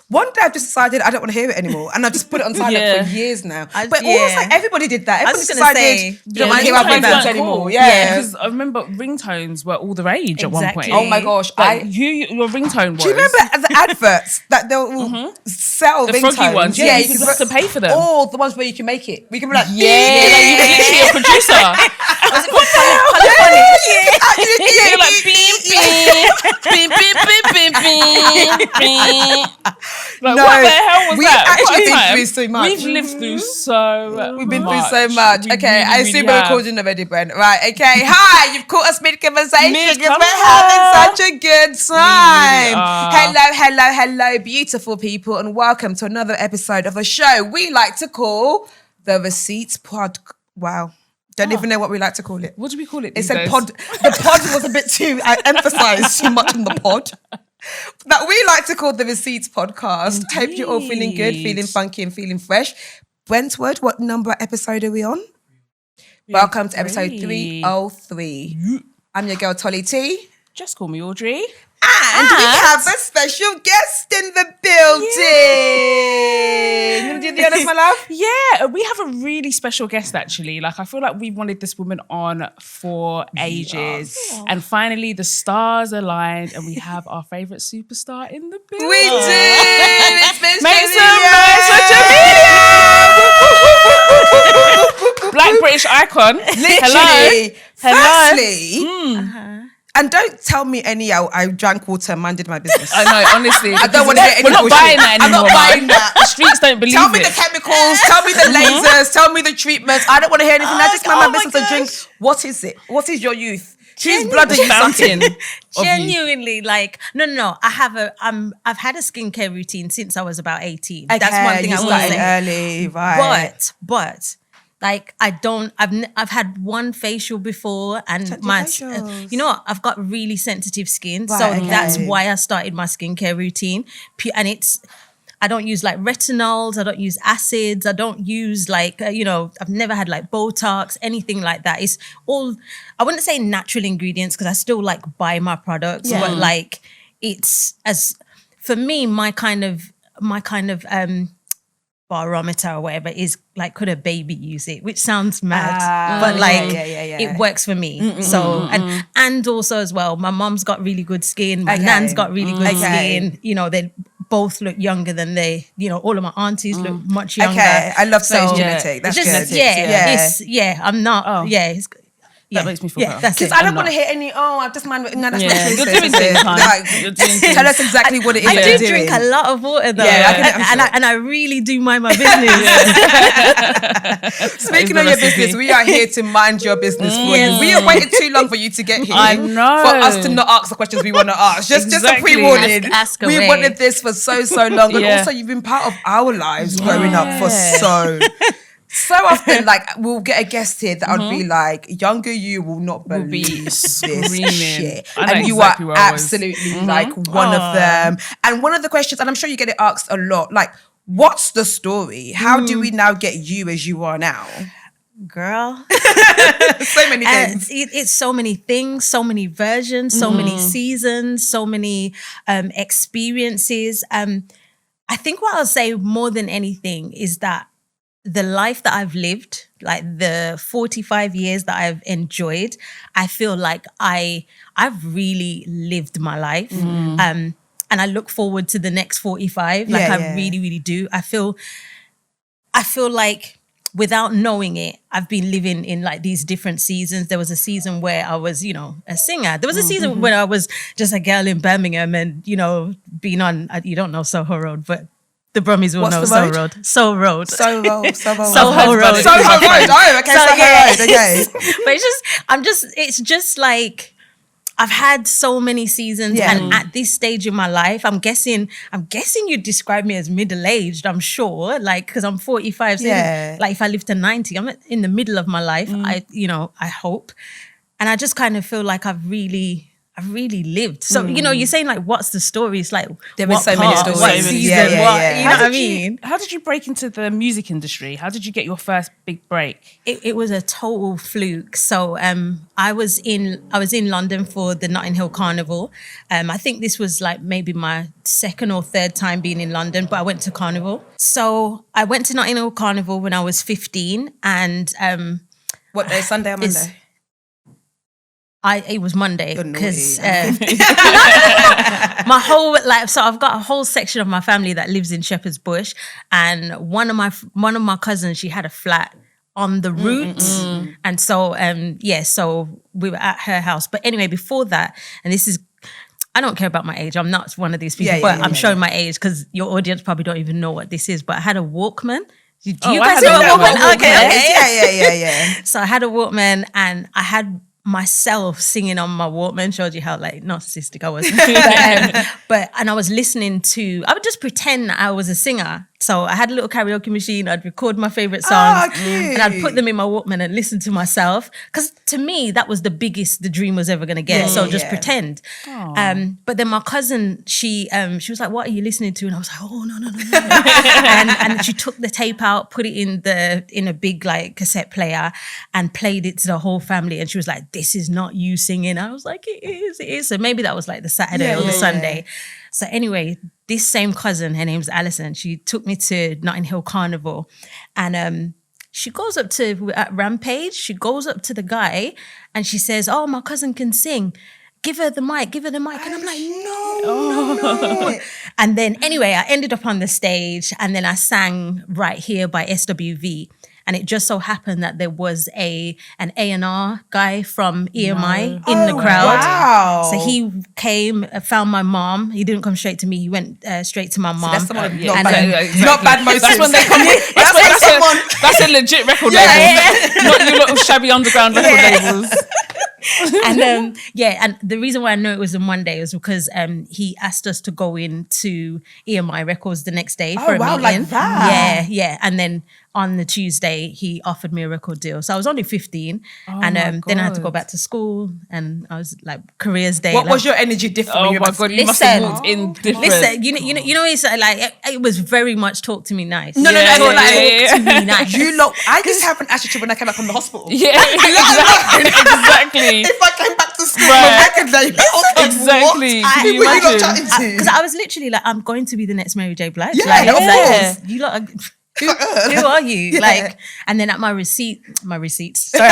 One day I've just decided I don't want to hear it anymore, and I just put it on silent for years now. But almost like everybody did that. Everybody decided you don't want to hear our ringtones anymore. Yeah, because I remember ringtones were all the rage at one point. Oh my gosh, your ringtone was. Do you remember the adverts that they'll sell the ringtones? froggy ones? Yeah, you have to pay for them. All the ones where you can make it. We can be like, like you were literally a producer. Was it called Colophonic? You're like beep beep beep beep beep. Like, what the hell was that? We've actually been through so much. We've lived through so much. We've been through so much. Okay, I assume we're recording already, Brent. Right, okay. Hi, you've caught us mid-conversation because we're having such a good time. Hello, beautiful people, and welcome to another episode of a show we like to call The Receipts Pod. Wow. Don't even know what we like to call it. What do we call it? It said pod. The pod was a bit too, I emphasised too much on the pod. That we like to call the Receipts Podcast. Hope you're all feeling good, feeling funky, and feeling fresh. Brentwood, what number episode are we on? Welcome to episode 303. I'm your girl, Tolly T. Just call me Audrey. And we have a special guest in the building. You want to do the honors, my love? Yeah, we have a really special guest, actually. Like, I feel like we've wanted this woman on for ages. Yes. And finally, the stars aligned and we have our favourite superstar in the building. We do! It's Miss Make some noise for Jamelia! Black British icon. Literally. Hello. Firstly, and don't tell me I drank water and minded my business. I know, honestly. I don't want to hear any bullshit. We're not buying that anymore. I'm not buying that. The streets don't believe it. Tell me the chemicals, tell me the lasers, tell me the treatments. I don't want to hear anything. I just mind my business and drink. What is it? What is your youth? Whose blood are you sucking? Genuinely, like, no. I've had a skincare routine since I was about 18. Okay, that's one thing I will say. Early, right? But. Like I've had one facial before, and you know what? I've got really sensitive skin, that's why I started my skincare routine. And I don't use like retinols, I don't use acids, I don't use like I've never had like Botox, anything like that. It's all, I wouldn't say natural ingredients because I still like buy my products, but like it's, as for me, my kind of barometer or whatever is like, could a baby use it, which sounds mad, but like it works for me. And also as well, my mom's got really good skin, my nan's got really good skin, they both look younger than all of my aunties look much younger. I love those genetic. That's good. I'm not that makes me feel better. Because I don't want to hear any, I just mind, no, that's not true. You're doing things, tell us exactly what it is I do drink a lot of water though. And I really do mind my business. Speaking of your business, we are here to mind your business for you. We have waited too long for you to get here. I know. For us to not ask the questions we want to ask. Just a pre-warning. Ask we away. wanted this for so long. And also you've been part of our lives growing up for so often, like, we'll get a guest here that I'd be like, younger you will not believe this shit. And you are absolutely like one of them. And one of the questions, and I'm sure you get it asked a lot, like, what's the story? How do we now get you as you are now? Girl. So many things. It's so many things, so many versions, so many seasons, so many experiences. I think what I'll say more than anything is that the life that I've lived, like the 45 years that I've enjoyed, I feel like I've really lived my life. And I look forward to the next 45. Like I really, really do. I feel like without knowing it, I've been living in like these different seasons. There was a season where I was, a singer. There was a season when I was just a girl in Birmingham and, being on, you don't know Soho Road, but the Brummies will know Soho Road. Soho Road. Soho Road. Soho Road. Oh, okay, Soho Road. Okay. But it's just like, I've had so many seasons, and at this stage in my life, I'm guessing you'd describe me as middle-aged, I'm sure, like, because I'm 45, so like if I live to 90, I'm in the middle of my life, I hope. And I just kind of feel like I've really I really lived. So, you know, you're saying like, what's the story? It's like, There what is so many part, stories. what season, Yeah, yeah, what, yeah. you know what I mean? How did you break into the music industry? How did you get your first big break? It was a total fluke. So I was in London for the Notting Hill Carnival. I think this was like maybe my second or third time being in London, but I went to Carnival. So I went to Notting Hill Carnival when I was 15, and What day? Sunday or Monday? It was Monday You're because naughty. my whole life. So I've got a whole section of my family that lives in Shepherd's Bush, and one of my cousins, she had a flat on the route, and so so we were at her house. But anyway, before that, and this is, I don't care about my age. I'm not one of these people, but I'm showing my age because your audience probably don't even know what this is. But I had a Walkman. Do you guys know a Walkman? Okay. Yeah. So I had a Walkman, and I had myself singing on my Walkman. Showed you how like narcissistic I was. And I was listening to, I would just pretend that I was a singer. So I had a little karaoke machine. I'd record my favorite songs and I'd put them in my Walkman and listen to myself. Because to me, that was the biggest the dream was ever going to get. So just pretend. But then my cousin, she was like, "What are you listening to?" And I was like, "Oh, no. and she took the tape out, put it in a big like cassette player and played it to the whole family. And she was like, "This is not you singing." I was like, it is. So maybe that was like the Saturday or the Sunday. So anyway, this same cousin, her name's Alison, she took me to Notting Hill Carnival, and she goes up to, at Rampage, she goes up to the guy and she says, "Oh, my cousin can sing. Give her the mic. And I'm like, no. And then anyway, I ended up on the stage, and then I sang Right Here by SWV. And it just so happened that there was an A&R guy from EMI in the crowd. Wow. So he came, found my mom. He didn't come straight to me. He went straight to my mom. That's someone Not bad motives. That's when they come. That's a legit record label. Not your little shabby underground record labels. And and the reason why I know it was a Monday was because he asked us to go in to EMI Records the next day for a meeting. Like that. Yeah. And then on the Tuesday, he offered me a record deal. So I was only 15, and then I had to go back to school, and I was like careers day. What like, was your energy different? Oh my God, you must have walked in different. Listen, you know, it's like it was very much talk to me nice. No, talk to me nice. I used to have an attitude when I came back from the hospital. Yeah, exactly. If I came back to school, Right. I could like, okay, Exactly. what? Can you Who were you not imagine? chatting to? Because I was literally like, I'm going to be the next Mary J. Blige. Yeah, like, of it's course. you lot are, who are you? Yeah. Like, and then at my receipts. Sorry,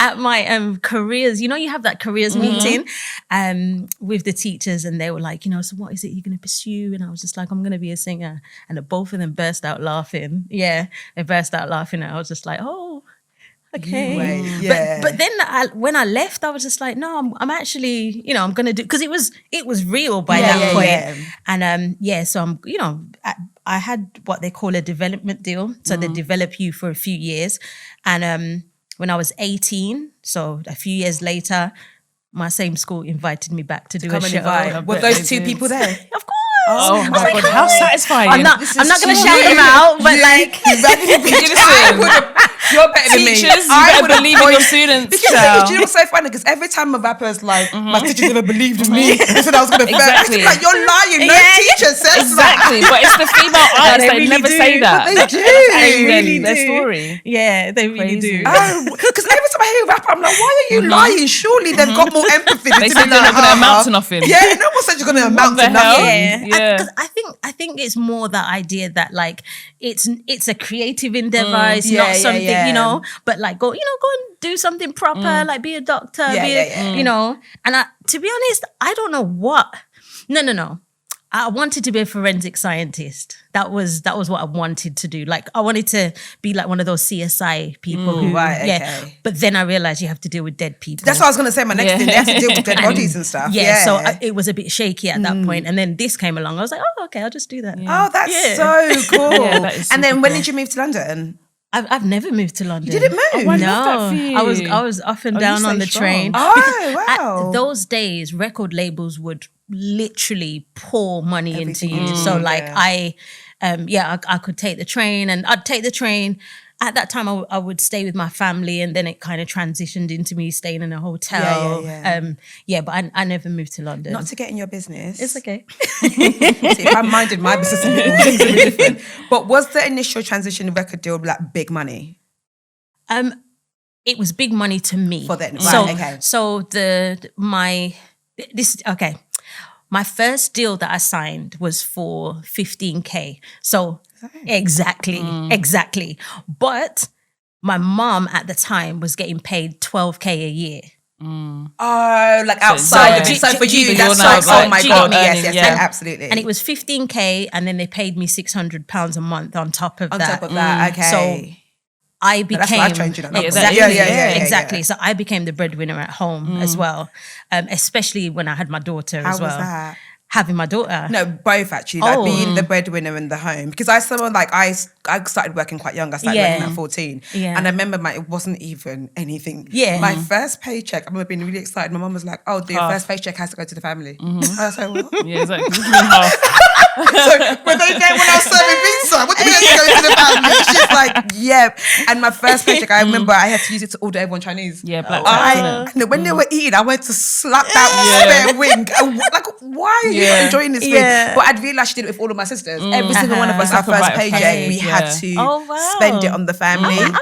at my careers, you know, you have that careers meeting with the teachers, and they were like, you know, so what is it you're going to pursue? And I was just like, I'm going to be a singer. And both of them burst out laughing. Yeah, they burst out laughing, and I was just like, oh. Okay, Yeah. but then when I left, I was just like, no, I'm actually, you know, I'm gonna do, because it was real by that point. Yeah. And so I'm, you know, I had what they call a development deal, so they develop you for a few years, and when I was 18, so a few years later, my same school invited me back to do a show. Were those two people there? Of course. Oh I was my like, God, how satisfying. I'm not gonna shout them out, but like, You're better than me. Teachers, you better believe in your students. Because you know what's so funny? Because every time a rapper's like, my teachers never believed in me. They said I was going to fail. Exactly. Like, you're lying. No teacher says Exactly, that. but it's the female artists, they really never do. say that. They do. They really their do. story. Yeah, they really Crazy. do. Because every time I hear a rapper, I'm like, why are you lying? Surely they've got more empathy. They said they're not going to amount to nothing. Yeah, no one said you're going to amount the to hell? nothing. Yeah. Because I think it's more that idea that like it's a creative endeavor. It's Yeah, not something, yeah. you know, but like go and do something proper, like be a doctor, you know. And to be honest, I don't know what. No. I wanted to be a forensic scientist. That was what I wanted to do. Like I wanted to be like one of those CSI people who, okay. But then I realized you have to deal with dead people. That's what I was going to say. My next thing, they have to deal with dead bodies and stuff. So it was a bit shaky at that point. And then this came along. I was like, oh, okay, I'll just do that. Oh, that's so cool. Yeah, that is and then super when cool. did you move to London? I've never moved to London. You didn't move? Oh, I love that for you. I was up and down you on stay the strong. train. Oh, wow. At those days, record labels would literally pour money into you. So like I could take the train, and I'd take the train. at that time I would stay with my family, and then it kind of transitioned into me staying in a hotel. But I never moved to London. Not to get in your business. It's okay. See, if I minded my business a bit more, things would be different. But was the initial transition record deal like big money? It was big money to me. For then, right, so my first deal that I signed was for 15K. So exactly. But my mom at the time was getting paid 12K a year. Oh, like outside of it. So for you, that's like, oh my God, yes, absolutely. And it was 15K, and then they paid me £600 a month on top of that. On top of that, okay. So I became exactly. So I became the breadwinner at home as well, especially when I had my daughter as well. How was that? Having my daughter. No, both actually. Like being the breadwinner in the home. Because I started working quite young. I started working at 14. Yeah. And I remember it wasn't even anything. Yeah. My first paycheck, I remember being really excited. My mum was like, oh, the first paycheck has to go to the family. I was like, what? Yeah, exactly. Half. So when I was serving pizza, what do you mean go to the family? She's like, yeah. And my first paycheck, I remember I had to use it to order everyone Chinese. Yeah, black when they were eating, I went to slap that spare wing. Like, why are you not enjoying this wing? But I'd realised she did it with all of my sisters. Every single one of us, our first paycheck, we had to spend it on the family. I might do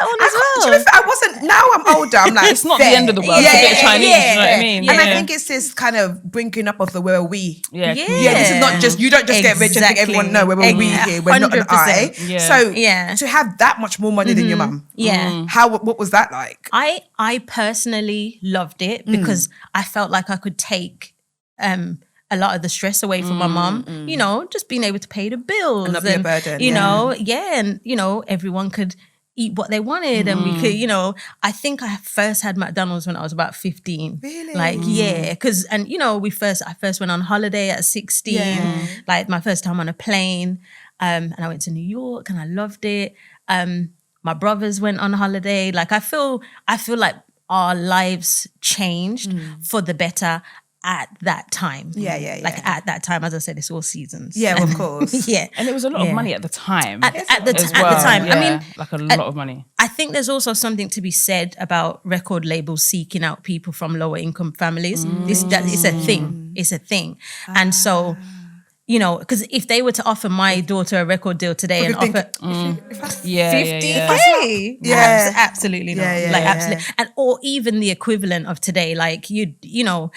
that one as well. I wasn't, now I'm older, I'm like, it's not the end of the world to get Chinese, you know what I mean? And I think it's this kind of bringing up of the where we. Yeah, this is not just, you don't just get rich and think everyone know where we here, we're not an I. So to have that much more money than your mum, what was that like? I personally loved it because I felt like I could take a lot of the stress away from my mum, you know, just being able to pay the bills. And not be a burden. You know, and, you know, everyone could eat what they wanted and we could, you know, I think I first had McDonald's when I was about 15. Really? Like, because, and, you know, I first went on holiday at 16, like my first time on a plane, and I went to New York and I loved it. My brothers went on holiday. Like, I feel like our lives changed for the better at that time. Like at that time, as I said, it's all seasons. Yeah, of course. And it was a lot of money at the time. At the time. Yeah, I mean, like a lot of money. I think there's also something to be said about record labels seeking out people from lower income families. It's a thing. It's a thing. And so, you know, because if they were to offer my daughter a record deal today and offer 50K, absolutely not. Absolutely. And or even the equivalent of today, like you know,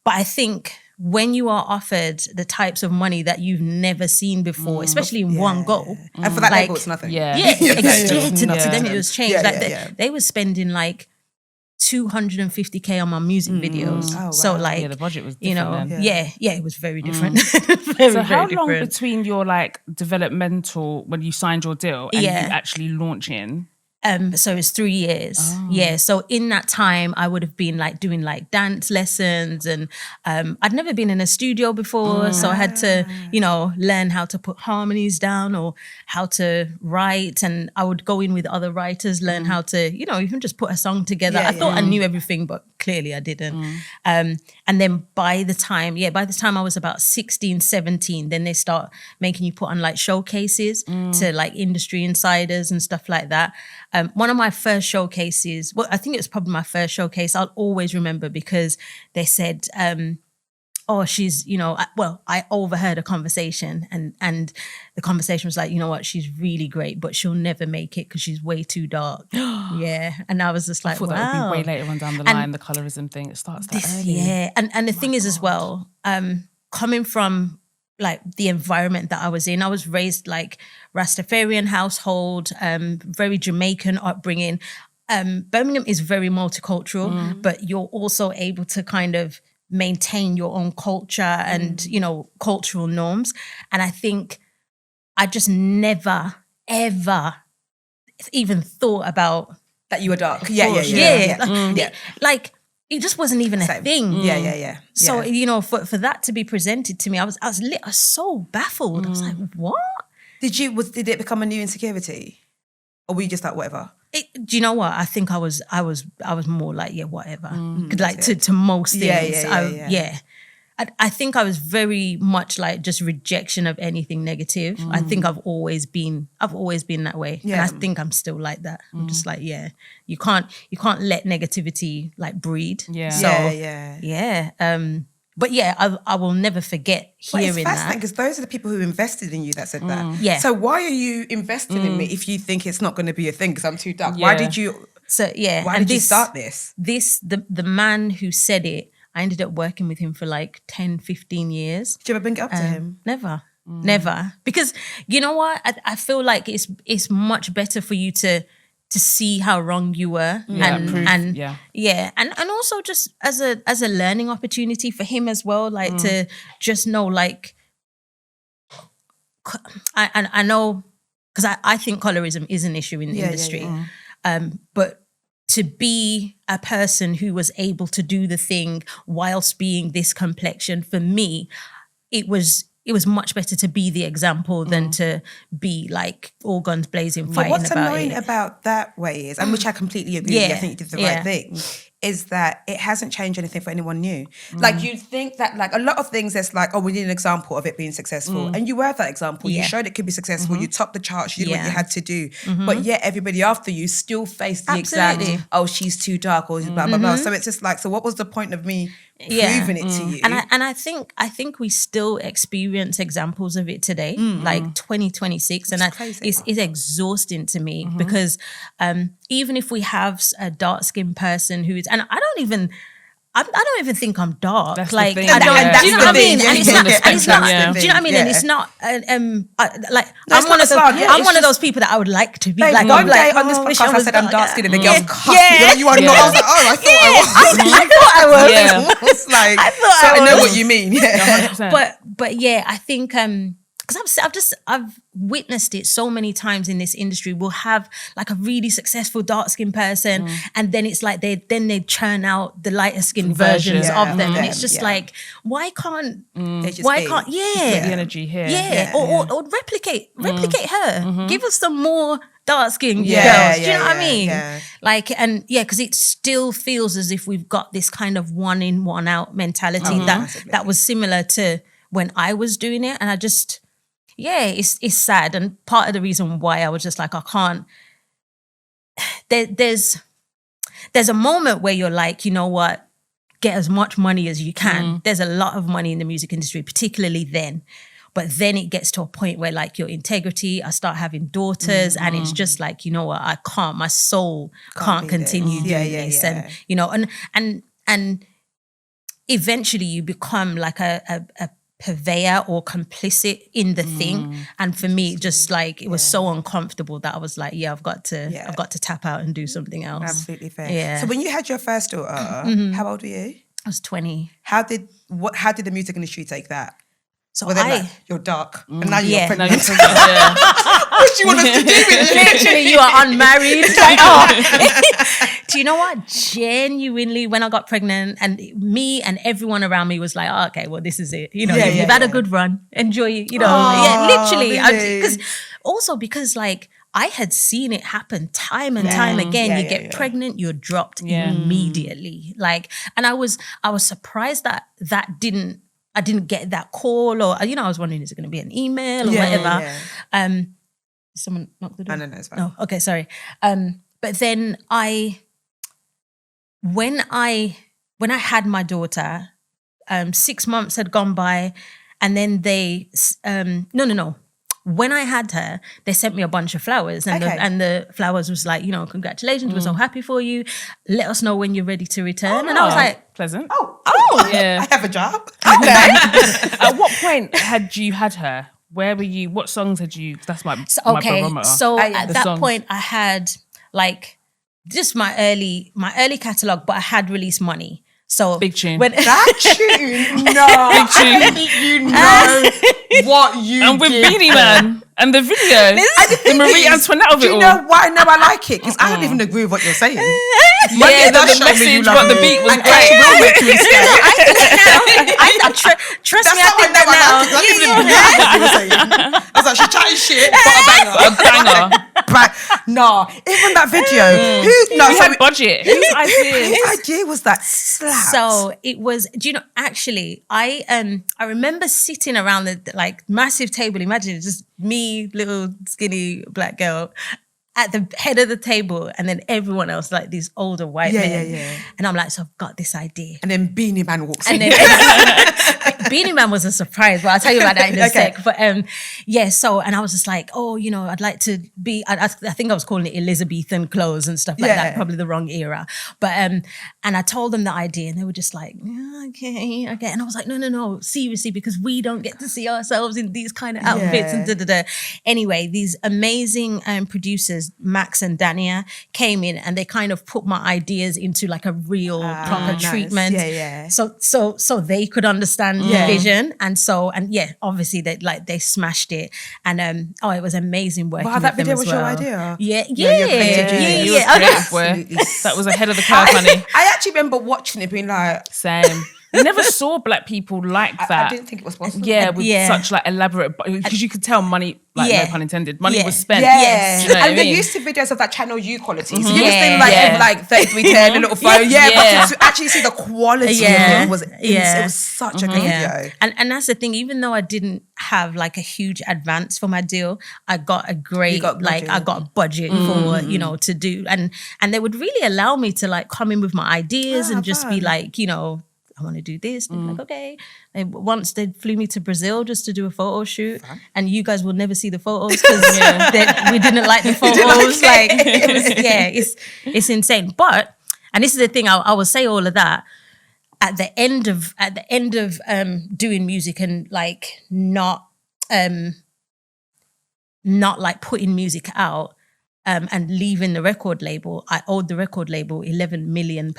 but I think when you are offered the types of money that you've never seen before, especially in one go. And for that label, it's nothing. To them, it was changed. They were spending like 250K on my music videos. Oh, wow. So like, the budget was you different know, it was very different. So how long between your like developmental, when you signed your deal and you actually launching? So it's 3 years. Yeah. So in that time, I would have been like doing like dance lessons, and I'd never been in a studio before. So I had to, you know, learn how to put harmonies down or how to write. And I would go in with other writers, learn how to, you know, even just put a song together. I thought I knew everything, but clearly I didn't. And then by the time I was about 16, 17, then they start making you put on like showcases to like industry insiders and stuff like that. One of my first showcases, well, I think it was probably my first showcase, I'll always remember, because they said, she's, you know, I overheard a conversation and the conversation was like, you know what, she's really great, but she'll never make it because she's way too dark. And I was just like, I thought that would be way later on down the line, the colourism thing, it starts that early. Yeah, and the thing is as well, coming from like the environment that I was in, I was raised like Rastafarian household, very Jamaican upbringing. Birmingham is very multicultural, but you're also able to kind of maintain your own culture and, you know, cultural norms. And I think I just never, ever even thought about that you were dark. Like, it just wasn't even a thing. Yeah. So, you know, for that to be presented to me, I was so baffled. I was like, what? Did it become a new insecurity? Or were you just like, whatever? Do you know what? I think I was more like, whatever. Like to most things. I think I was very much like just rejection of anything negative. I think I've always been that way. Yeah. And I think I'm still like that. I'm just like, you can't let negativity like breed. Yeah. So yeah. but yeah, I will never forget But hearing it's fascinating that. because those are the people who invested in you that said that. Yeah. So why are you investing in me if you think it's not going to be a thing because I'm too dark? Yeah. Why did you? So yeah. Why and did you start this? The man who said it, I ended up working with him for like 10, 15 years. Did you ever bring it up to him? Never. Because you know what? I feel like it's much better for you to see how wrong you were and also just as a learning opportunity for him as well, like to just know, like I know, because I think colorism is an issue in the industry. But to be a person who was able to do the thing whilst being this complexion, for me, it was much better to be the example than to be like all guns blazing fighting What's about annoying it. about that way is, and which I completely agree with, I think you did the right thing, is that it hasn't changed anything for anyone new. Like you'd think that like a lot of things, it's like, oh, we need an example of it being successful. And you were that example. You showed it could be successful. You topped the charts. You did what you had to do. But yet everybody after you still faced the exact, oh, she's too dark or blah, blah, blah. So it's just like, so what was the point of me proving it to you? And I think we still experience examples of it today, like 2026, and it's exhausting to me because even if we have a dark-skinned person who's, and I don't even think I'm dark. That's like, the thing, I don't. yeah. Do you know what I mean? And it's not. Do you know what I mean? Yeah. And it's not. Like No, I'm one of those. I'm one of those people that I would like to be. Like one day like, on this wish I podcast, I was said I'm dark. dark skinned and the girls cussed me. Yeah. Like, you are not. I was like, oh, I thought I was. I thought I was. Yeah. It's like, I thought so I I know was. what you mean. Yeah. 100%. But yeah, I think because I've witnessed it so many times in this industry. We'll have like a really successfy dark-skinned person, and then it's like they churn out the lighter-skinned versions of them, and it's just like, why can't Put the energy here. or replicate her. Give us some more dark-skinned girls. Do you know what I mean? Yeah. Like, and because it still feels as if we've got this kind of one in, one out mentality that was similar to when I was doing it, and I just. Yeah, it's sad, and part of the reason why I was just like, I can't. There's a moment where you're like, you know what, get as much money as you can. There's a lot of money in the music industry, particularly then. But then it gets to a point where like your integrity, I start having daughters, and it's just like, you know what, I can't. My soul can't continue doing this, and you know, and eventually you become like a purveyor or complicit in the thing, and for me just like it was so uncomfortable that I was like, I've got to tap out and do something else. Absolutely fair. Yeah. So when you had your first daughter, how old were you? I was 20. How did the music industry take that? So Well, like, you're dark, and now you're Yeah. pregnant. No, you're yeah. What do you want us to do with you? Literally, you are unmarried. Like, oh. Do you know what? Genuinely, when I got pregnant, and me and everyone around me was like, oh, okay, well, this is it. You know, you've had a good run. Enjoy it. You know, literally. Really? Because like, I had seen it happen time and time again. You get pregnant, you're dropped immediately. Like, and I was surprised that I didn't get that call, or you know, I was wondering, is it going to be an email or whatever? Yeah. Someone knocked the door. No, it's fine. No, okay, sorry. But then when I had my daughter, 6 months had gone by, and then they no. When I had her, they sent me a bunch of flowers, and the flowers was like, you know, congratulations, we're so happy for you. Let us know when you're ready to return. And I was like, pleasant. Oh, yeah. I have a job. At what point had you had her? Where were you? What songs had you? That's my barometer. So at The that songs. point, I had like just my early catalog, but I had released Money. So Big tune. That tune, no. Big tune. I think you know what you And with did Beanie there. Man and the video, the thing Marie is, Antoinette of do it you all. know why I like it? Because I don't even agree with what you're saying. Yeah, does the show me you message, love but the me. beat was And great. it will make me scared. Trust That's me, I how I think know that I like it. 'Cause I didn't even hear what you were saying. I was like, she's chatting shit, but a banger. A banger. Nah, even that video. We had budget. Whose idea was that? Slaps. So it was, do you know, actually, I remember sitting around the like massive table. Imagine just me, little skinny black girl, at the head of the table, and then everyone else, like these older white men. Yeah. And I'm like, so I've got this idea. And then Beanie Man walks And in. then Beanie Man was a surprise, but I'll tell you about that in a sec. But so, and I was just like, oh, you know, I'd like to be, I think I was calling it Elizabethan clothes and stuff like that, probably the wrong era. But, and I told them the idea and they were just like, okay. And I was like, no, seriously, because we don't get to see ourselves in these kind of outfits and da-da-da. Anyway, these amazing producers, Max and Dania, came in and they kind of put my ideas into like a real proper treatment. Yeah. So they could understand the vision. And obviously they smashed it. And it was amazing working with that them video as was well. your idea? Yeah. That was ahead of the curve, honey. I actually remember watching it being like... Same. We never saw black people like that. I didn't think it was possible. Yeah, with such like elaborate, because you could tell money, like no pun intended, money was spent. Yes. Do you know what I And they're mean? used to videos of that Channel U quality. So you just think like 3310, a little phone. But to actually see the quality of it was it was such a good video. And that's the thing, even though I didn't have like a huge advance for my deal, I got a great, I got a budget for, you know, to do. And they would really allow me to like come in with my ideas and just be like, you know, I want to do this. They're like, okay. Once they flew me to Brazil just to do a photo shoot, and you guys will never see the photos because we didn't like the photos. It's insane. But, and this is the thing, I will say all of that. At the end of doing music and like not like putting music out and leaving the record label, I owed the record label £11 million.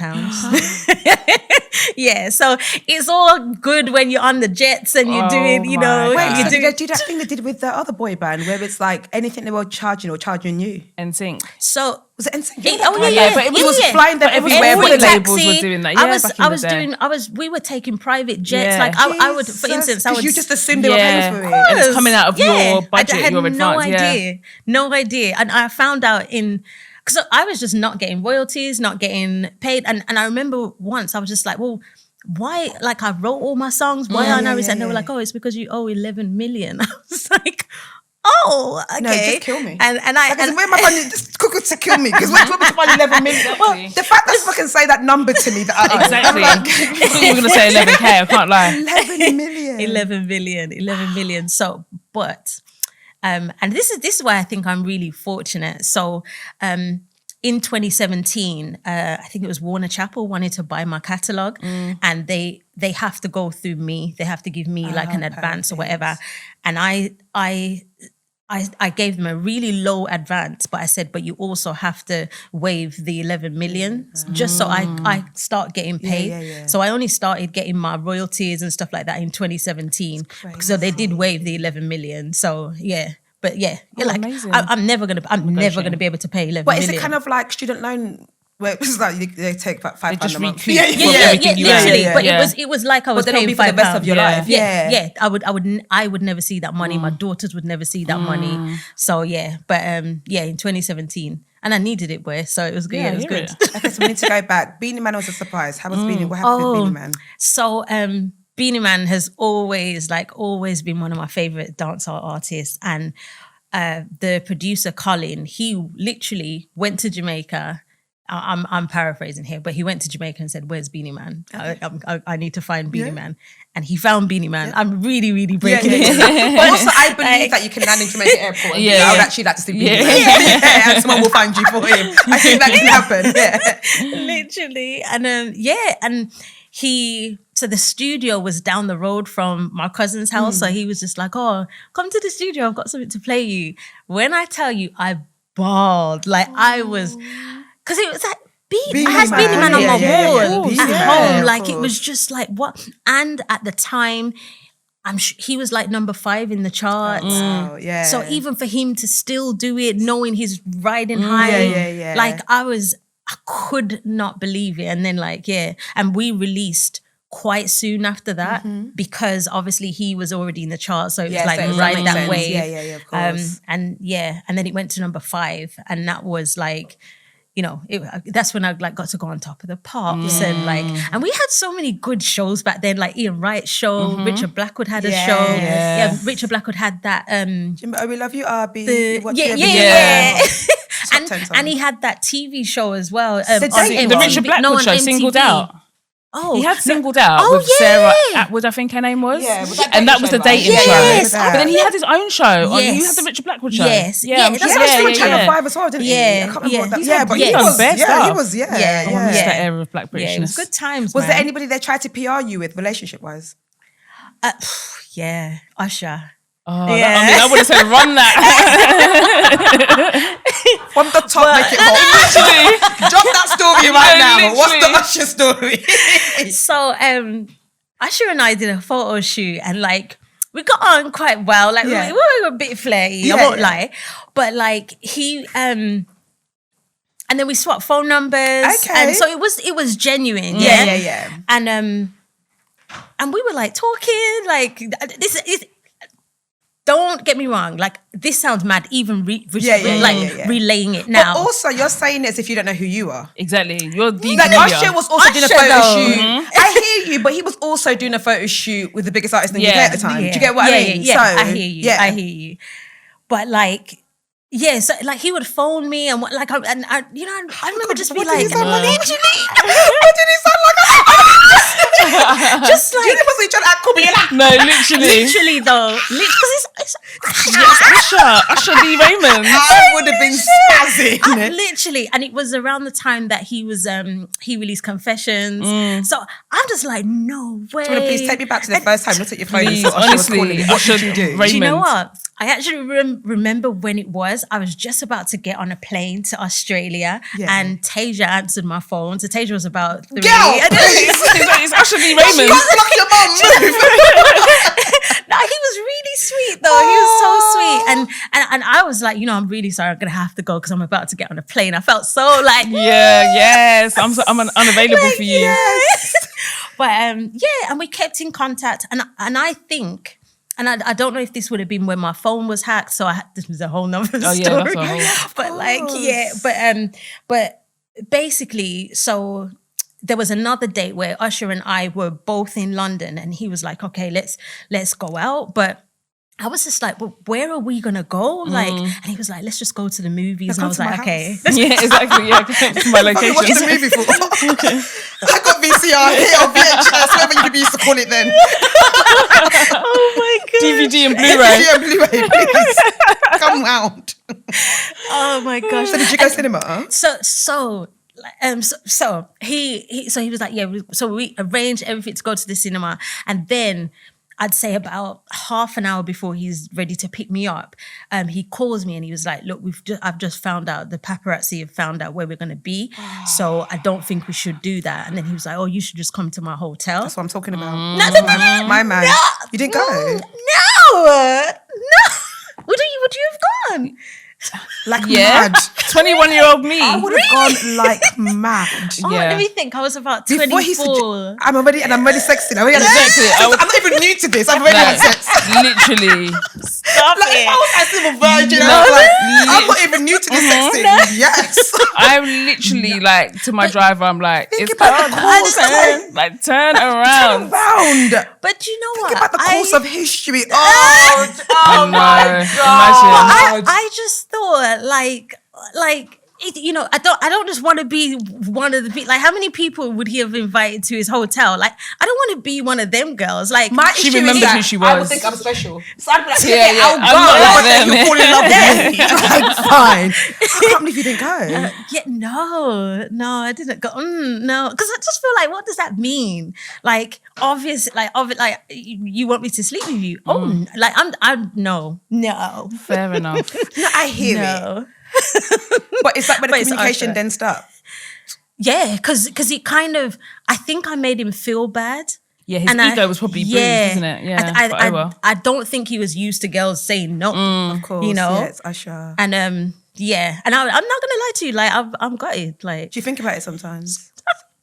Yeah, so it's all good when you're on the jets and you're doing, you know. Wait, so did they do that thing they did with the other boy band where it's like anything they were charging you? NSYNC. So was it NSYNC? But it was flying them everywhere. All the labels were doing that. We were taking private jets. Like I would, for instance, you just assumed they were paying for it. And it's coming out of your budget, I had your advance. No idea. And I found out because I was just not getting royalties, not getting paid. And I remember once I was just like, well, why? Like I wrote all my songs. Why aren't I? And they were like, oh, it's because you owe 11 million. I was like, oh, okay. No, just kill me. And where my money just cook it to kill me because where's my money 11 million? Exactly. Well, the fact that fucking say that number to me that exactly. I thought you were gonna say 11K. I can't lie. 11 million. 11 million. So, but. And this is why I think I'm really fortunate. So in 2017, I think it was Warner Chappell wanted to buy my catalogue and they have to go through me. They have to give me like an advance or whatever. And I gave them a really low advance, but I said, but you also have to waive the 11 million just so I start getting paid. Yeah. So I only started getting my royalties and stuff like that in 2017. So they did waive the 11 million. So yeah. But yeah, you're like, I'm never gonna be able to pay 11 million. But is it kind of like student loan? Where it's like they take about £5 a month. Yeah, literally. But it was like I was paying for the rest of your life. Yeah. I would never see that money. My daughters would never see that money. So yeah, but in 2017, and I needed it, boy. So it was good. It was good. Okay, so we need to go back. Beanie Man was a surprise. How was Beanie? What happened with Beanie Man? So Beanie Man has always been one of my favorite dancehall artists, and the producer Colin, he literally went to Jamaica. I'm paraphrasing here, but he went to Jamaica and said, "Where's Beanie Man? I need to find Beanie Man." And he found Beanie Man. I'm really, really breaking it. But also, I believe that you can land in Jamaica Airport. And I would actually like to see Beanie Man. And someone will find you for him. I think that can happen. Yeah, literally. And and so the studio was down the road from my cousin's house. So he was just like, oh, come to the studio. I've got something to play you. When I tell you, I bawled. Like I was, because it was like, I had Beanie Man on my wall at home. Like it was just like, what? And at the time, he was like number 5 in the charts. Oh, yeah. So even for him to still do it, knowing he's riding high, like I could not believe it. And then and we released quite soon after that because obviously he was already in the chart, so it was like so it right makes that sense. way. Yeah, of course. And then it went to number 5, and that was like, you know, that's when I like got to go on Top of the Pops and we had so many good shows back then, like Ian Wright's show, Richard Blackwood had a show. Yeah, Richard Blackwood had that. Oh, we love you, Arby. And he had that TV show as well. The Richard Blackwood show, Singled Out. Oh, he had Singled Out with Sarah Atwood, I think her name was. Yeah, and that was the dating show. Yes. But then he had his own show. You had the Richard Blackwood show. Yes. Yeah, that's He was Channel 5 as well, didn't he? I can't remember what that. But he was, he was, I miss that era of Black Britishness. It was good times. Was there anybody they tried to PR you with, relationship-wise? Yeah, Usher. Oh, I would have said run that. From the top, make it hot. Drop that story right now. What's the Usher story? So, Usher and I did a photo shoot, and like we got on quite well. Like we were a bit flirty, I won't lie, but like he and then we swapped phone numbers, and so it was genuine. Yeah. And we were like talking, like this is. Don't get me wrong, like this sounds mad, even relaying it now. But also, you're saying this if you don't know who you are. Exactly. You're the like Usher was also doing a photo shoot. I hear you, but he was also doing a photo shoot with the biggest artist in the UK at the time. Do you get what I mean? Yeah, I hear you. But like, yeah, so like he would phone me and like, I remember just being like, what did he sound like? What did he sound like? Just like, you was he trying to act cool? No, literally though, because it's Usher D. Raymond. I would have been spazzing. Literally, and it was around the time that he was he released Confessions. So I'm just like, no way. Please take me back to the first time. Look at your phone. Please, honestly, what did you do? Raymond. Do you know what? I actually remember when it was. I was just about to get on a plane to Australia, and Tasia answered my phone. So Tasia was about 3. It's Usher D. Raymond. Look at your mum. No, he was really sweet though. He was so sweet, and I was like, you know, I'm really sorry, I'm gonna have to go because I'm about to get on a plane. I felt so like, I'm unavailable for you. Yes. But and we kept in contact, and I think. And I don't know if this would have been when my phone was hacked, so this was a whole nother story. That's a whole. But like, but basically, so there was another date where Usher and I were both in London, and he was like, "Okay, let's go out," but. I was just like, well, where are we gonna go? Like, and he was like, let's just go to the movies. And I was like, okay. Yeah, exactly. Yeah, to my location. What's the movie for? I got VCR here or VHS, whatever you used to call it then. Oh my god. DVD and Blu-ray. DVD and Blu-ray, please. Come round. Oh my gosh. So did you go cinema? So he was like, yeah. So we arranged everything to go to the cinema, and then. I'd say about half an hour before he's ready to pick me up, he calls me and he was like, look, I've just found out, the paparazzi have found out where we're going to be. So I don't think we should do that. And then he was like, oh, you should just come to my hotel. That's what I'm talking about. My man. No, you didn't go? No. Would you have gone? Like mad. 21-year-old me. I would have gone like mad. Oh, let me think. I was about 24. I'm already sexting. I'm not even new to this. I've already had sex. Literally. Stop it. I was a civil virgin. I'm not even new to this sexting. Yes. I'm literally like, to my driver, I'm like, it's gone. Like, turn around. But you know what? Think about the course of history. Oh my God. Imagine. I just thought like you know, I don't just want to be one of the people. Like, how many people would he have invited to his hotel? Like, I don't want to be one of them girls. Like, she remembers who she was. I would think I'm special. So I'd be like, I'm not like them. You fall in love with me. Like, fine. I can't believe you didn't go. No, I didn't go. No, because I just feel like, what does that mean? Like, obviously, like you want me to sleep with you? Oh, like I'm no. Fair enough. No, I hear it. But is that where the communication then stopped? Yeah, because it kind of, I think I made him feel bad. Yeah, his ego was probably bruised, isn't it? Yeah, I don't think he was used to girls saying no. Of course, you know. Yes, Usher. And and I'm not gonna lie to you, like I'm gutted. Like, do you think about it sometimes?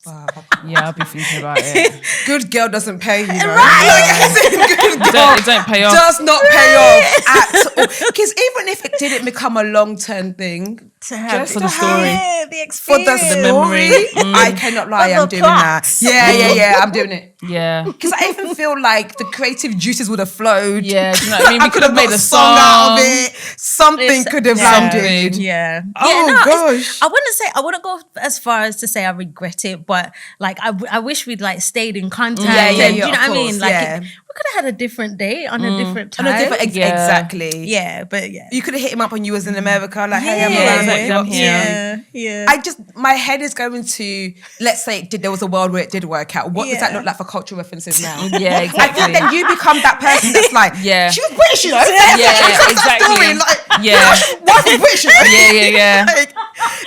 Yeah, I'll be thinking about it. Good girl doesn't pay you, though. Right? Good girl It don't pay off. does not pay off at all. Because even if it didn't become a long-term thing, to have for the story, the for the experience, story, I cannot lie, I'm doing that. Yeah, I'm doing it. Yeah. Because I even feel like the creative juices would have flowed. Yeah, do you know what I mean? We could have made got a song out of song. it. Something could have landed. Yeah. Gosh. I wouldn't go as far as to say I regret it, but like I wish we'd like stayed in contact. Yeah, Do you know what I mean? course, Like we could have had a different day on a different time. Exactly. Yeah, but yeah. You could have hit him up when you was in America, like, hey, I'm here. Yeah. My head is going to, let's say there was a world where it did work out. What does that look like for cultural references now? Yeah, I exactly. think then you become that person that's like, she was British, you know? Yeah, exactly. Story, like, Yeah. wife was British, you know? Yeah. Like,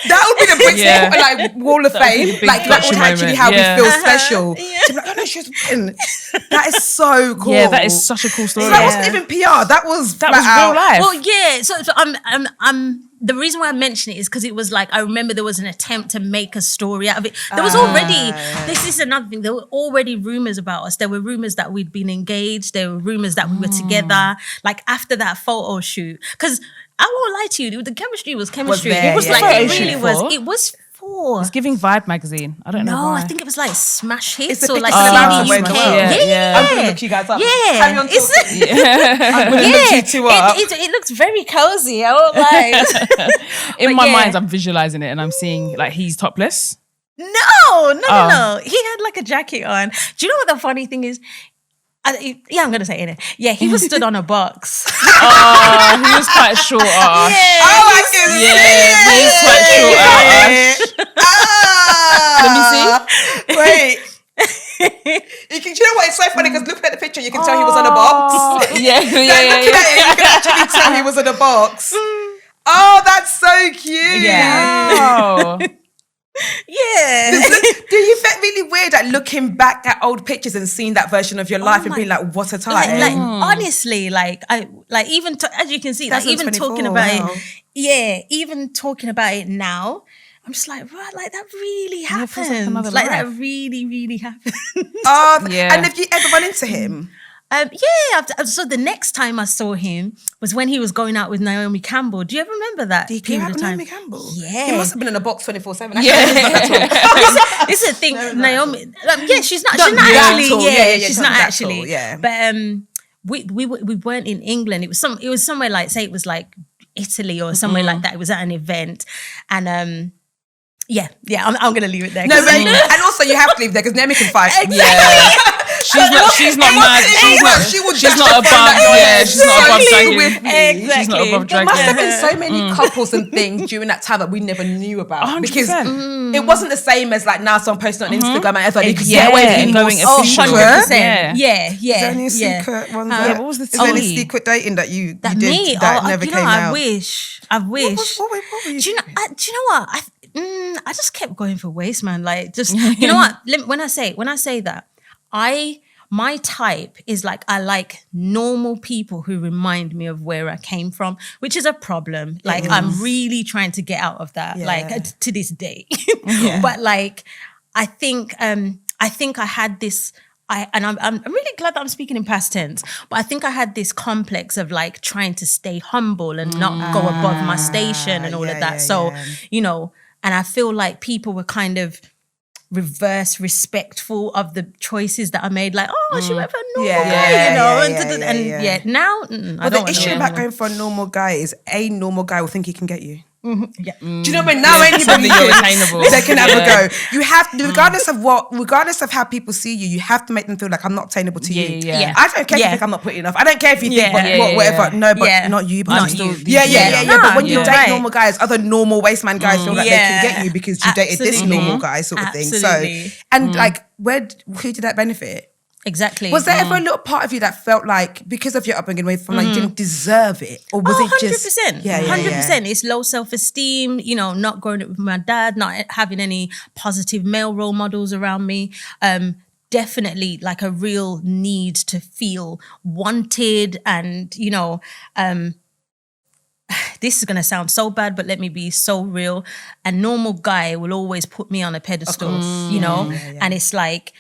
that would be the British like Wall of Fame. big Like that would British actually moment. how we Yeah. feel special. To be like, oh no, she was Britain. That is so cool. Yeah, that is such a cool story. So that wasn't even PR. That was That was real life. Well, yeah. So I'm the reason why I mention it is because it was like I remember there was an attempt to make a story out of it. There was already this is another thing. There were already rumors about us. There were rumors that we'd been engaged. There were rumors that we were together. Like after that photo shoot, because I won't lie to you, the chemistry was chemistry. there, It was yeah. like Photo it really shoot was. for? It was for. It's giving Vibe magazine. I don't know No, why. I think it was like Smash Hits It's a or big like celebration CD in the UK. world. Yeah. I'm gonna look you guys up. Yeah. Carry on It's- talking. I'm gonna look you two up. It looks very cozy. I won't lie. In But my yeah. mind, I'm visualizing it and I'm seeing like he's topless. No. Oh. He had like a jacket on. Do you know what the funny thing is? I'm gonna say it. Yeah, he was stood on a box. Oh, he was quite short. Oh, I can see Yeah, he is quite short. Ah. Wait. Do you know what? It's so funny because looking at the picture, you can tell he was on a box. Yeah. Looking at it, you can actually tell he was on a box. Oh, that's so cute. Yeah. Oh. Yeah. Do you feel really weird like looking back at old pictures and seeing that version of your life and being like, what a time? Like honestly, even as you can see, like even 2024, talking about wow. it, even talking about it now, I'm just like, right, like that really it happened. feels like another Like life. that really, really happened. Yeah. And have you ever run into him? So the next time I saw him was when he was going out with Naomi Campbell. Do you ever remember that Did you period have of time? Naomi Campbell? Yeah. He must have been in a box 24/7. This is the thing, Naomi. She's not Not actually. at all. Yeah, Yeah, she's not not at all, actually. yeah. But we weren't in England. It was somewhere like, say it was like Italy or somewhere like that. It was at an event, and I'm gonna leave it there. No, and also you have to leave there because Naomi can fight. Yeah. She's not mad. She's not above. Yeah, she's not above dragging. Exactly. She's not above There must have dragging. been so many couples and things during that time that we never knew about 100%. because it wasn't the same as like now someone posting on Instagram and everybody could Yeah, get away with being going more official. secret. 100%. Yeah. Is there any secret ones? Yeah, what was the Is there any tea? secret dating that you That did me, that never came I out? wish. What were you Do you know what? I just kept going for waste, man. Like, just you know what? When I say that, my type is like I like normal people who remind me of where I came from, which is a problem. Like I'm really trying to get out of that. Yeah. Like to this day, but like I think I had this. I'm really glad that I'm speaking in past tense, but I think I had this complex of like trying to stay humble and not go above my station and all of that. You know, and I feel like people were kind of reverse respectful of the choices that I made. Like, oh, she went for a normal guy, you know, now I But the don't issue know. about going for a normal guy is a normal guy will think he can get you. Yeah. Do you know what I mean? Now anybody Suddenly you're attainable. they can have Yeah. a go. You have to, regardless of how people see you, you have to make them feel like I'm not attainable to you. Yeah. I don't care if you think I'm not pretty enough. I don't care if you think whatever. No, but not you. But Not I'm you. still, yeah. Nah, But when you you're date right. normal guys, other normal waste man guys feel like they can get you because you dated this Absolutely. normal guy sort of thing. Absolutely. So, and like, who did that benefit? Exactly. Was there ever a little part of you that felt like because of your upbringing, where from like you didn't deserve it, or was it just 100%. 100%. It's low self-esteem, you know, not growing up with my dad, not having any positive male role models around me. Definitely like a real need to feel wanted and, you know, this is going to sound so bad, but let me be so real. A normal guy will always put me on a pedestal, you know? And it's like,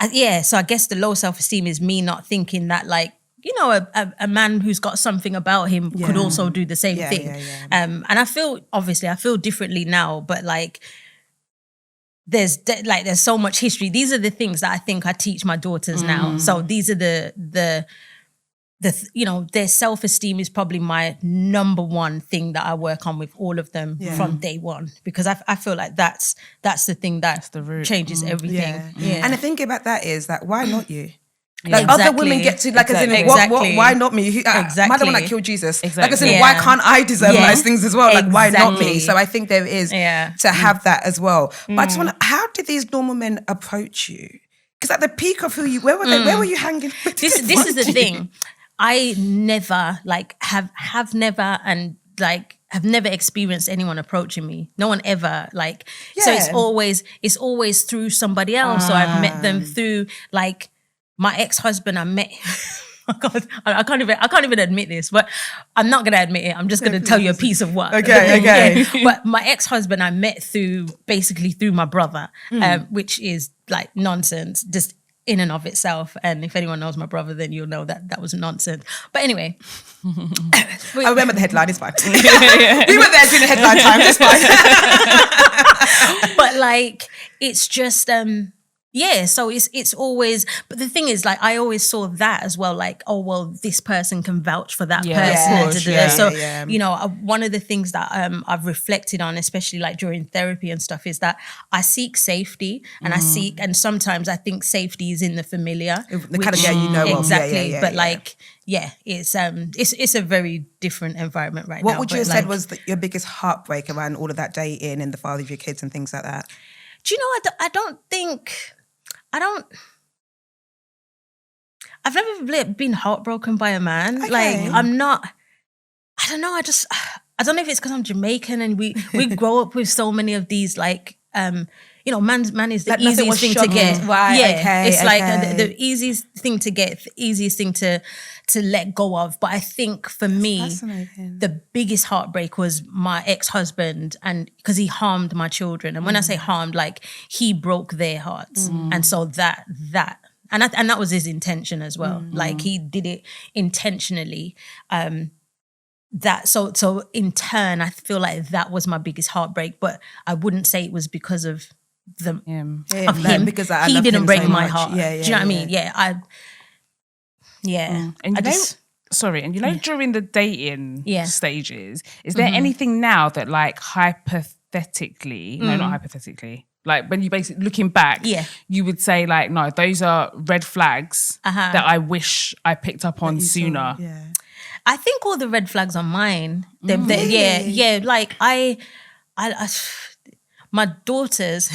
so I guess the low self-esteem is me not thinking that like, you know, a man who's got something about him could also do the same thing. And I feel differently now, but like, there's so much history. These are the things that I think I teach my daughters now. So these are the you know, their self-esteem is probably my number one thing that I work on with all of them from day one, because I feel like that's the thing that's the root. Changes everything. And the thing about that is that why not you? Like other women get to like as in what, why not me? Am I the one that killed Jesus? Like as in why can't I deserve nice things as well? Like why not me? So I think there is to have that as well. But I just want to, how did these normal men approach you? Because at the peak of who you, where were they? Where were you hanging? This is the thing. I never like have never experienced anyone approaching me. No one ever like. So it's always through somebody else. So I've met them through like. My ex-husband, I met. Oh God, I can't even admit this, but I'm not gonna admit it. I'm just gonna tell you a piece of what. Okay. But my ex-husband, I met through my brother, which is like nonsense, just in and of itself. And if anyone knows my brother, then you'll know that was nonsense. But anyway, I remember the headline. It's fine. We were there during the headline time. It's fine. But like, it's just. So it's always, but the thing is, like, I always saw that as well, like, oh, well, this person can vouch for that person. You know, one of the things that I've reflected on, especially like during therapy and stuff, is that I seek safety and sometimes I think safety is in the familiar. The kind of you know exactly. But like, it's a very different environment right now. What would you have said was your biggest heartbreak around all of that dating and the father of your kids and things like that? Do you know, I've never been heartbroken by a man. Okay. Like, I'm not, I don't know, I don't know if it's because I'm Jamaican and we grow up with so many of these like, you know, man is the easiest thing to get. Right, it's like the easiest thing to get, the easiest thing to let go of. But I think for me, the biggest heartbreak was my ex-husband, and because he harmed my children. And when I say harmed, like he broke their hearts. And so that and that was his intention as well. Like he did it intentionally. So in turn, I feel like that was my biggest heartbreak. But I wouldn't say it was because of him because I he didn't break so my much. heart. Do you know what I mean? And you know, during the dating stages, is there anything now that like hypothetically, no, not hypothetically, like when you basically looking back, you would say like, no, those are red flags that I wish I picked up on sooner. I think all the red flags are mine. Like my daughters,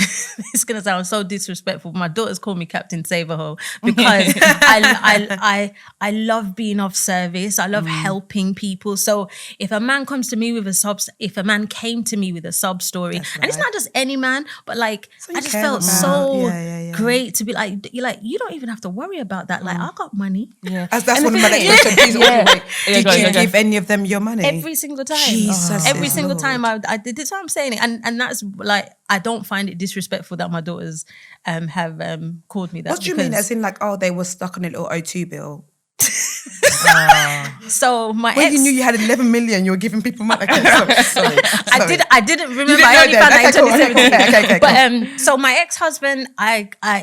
it's gonna sound so disrespectful. My daughters call me Captain Save-A-Ho because I love being of service. I love helping people. So if a man comes to me with if a man came to me with a sob story, and it's not just any man, but like I just felt so great to be like, you're like, you don't even have to worry about that. Like I got money. As that's one of my next questions. Did you give any of them your money? Every single time. Every single time I did. That's what I'm saying. And that's like, I don't find it disrespectful that my daughters have called me that. What do you mean? As in like, oh, they were stuck on a little O2 bill? So my ex, you knew you had 11 million, you were giving people money. Okay, sorry. I didn't remember. I only found out in 2017. Okay, but so my ex-husband,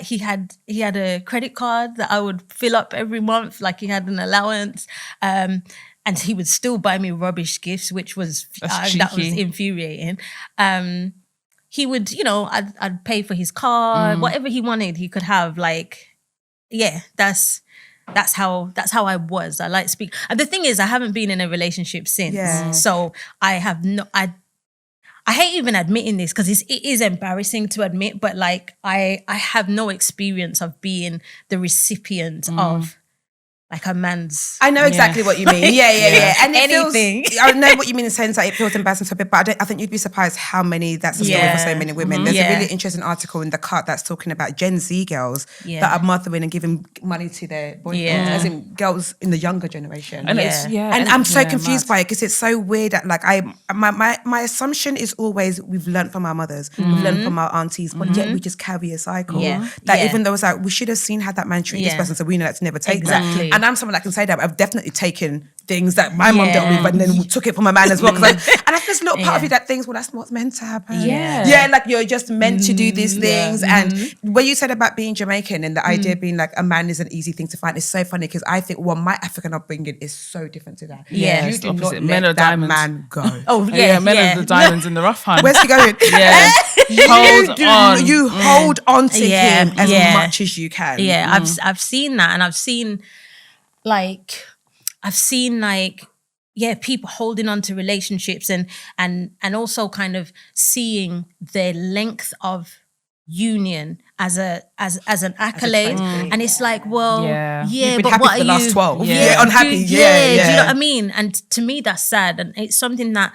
he had a credit card that I would fill up every month, like he had an allowance. And he would still buy me rubbish gifts, which was that was infuriating. He would, you know, I'd pay for his car, whatever he wanted, he could have. Like, that's how I was. I like speak. And the thing is, I haven't been in a relationship since, so I have no. I hate even admitting this because it is embarrassing to admit, but like I have no experience of being the recipient of like a man's. I know exactly what you mean. Yeah. And it anything. I know what you mean in the sense that it feels embarrassing to a bit, but I think you'd be surprised how many that's a story for so many women. There's a really interesting article in The Cut that's talking about Gen Z girls that are mothering and giving money to their boyfriends, as in girls in the younger generation. And and I'm so confused by it because it's so weird that like my assumption is always we've learned from our mothers, we've learned from our aunties, but yet we just carry a cycle that even though it's like we should have seen how that man treated this person, so we know that's never take that. And I'm someone that can say that, but I've definitely taken things that my mum dealt with and then took it from my man as well. And I think there's a little part of you that thinks, well, that's what's meant to happen. Yeah, like you're just meant to do these things. And when you said about being Jamaican and the idea being like a man is an easy thing to find, it's so funny because I think what my African upbringing is so different to that. Yeah, you do not let that man go. Men are the diamonds in the rough, hun. Where's he going? You hold on to him as much as you can. Yeah, I've seen that, and I've seen people holding on to relationships and also kind of seeing their length of union as an accolade, and it's like, well, you've been but happy what for the are last you 12? unhappy? Do you know what I mean? And to me, that's sad, and it's something that,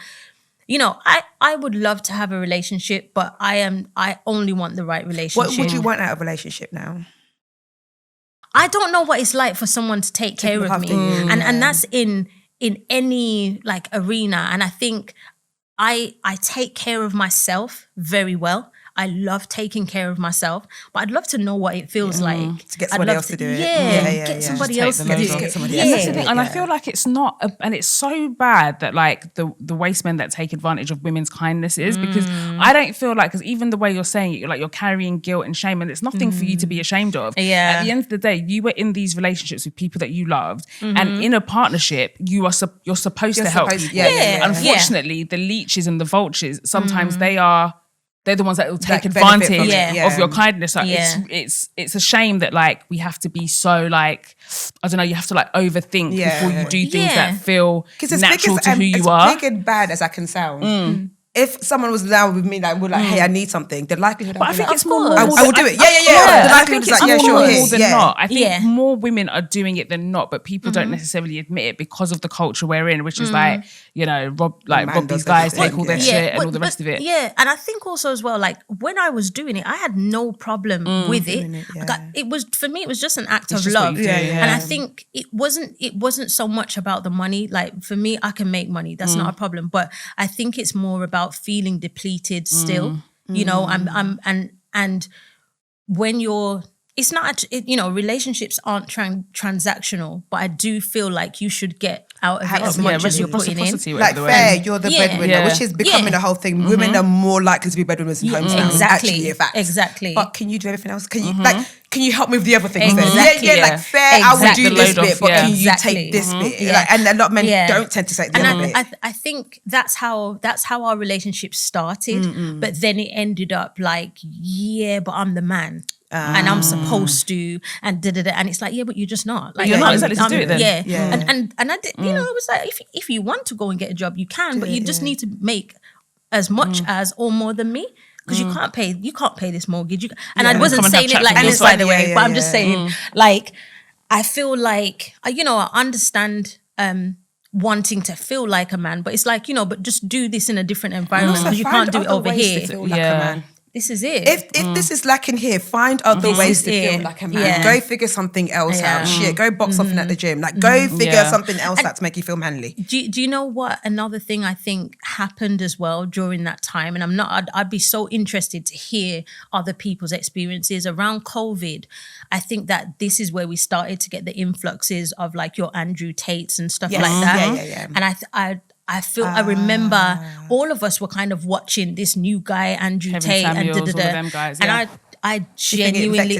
you know, I would love to have a relationship, but I only want the right relationship. What would you want out of a relationship now? I don't know what it's like for someone to take care of me, and that's in any like arena. And I think I take care of myself very well. I love taking care of myself, but I'd love to know what it feels like to get somebody else to do it. Get somebody else to do it. And that's the thing. And I feel like it's not, and it's so bad that like the waste men that take advantage of women's kindnesses, because I don't feel like, because even the way you're saying it, you're carrying guilt and shame, and it's nothing for you to be ashamed of. At the end of the day, you were in these relationships with people that you loved, and in a partnership, you're supposed to help people. Unfortunately, the leeches and the vultures, sometimes they're the ones that will take advantage of your kindness. Like, it's a shame that like we have to be so like, I don't know, you have to like overthink before you do things that feel natural to who you are. As big and bad as I can sound, if someone was down with me that would like, hey, I need something, the likelihood I think it's more I will do it. The likelihood is like, more than not. I think more women are doing it than not, but people don't necessarily admit it because of the culture we're in, which is like, you know, rob these guys, take all their shit and all the rest of it. Yeah, and I think also as well, like when I was doing it, I had no problem with it. It was, for me, it was just an act of love. And I think it wasn't so much about the money. Like for me, I can make money. That's not a problem. But I think it's more about feeling depleted still, you know, and when you're, it's not, you know, relationships aren't transactional, but I do feel like you should get out of it as much as you're putting in. Like fair, you're the breadwinner, which is becoming a whole thing. Women are more likely to be breadwinners in homes now. Actually, exactly. But can you do everything else? Can you can you help me with the other things? Exactly. Then? Like fair, I will do this bit, but can you take this bit? Like, and a lot of men don't tend to take the other bit. I think that's how our relationship started, but then it ended up like, but I'm the man. And I'm supposed to, and and it's like, but you're just not. Like, you're not exactly to do it then. And I did, you know, it was like, if you want to go and get a job, you can, but you just need to make as much as or more than me, because you can't pay this mortgage. And I wasn't saying it like this, by the way, but I'm just saying, like, I feel like, you know, I understand wanting to feel like a man, but it's like, you know, but just do this in a different environment, because you can't do it over here. This is it. If this is lacking here, find other ways to feel like a man. Go figure something else out. Go box something at the gym. Like go figure something else out to make you feel manly. Do you know what another thing I think happened as well during that time? And I'd be so interested to hear other people's experiences around COVID. I think that this is where we started to get the influxes of like your Andrew Tates and stuff like that. And I remember all of us were kind of watching this new guy, Andrew Tate, Samuels, all of them guys, and I genuinely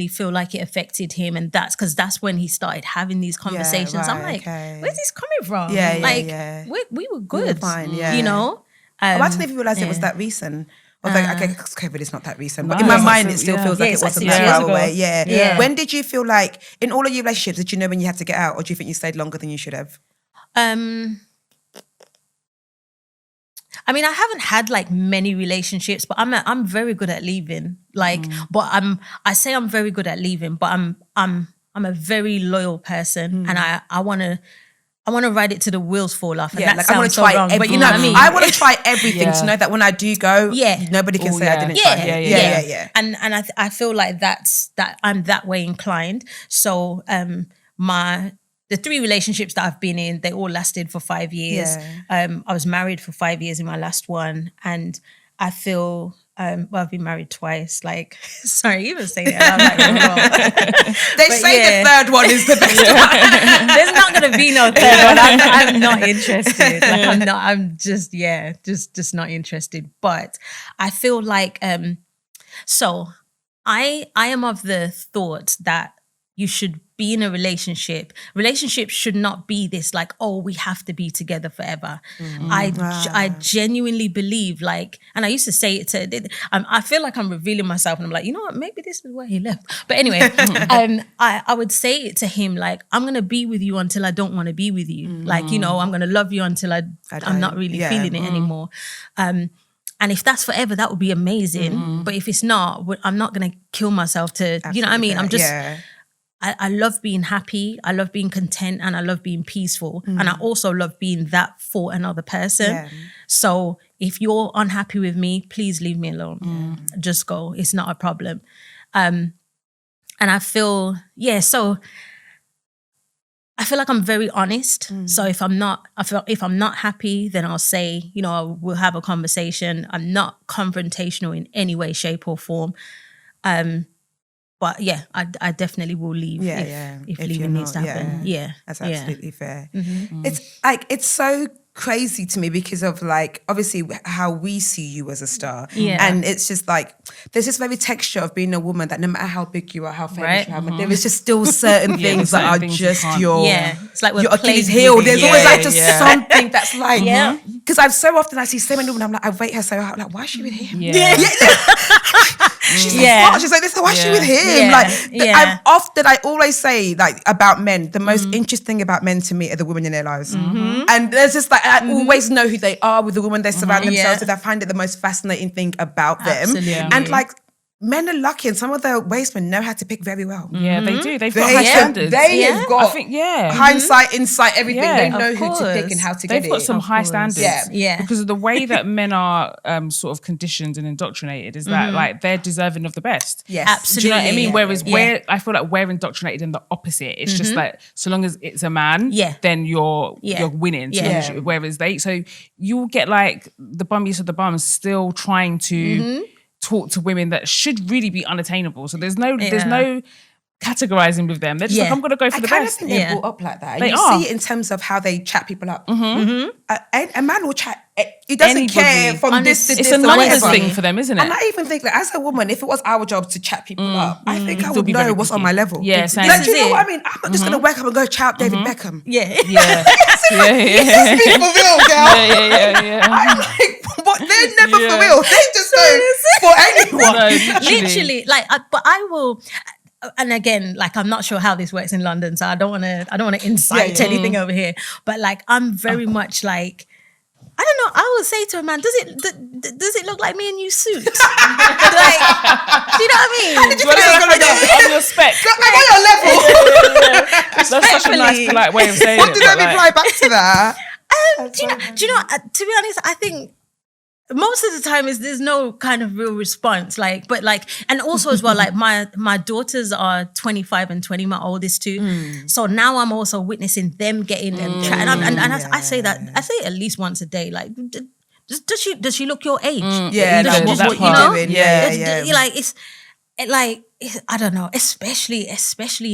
feel like it affected him, and that's when he started having these conversations. I'm like, where's this coming from? We were good, we were fine, you know. I don't even realize it was that recent. I was like, okay, COVID is not that recent, but in my mind it still feels like it wasn't that far away. When did you feel like, in all of your relationships, did you know when you had to get out, or do you think you stayed longer than you should have? I mean, I haven't had like many relationships, but I'm very good at leaving. Like, but I say I'm very good at leaving, but I'm a very loyal person, and I want to ride it till the wheels fall off. And that I want sounds to try wrong, but you everything. know what I mean. I want to try everything to know that when I do go, nobody can say I didn't try it. Yeah. And I feel like I'm that way inclined. So the 3 relationships that I've been in, they all lasted for 5 years. I was married for 5 years in my last one, and I feel. I've been married twice. Like, sorry, you even say that. They say the third one is the best one. There's not going to be no third one. I'm not interested. Like, I'm just not interested. But I feel like, so I am of the thought that you should be in a relationship. Relationships should not be this like, oh, we have to be together forever. I genuinely believe, like, and I used to say it to, I feel like I'm revealing myself, and I'm like, you know what, maybe this is where he left. But anyway, I would say it to him, like, I'm going to be with you until I don't want to be with you. Like, you know, I'm going to love you until I'm not really feeling it anymore. And if that's forever, that would be amazing. But if it's not, I'm not going to kill myself to, you know what I mean? I'm just... I love being happy, I love being content, and I love being peaceful. And I also love being that for another person. So if you're unhappy with me, please leave me alone. Just go. It's not a problem. And I feel, so I feel like I'm very honest. So if I'm not happy, then I'll say, you know, we'll have a conversation. I'm not confrontational in any way, shape, or form. But yeah, I definitely will leave if leaving needs to happen. Yeah. That's absolutely fair. It's like, it's so crazy to me because of like, obviously how we see you as a star. And it's just like, there's this very texture of being a woman that no matter how big you are, how famous you are, there is just still certain things that are just it's like your Achilles heel. There's always like just something that's like, because I see so many women, I'm like, I rate her so hard. Like, why is she with him? She's so smart. She's like this. Why is she with him? I always say, like, about men, the most interesting about men to me are the women in their lives. And there's just like, I always know who they are with the women they surround themselves with. I find it the most fascinating thing about them. And like, men are lucky, and some of the wastemen know how to pick very well. Yeah, they do. They've got high standards. They have got hindsight, insight, everything. They know who to pick and how to get it. They've got some high standards. Yeah. Because of the way that men are sort of conditioned and indoctrinated is that like they're deserving of the best. Yes. Absolutely. Do you know what I mean? Whereas I feel like we're indoctrinated in the opposite. It's just like, so long as it's a man, then you're winning. Whereas so you'll get like the bummies of the bums still trying to talk to women that should really be unattainable. So there's no categorizing with them. They're just like, I'm going to go for the best. I think they're brought up like that. And you see it in terms of how they chat people up. A man will chat. He doesn't care from this to this. It's a numbers thing for them, isn't it? And I even think that as a woman, if it was our job to chat people up, I think I would know what's on my level. Yeah, same. Like, do you know what I mean? I'm not just going to wake up and go chat up David Beckham. Yeah. Let's be for real, girl. Yeah. I'm like, what? They're never for real. They just go for anyone. Literally, like, but I will. And again, like, I'm not sure how this works in London, so I don't want to incite anything over here. But like, I'm very much like, I don't know. I will say to a man, does it look like me and you suit? Like, do you know what I mean? How did you think I was going to go? On your spec. I'm on your level. That's such a nice, polite way of saying what did I reply back to that? Do you know? To be honest, I think most of the time there's no kind of real response, like, but like, and also as well, like my daughters are 25 and 20, my oldest too. So now I'm also witnessing them getting them chatting. I say it at least once a day. Like, does she look your age? Yeah, like, what you know? doing? Yeah. Like it's I don't know, especially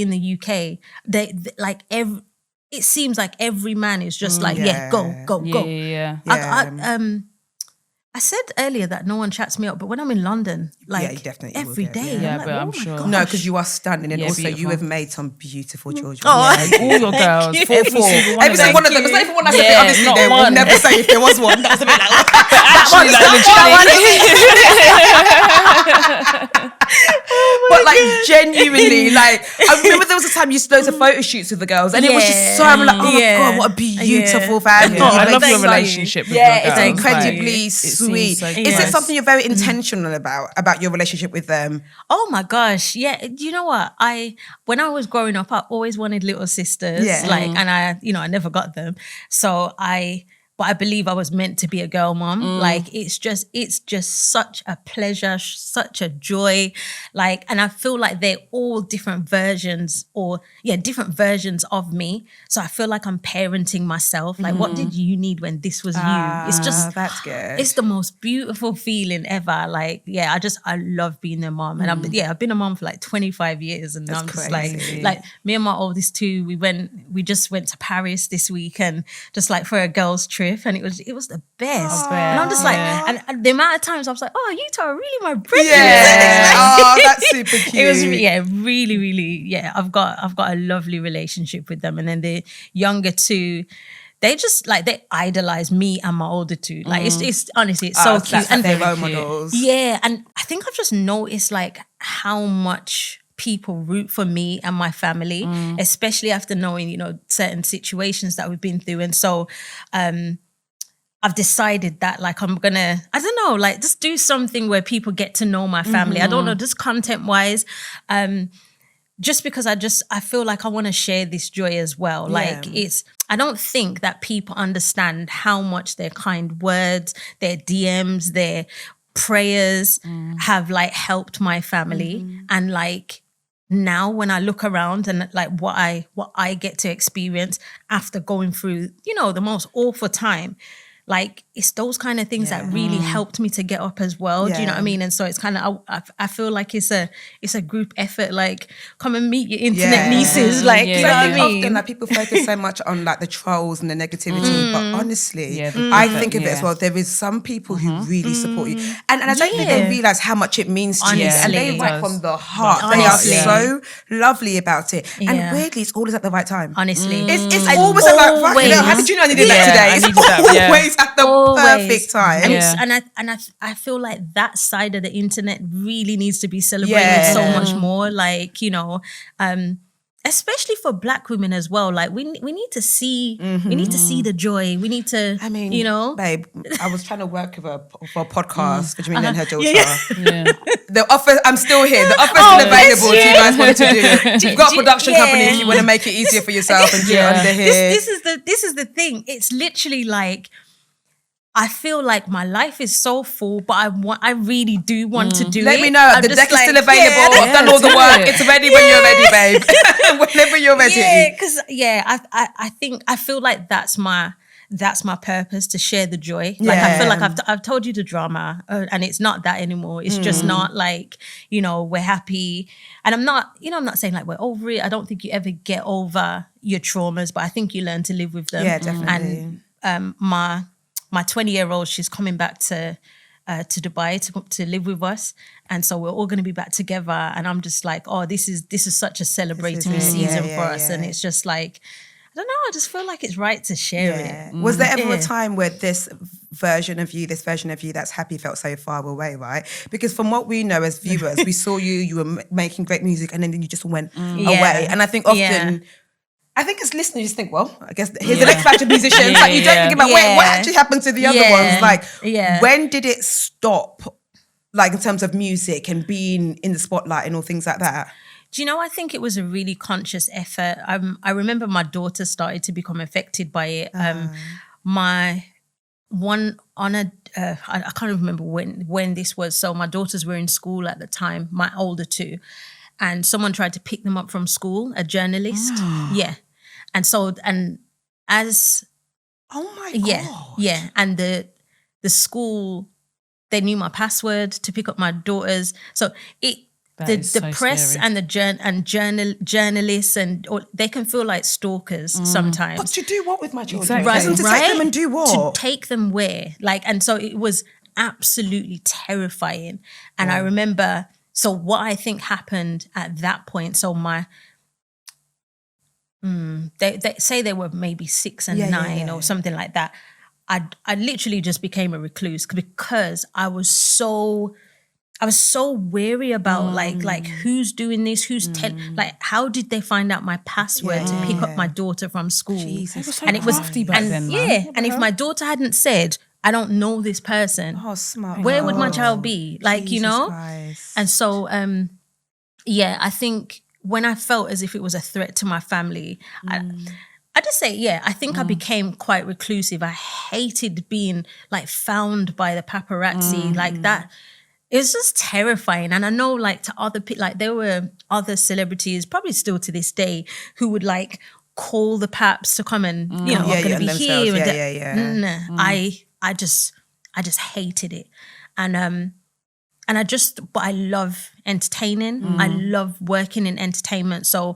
in the UK, they like it seems like every man is just like go. Yeah. I said earlier that no one chats me up, but when I'm in London, like, you definitely every day, Yeah, like, but I'm oh sure. gosh. No, because you are stunning, and also beautiful. you have made some beautiful children. Oh, all your girls. Every single Every single one of them. It's not even one I said. Yeah, Obviously, not they will one. never say if there was one. That's a bit like, Actually, like, legitimately. but like genuinely, like I remember there was a time you used loads of photo shoots with the girls, and it was just so I'm like, oh my god, what a beautiful family. I love your relationship with your girls. It's incredibly sweet. So is it something you're very intentional about your relationship with them? Oh my gosh, yeah. You know what? When I was growing up, I always wanted little sisters, and I never got them. So but I believe I was meant to be a girl mom. Like it's just such a pleasure, such a joy. Like, and I feel like they're all different versions of me. So I feel like I'm parenting myself. Like, what did you need when this was you? It's just, that's good. It's the most beautiful feeling ever. Like, I love being a mom. And I've been a mom for like 25 years. And I'm just like me and my oldest too, we just went to Paris this weekend, just like for a girls' trip. And it was the best. And I'm just like, and the amount of times I was like, oh, you two are really my brethren. Yeah. That's super cute. It was really, really, I've got a lovely relationship with them. And then the younger two, they just like, they idolize me and my older two. Like it's honestly, it's so cute. And they're role models. Yeah. And I think I've just noticed like how much people root for me and my family, especially after knowing, certain situations that we've been through. And so I've decided that like I'm gonna, I don't know, like just do something where people get to know my family. I don't know, just content wise, just because I feel like I want to share this joy as well. Like I don't think that people understand how much their kind words, their DMs, their prayers have like helped my family. And like now when I look around and like what I get to experience after going through, the most awful time, like it's those kind of things that really helped me to get up as well. Do you know what I mean? And so it's kind of, I feel like it's a group effort. Like come and meet your internet nieces. Like, you know what I mean? Often like people focus so much on like the trolls and the negativity, but honestly, I think of it as well. There is some people who really support you, and I don't think they realize how much it means to you, and they write from the heart. Honestly. They are so lovely about it, and weirdly, it's always at the right time. Honestly, it's always at the right time. How did you know I needed that today? It's always at the perfect time. And I feel like that side of the internet really needs to be celebrated so much more. Like, especially for Black women as well. Like we need to see the joy. We need to, babe, I was trying to work with her for a podcast for Jamelia and her daughter. The offer, I'm still here. The offer's still available if you guys want to do it. You've got a production company if you want to make it easier for yourself and do it under here. This is the thing. It's literally like, I feel like my life is so full, but I really do want to do it. Let me know. The deck is still available. I've done all the work. It's ready when you're ready, babe. Whenever you're ready. I feel like that's my purpose, to share the joy. Like I feel like I've told you the drama, and it's not that anymore. It's just not like, we're happy. And I'm not saying like we're over it. I don't think you ever get over your traumas, but I think you learn to live with them. Yeah, definitely. And my 20-year-old, she's coming back to Dubai to live with us, and so we're all going to be back together. And I'm just like, oh, this is such a celebratory season for us, and it's just like, I don't know, I just feel like it's right to share it. Was there ever a time where this version of you that's happy felt so far away, right? Because from what we know as viewers, we saw you were making great music, and then you just went away. And I think often. I think as listeners, you just think, well, I guess here's the next batch of musicians. Like you don't think about, wait, what actually happened to the other ones? Like, when did it stop, like in terms of music and being in the spotlight and all things like that? Do you know, I think it was a really conscious effort. I remember my daughter started to become affected by it. I can't remember when this was. So my daughters were in school at the time, my older two. And someone tried to pick them up from school, a journalist. Yeah. And so, and as... Oh my God. Yeah. And the school, they knew my password to pick up my daughters. So the press scary. And the journalists, they can feel like stalkers sometimes. But to do what with my children? Exactly. Right. To take them and do what? To take them where? Like, and so it was absolutely terrifying. And I remember... So what I think happened at that point, so they say they were maybe 6 and 9 or something like that. I literally just became a recluse because I was so I was so wary about like who's doing this, who's like how did they find out my password to pick up my daughter from school? Jesus, and it was crafty back then, man. And if my daughter hadn't said, I don't know this person, smart. Where would my child be? Like, Jesus you know? Christ. And so I think when I felt as if it was a threat to my family, I just say, I think I became quite reclusive. I hated being like found by the paparazzi like that. It was just terrifying. And I know like to other people, like there were other celebrities, probably still to this day, who would like call the paps to come and, you know, I'm going to be here. I just hated it. And but I love entertaining. I love working in entertainment. So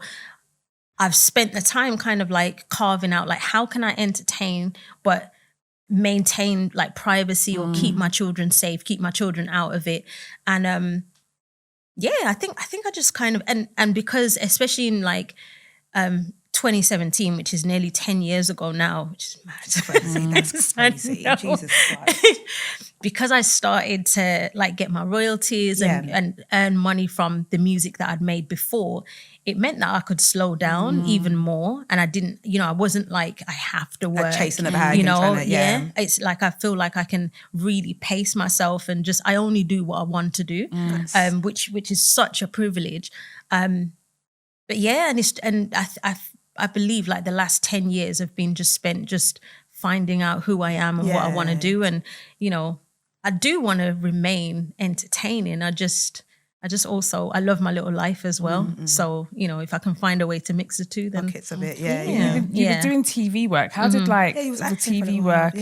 I've spent the time kind of like carving out, like, how can I entertain, but maintain like privacy or keep my children safe, keep my children out of it. And I think I just kind of, and because especially in like 2017, which is nearly 10 years ago now, which is mad. That's crazy. That's crazy. Jesus Christ. Because I started to like get my royalties and earn money from the music that I'd made before, it meant that I could slow down even more. And I didn't, you know, I wasn't like, I have to work. Like chasing the bag, you know, It's like I feel like I can really pace myself and just, I only do what I want to do, which is such a privilege. But yeah, and I believe like the last 10 years have been just spent just finding out who I am and what I want to do. And, you know, I do want to remain entertaining. I just also, I love my little life as well. So, you know, if I can find a way to mix the two, then buckets of it, You were doing TV work. How did like the TV work?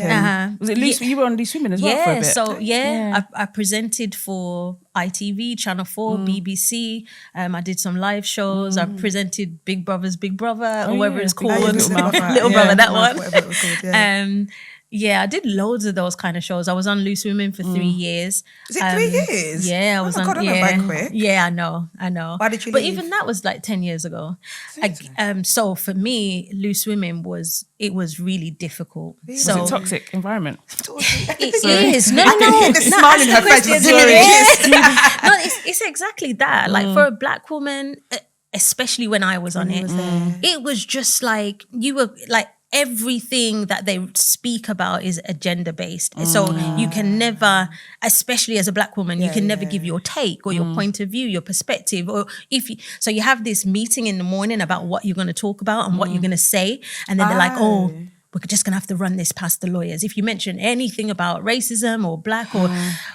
Was it Loose? You were on Loose Women as well for a bit. So I presented for ITV, Channel 4, BBC. I did some live shows. I presented Big Brother's Big Brother, or whatever it's called. Little Brother, that one. Whatever it was called, I did loads of those kind of shows. I was on Loose Women for 3 years. Is it 3 years? Yeah, I was on. God, I went by quick. Yeah, I know. Why did you But leave? even that was like 10 years ago. So for me, Loose Women was really difficult. Was it a toxic environment? It is. No, the smile in her face was No, it's exactly that. Like for a Black woman, especially when I was on it, it was just like you were like, everything that they speak about is agenda based. So you can never, especially as a Black woman, you can never give your take or your point of view, your perspective. Or so you have this meeting in the morning about what you're going to talk about and what you're going to say. And then they're like, oh, we're just going to have to run this past the lawyers. If you mention anything about racism or Black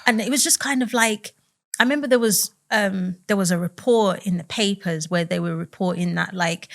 and it was just kind of like, I remember there was a report in the papers where they were reporting that like,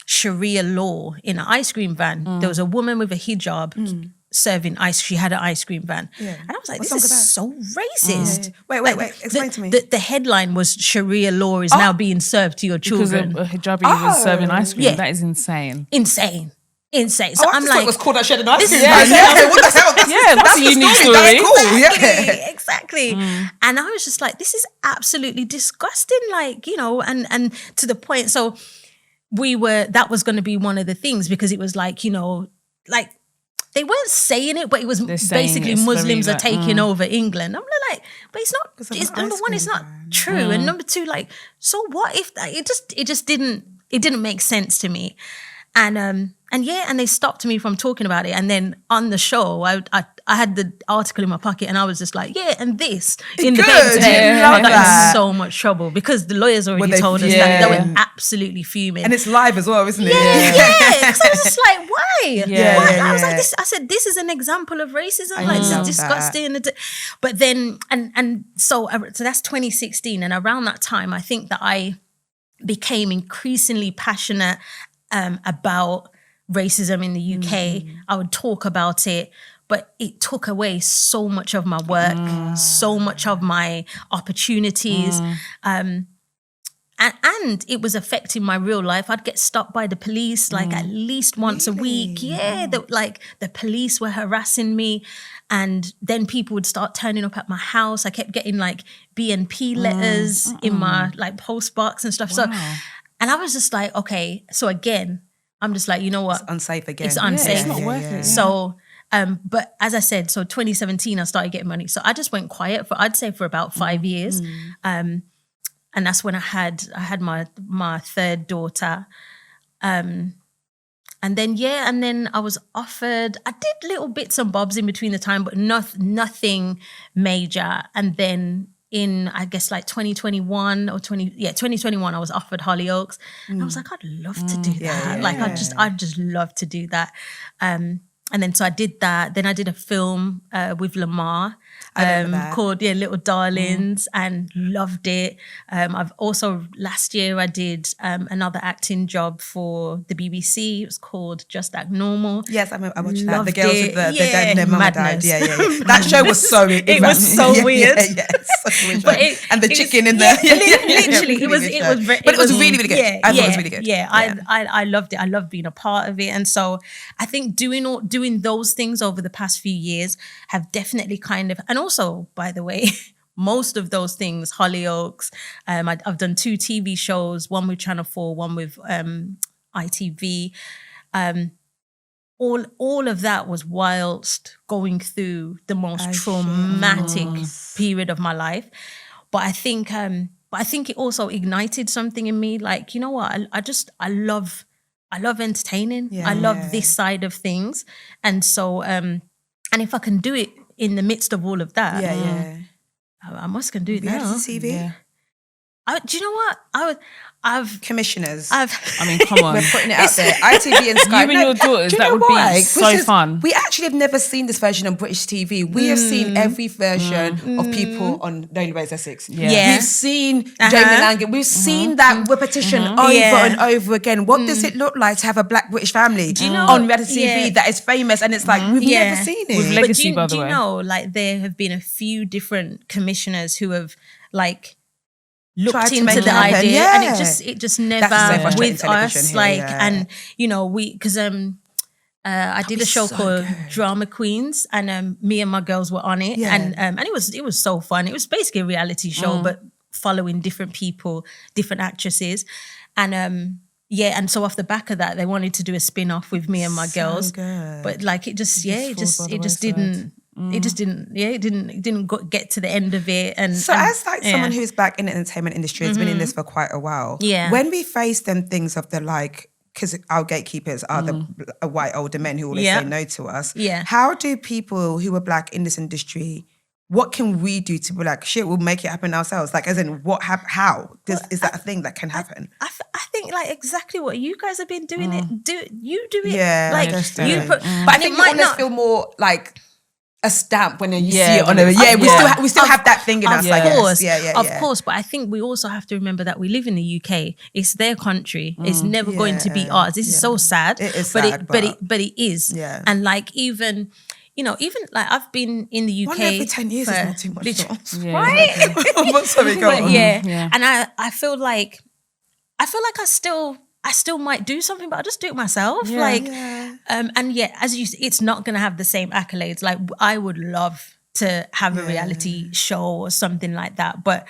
Sharia law in an ice cream van. There was a woman with a hijab serving ice. She had an ice cream van. And I was like, this is so racist. Wait. Explain to me. The headline was Sharia law is now being served to your children. Because a hijabi was serving ice cream. That is insane. Insane. So I'm like, it was called that she had an ice cream van. What the hell? That's a unique story. Cool. Exactly. And I was just like, this is absolutely disgusting. Like, you know, and to the point. So that was going to be one of the things, because it was like, you know, like they weren't saying it, but it was basically Muslims are taking over England. I'm like, but it's not, it's number one, it's not true. And number two, like, so what if that, it just didn't make sense to me. And they stopped me from talking about it. And then on the show, I had the article in my pocket and I was just like, and this in the paper. I got in so much trouble because the lawyers already told us that they were absolutely fuming. And it's live as well, isn't it? Because I was just like, why? I was like, I said, this is an example of racism. Like, this is disgusting. But then, so that's 2016. And around that time, I think that I became increasingly passionate about racism in the UK. I would talk about it, but it took away so much of my work, so much of my opportunities. And it was affecting my real life. I'd get stopped by the police like at least once a week. The police were harassing me. And then people would start turning up at my house. I kept getting like BNP letters in my like post box and stuff. So, and I was just like, okay. So again, I'm just like, you know what? It's unsafe again. It's unsafe. It's not worth it. So But as I said, so 2017, I started getting money. So I just went quiet I'd say for about 5 years. And that's when I had my third daughter. And then I was offered, I did little bits and bobs in between the time, but nothing major. And then in, I guess, like 2021 or 2021, I was offered Hollyoaks. And I was like, I'd love to do that. I'd just love to do that. And then so I did that. Then I did a film with Lamar called Little Darlings and loved it. I've also, last year I did another acting job for the BBC. It was called Just Act Normal. Yes, I watched that. The girls with their mama died. Yeah. That show was so it was so weird. So weird. And the chicken in there. Literally, it was really, really good. I thought it was really good. Yeah, I loved it. I loved being a part of it. And so I think doing those things over the past few years have definitely kind of, and also, by the way, most of those things, Hollyoaks, I've done 2 TV shows, one with Channel 4, one with ITV. All of that was whilst going through the most traumatic period of my life. But I think it also ignited something in me. Like, you know what? I love entertaining. I love this side of things. And so, and if I can do it in the midst of all of that, I must can do it now. TV? Yeah. Do you know what? I've commissioners. I mean, come on. We're putting it out there. ITV and Sky. You and your daughters, that would be so fun. We actually have never seen this version on British TV. We have seen every version of people on Lonely Ways Essex. We've seen Jamelia. We've seen that repetition over and over again. What does it look like to have a black British family on reality TV that is famous? And it's like, we've never seen it. With legacy, by the way. Do you know, like, there have been a few different commissioners who have, like, looked into the idea, and it just never with us here, and you know, because I did a show called Drama Queens, and me and my girls were on it, and it was so fun. It was basically a reality show, but following different people, different actresses, and and so off the back of that, they wanted to do a spin-off with me and my girls, but like it just didn't. It just didn't get to the end of it. And so as like someone who's back in the entertainment industry, has been in this for quite a while. Yeah. When we face them things of the like, because our gatekeepers are the white older men who always say no to us. Yeah. How do people who are black in this industry, what can we do to be like, shit, we'll make it happen ourselves? Like, as in, is that a thing that can happen? I think like exactly what you guys have been doing it. Do it. Yeah. Like you put, but I think it might not feel more like a stamp when you see it on a we still have that thing in us. Of course, but I think we also have to remember that we live in the UK. It's their country. It's never going to be ours. This is so sad. It is sad, but it is. Yeah. And like even like I've been in the UK. One every 10 years is not too much. Right? Sorry, go on. Yeah. And I feel like I still might do something, but I'll just do it myself. As you say, it's not going to have the same accolades. Like, I would love to have a reality show or something like that, but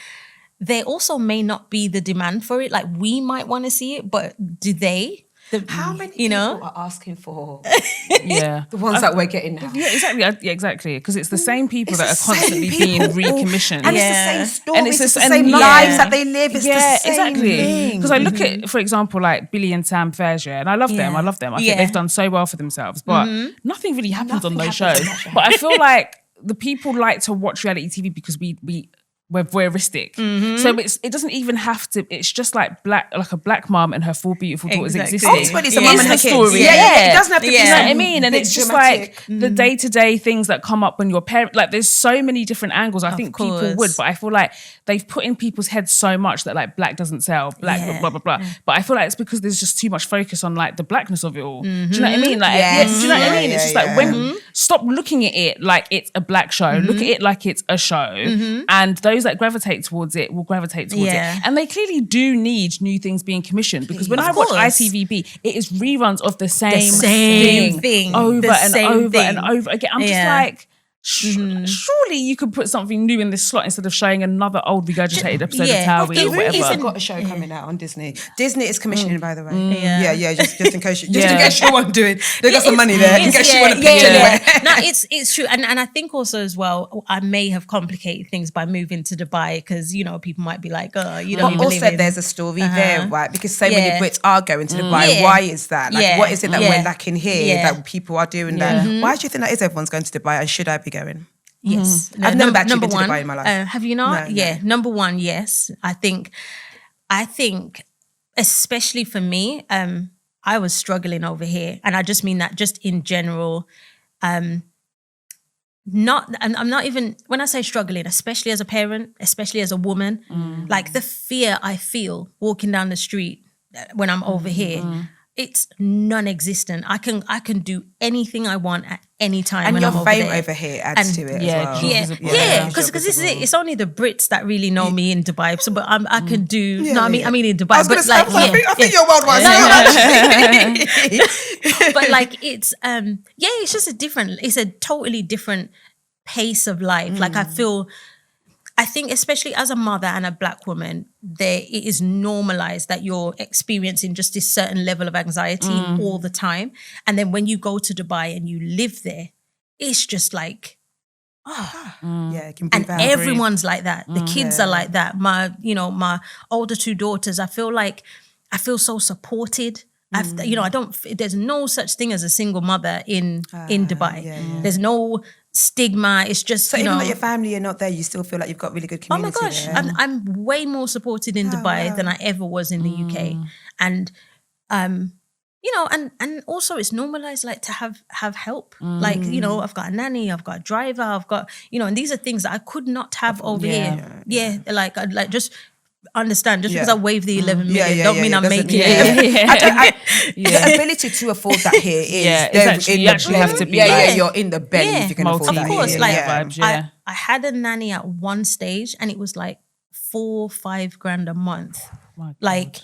there also may not be the demand for it. Like, we might want to see it, but do they? How many people are asking for the ones that we're getting now? Yeah, exactly. Exactly. Because it's the same people that are constantly being recommissioned. And it's the same stories, and it's the same lives that they live. It's the same thing. Because I look at, for example, like Billy and Sam Fairshire, and I love them. I think they've done so well for themselves, but nothing really happens on those shows. But I feel like the people like to watch reality TV because we're voyeuristic. So it doesn't even have to, it's just like a black mom and her 4 beautiful daughters existing. Ultimately, it's a mom and her story. Kids. Yeah. It doesn't have to be, you know what I mean? And it's just like the day-to-day things that come up when you're parent, like there's so many different angles. I think people would, but I feel like they've put in people's heads so much that like black doesn't sell, black blah, blah, blah. But I feel like it's because there's just too much focus on like the blackness of it all. Do you know what I mean? Like, do you know what I mean? It's just like when, stop looking at it like it's a black show, look at it like it's a show. And those that gravitate towards it will gravitate towards it. And they clearly do need new things being commissioned, because when I watch ITVB, it is reruns of the same thing over and over and over again. I'm just like, surely you could put something new in this slot instead of showing another old regurgitated episode of Tower Wheel or whatever. I've got a show coming out on Disney. Disney is commissioning, by the way. Just in case you want to do it. They got some money there in case you want to pitch anywhere. No, it's true. And I think also as well, I may have complicated things by moving to Dubai because, you know, people might be like, oh, you don't even also there's a story there, right? Because so many Brits are going to Dubai. Why is that? Like, what is it that we're lacking here that people are doing that? Why do you think that is everyone's going to Dubai and should I be going? Yes. I've never actually been to Dubai in my life. Have you not? No. Number one, yes. I think especially for me, I was struggling over here. And I just mean that just in general. I'm not even, when I say struggling, especially as a parent, especially as a woman, like the fear I feel walking down the street when I'm over here, it's non-existent. I can do anything I want at any time. And when your I'm fame over to it as well. Because this is it. It's only the Brits that really know me in Dubai. So, but I can do. I mean in Dubai. I think you're worldwide. But like it's it's just it's a totally different pace of life. Like I think especially as a mother and a Black woman, it is normalized that you're experiencing just this certain level of anxiety all the time. And then when you go to Dubai and you live there, it's just like, it can be and everyone's like that. The kids are like that. My older two daughters, I feel so supported. There's no such thing as a single mother in Dubai. There's no stigma. It's just so even though your family are not there, you still feel like you've got really good community. Oh my gosh, there. I'm way more supported in Dubai than I ever was in the UK, and and also it's normalized like to have help. Like I've got a nanny, I've got a driver, I've got and these are things that I could not have over here. Like I'd just understand because I wave the 11 million don't mean I'm making it. The ability to afford that here is you actually have to be you're in the belly if you can afford that. Of course, here. I had a nanny at one stage and it was like 4-5 grand a month, like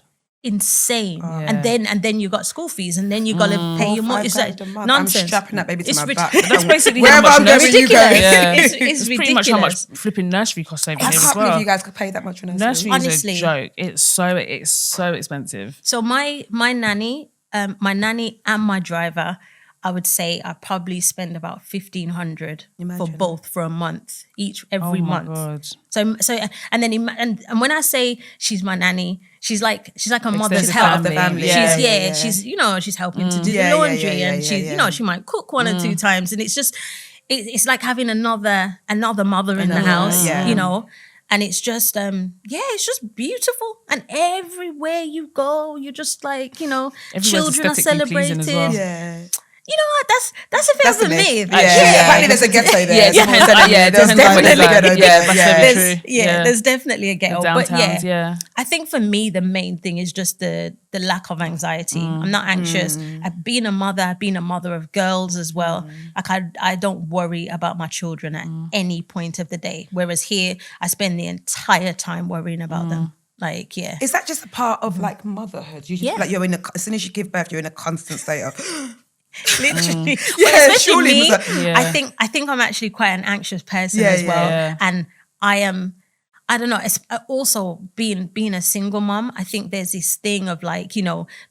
insane. And then you got school fees and then you got to pay your mortgage. Nonsense. I'm strapping that baby to my back. That's basically wherever how I'm much going, you go. It's Pretty ridiculous. much how much flipping nursery costs over here as well. I can't believe you guys could pay that much for nursery. Nursery is a joke. It's so expensive. So my nanny and my driver, I would say I probably spend about 1,500 for both for a month every month. God. So and then and when I say she's my nanny, she's like a mother's help. The family. She's helping to do the laundry and she's she might cook one or two times, and it's just it's like having another mother in the house, And it's just it's just beautiful, and everywhere you go, you're just like children are celebrated. Well. You know what? That's a bit of a myth. Apparently there's a ghetto there. There's definitely a ghetto. There's definitely a ghetto. But I think for me the main thing is just the lack of anxiety. I'm not anxious. I've been a mother of girls as well. Like I don't worry about my children at any point of the day. Whereas here I spend the entire time worrying about them. Like, is that just a part of like motherhood? You just, like you're as soon as you give birth, you're in a constant state of literally. Surely me, I think I'm actually quite an anxious person as well. And I am, I don't know, it's also being a single mom, I think there's this thing of like,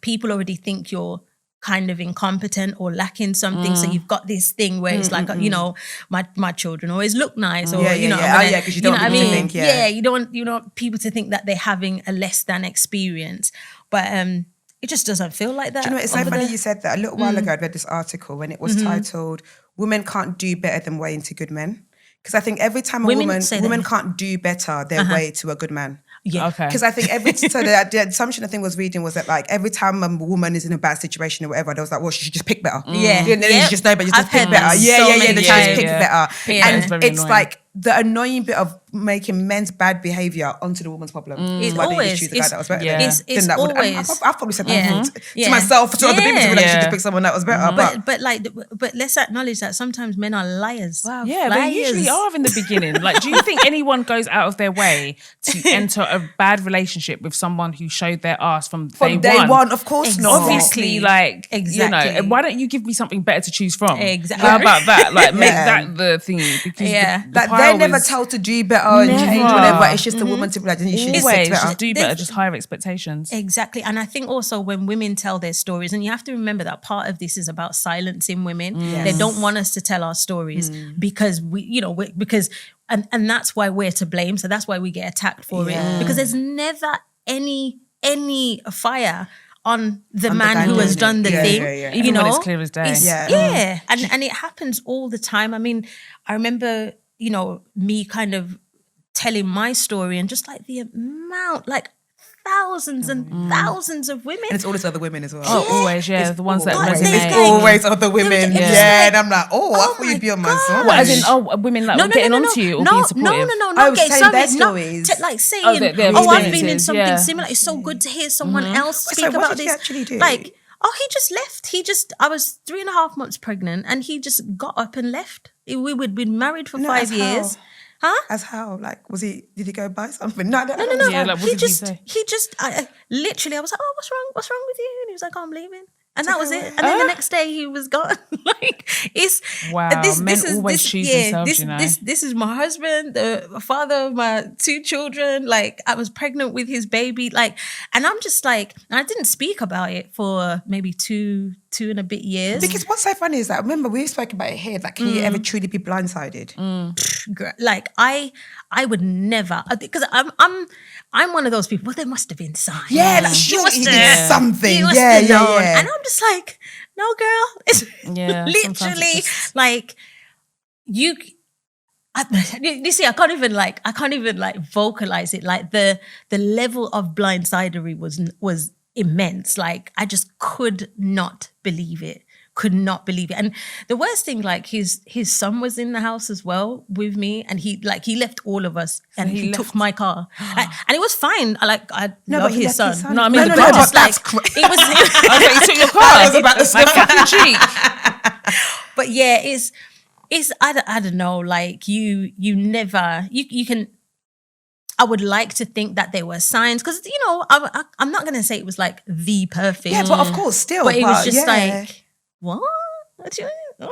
people already think you're kind of incompetent or lacking something. So you've got this thing where it's like, my children always look nice, or because you don't want people to think, you don't want people to think that they're having a less than experience. But it just doesn't feel like that. Do you know, it's so funny you said that. A little while ago, I read this article and it was titled, "Women can't do better than way into good men." Because I think every time women can't do better their way to a good man. Yeah. Okay. Because I think the assumption I think was reading was that like every time a woman is in a bad situation or whatever, they was like, well, she should just pick better. Yeah. And then you just know, but you just pick better. She just pick better. And it's annoying. like, the annoying bit of making men's bad behaviour onto the woman's problem. It's Why always, didn't you choose the guy that was better? it's that always. I've probably said that to myself, to other people, to be like, you should just pick someone that was better. But let's acknowledge that sometimes men are liars. Wow, yeah, they usually are in the beginning. Like, do you think anyone goes out of their way to enter a bad relationship with someone who showed their ass from day one? Of course not. Obviously, like, you know, why don't you give me something better to choose from? Exactly. How about that? Like, make that the thingy, because that they're never told to do better and change whatever. It's just the woman to be like, you should just do better, just higher expectations. Exactly. And I think also when women tell their stories, and you have to remember that part of this is about silencing women. They don't want us to tell our stories because and that's why we're to blame. So that's why we get attacked for it, because there's never any fire on the man who has done the thing. Even when it's clear as day. And it happens all the time. I mean, I remember, me kind of telling my story and just like the amount, like thousands and thousands of women. And it's always other women as well. Oh, always, yeah. The ones that resonate. It's always other women. And I'm like, I thought you'd be on my side. What, as in, women like getting onto you or being supportive? No, saying their stories. Like saying, I've been in something similar. It's so good to hear someone else speak about what did this. He actually do? Like, he just left. I was 3.5 months pregnant and he just got up and left. We'd been married for 5 years. Huh? As how? Like, did he go buy something? No. Yeah, like, what did he say? Literally, I was like, what's wrong? What's wrong with you? And he was like, I'm leaving. And that was it. And then the next day he was gone. Like, it's men always choose themselves, you know. This is my husband, the father of my 2 children. Like, I was pregnant with his baby. Like, and I'm just like, I didn't speak about it for maybe two and a bit years. Because what's so funny is that, remember, we spoke about it here, that can you ever truly be blindsided? Like, I would never, because I'm one of those people. Well, there must have been signs. Yeah, like, sure he did something. Yeah. And I'm just like, no, girl. It's literally like you see, I can't even vocalize it. Like the level of blindsidery was immense. Like, I just could not believe it. And the worst thing, like, his son was in the house as well with me, and he left all of us, and he took my car, and it was fine. I love his son. No, I mean, the car just like it was. I was like, you took your car. I was about to say, fucking cheat. But yeah, it's I don't know. Like, you never you can. I would like to think that there were signs, because I'm not gonna say it was like the perfect. Yeah, but of course, still. But it was just like, what? What do you mean?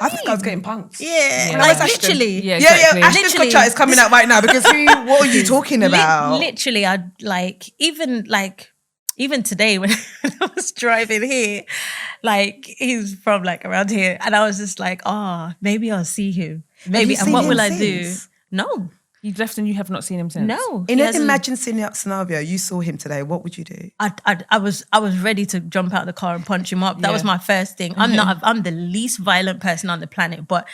I think I was getting punked. Yeah. Like, literally. Yeah, exactly. Ashton's contract is coming out right now, because what are you talking about? Literally, I'd like, even today when I was driving here, like, he's from like around here, and I was just like, maybe I'll see him. Maybe, and what will I do? No. You left and you have not seen him since? No. In an imagined scenario, you saw him today, what would you do? I was ready to jump out of the car and punch him up. That was my first thing. I'm the least violent person on the planet, but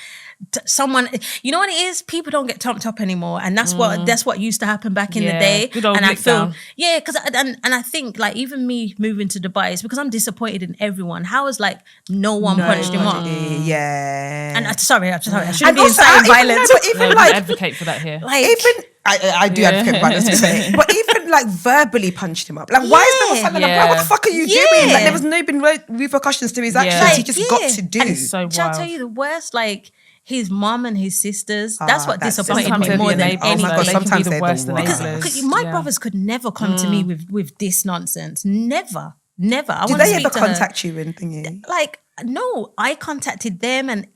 someone, you know what it is? People don't get tumped up anymore, and that's what used to happen back in the day. Good old and I feel down. because and I think, like, even me moving to Dubai is because I'm disappointed in everyone. How is, like, no one punched him up? Yeah. And sorry, I shouldn't be inciting violence. But even we like, advocate for that here. Like, even I do advocate for violence, but even like verbally punched him up. Like, why is no one standing up? Like, what the fuck are you doing? Like, there was no repercussions to his actions. Like, he just got to do. And it's so wild. Shall I tell you the worst? Like, his mom and his sisters, that's what that's disappointed sometimes me they're more the than enablers. anything. Oh my God, sometimes they can be the worst they're the worst. enablers. Because my brothers could never come to me with this nonsense. Never. I Did they ever contact you and thingy? Like, no, I contacted them, and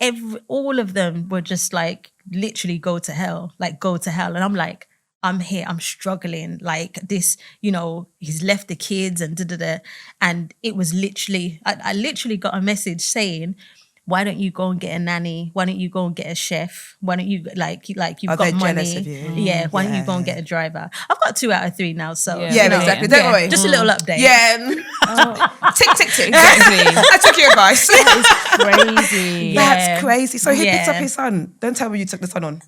all of them were just like, literally, go to hell. Like, go to hell. And I'm like, I'm here, I'm struggling. Like, this, he's left the kids and da-da-da. And it was literally, I literally got a message saying, why don't you go and get a nanny? Why don't you go and get a chef? Why don't you, like you've got money? Jealous of you? Yeah, why don't you go and get a driver? I've got 2 out of 3 now, so. Yeah, exactly. Don't worry. Just a little update. Yeah. Tick. Exactly. I took your advice. That is crazy. That's crazy. So he picked up his son. Don't tell me you took the son on.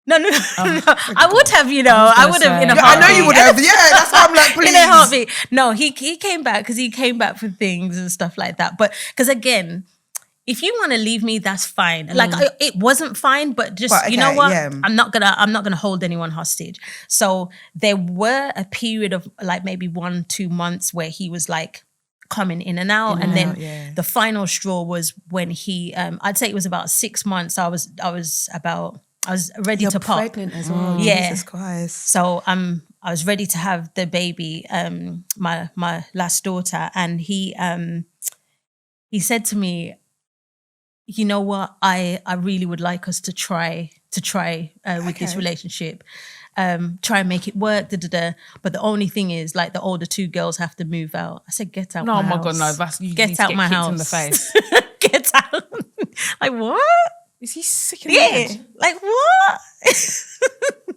No. I would have, I would have in a heartbeat. I know you would have. Yeah, that's why I'm like, please. In a heartbeat. No, he came back because he came back for things and stuff like that. But because, again, if you want to leave me, that's fine. Like it wasn't fine, but just you know what? Yeah. I'm not gonna hold anyone hostage. So there were a period of like maybe 1-2 months where he was like coming in and out, and then the final straw was when he. I'd say it was about 6 months. I was ready to pop. Pregnant as well. Yeah. Jesus Christ. So I was ready to have the baby, my last daughter, and he said to me, you know what, I really would like us to try with this relationship, try and make it work, but the only thing is, like, the older 2 girls have to move out. I said, get out my house. No, my God, no, that's, you get out my house. In the face. Get out. Like, what? Is he sick in the head? Like, what?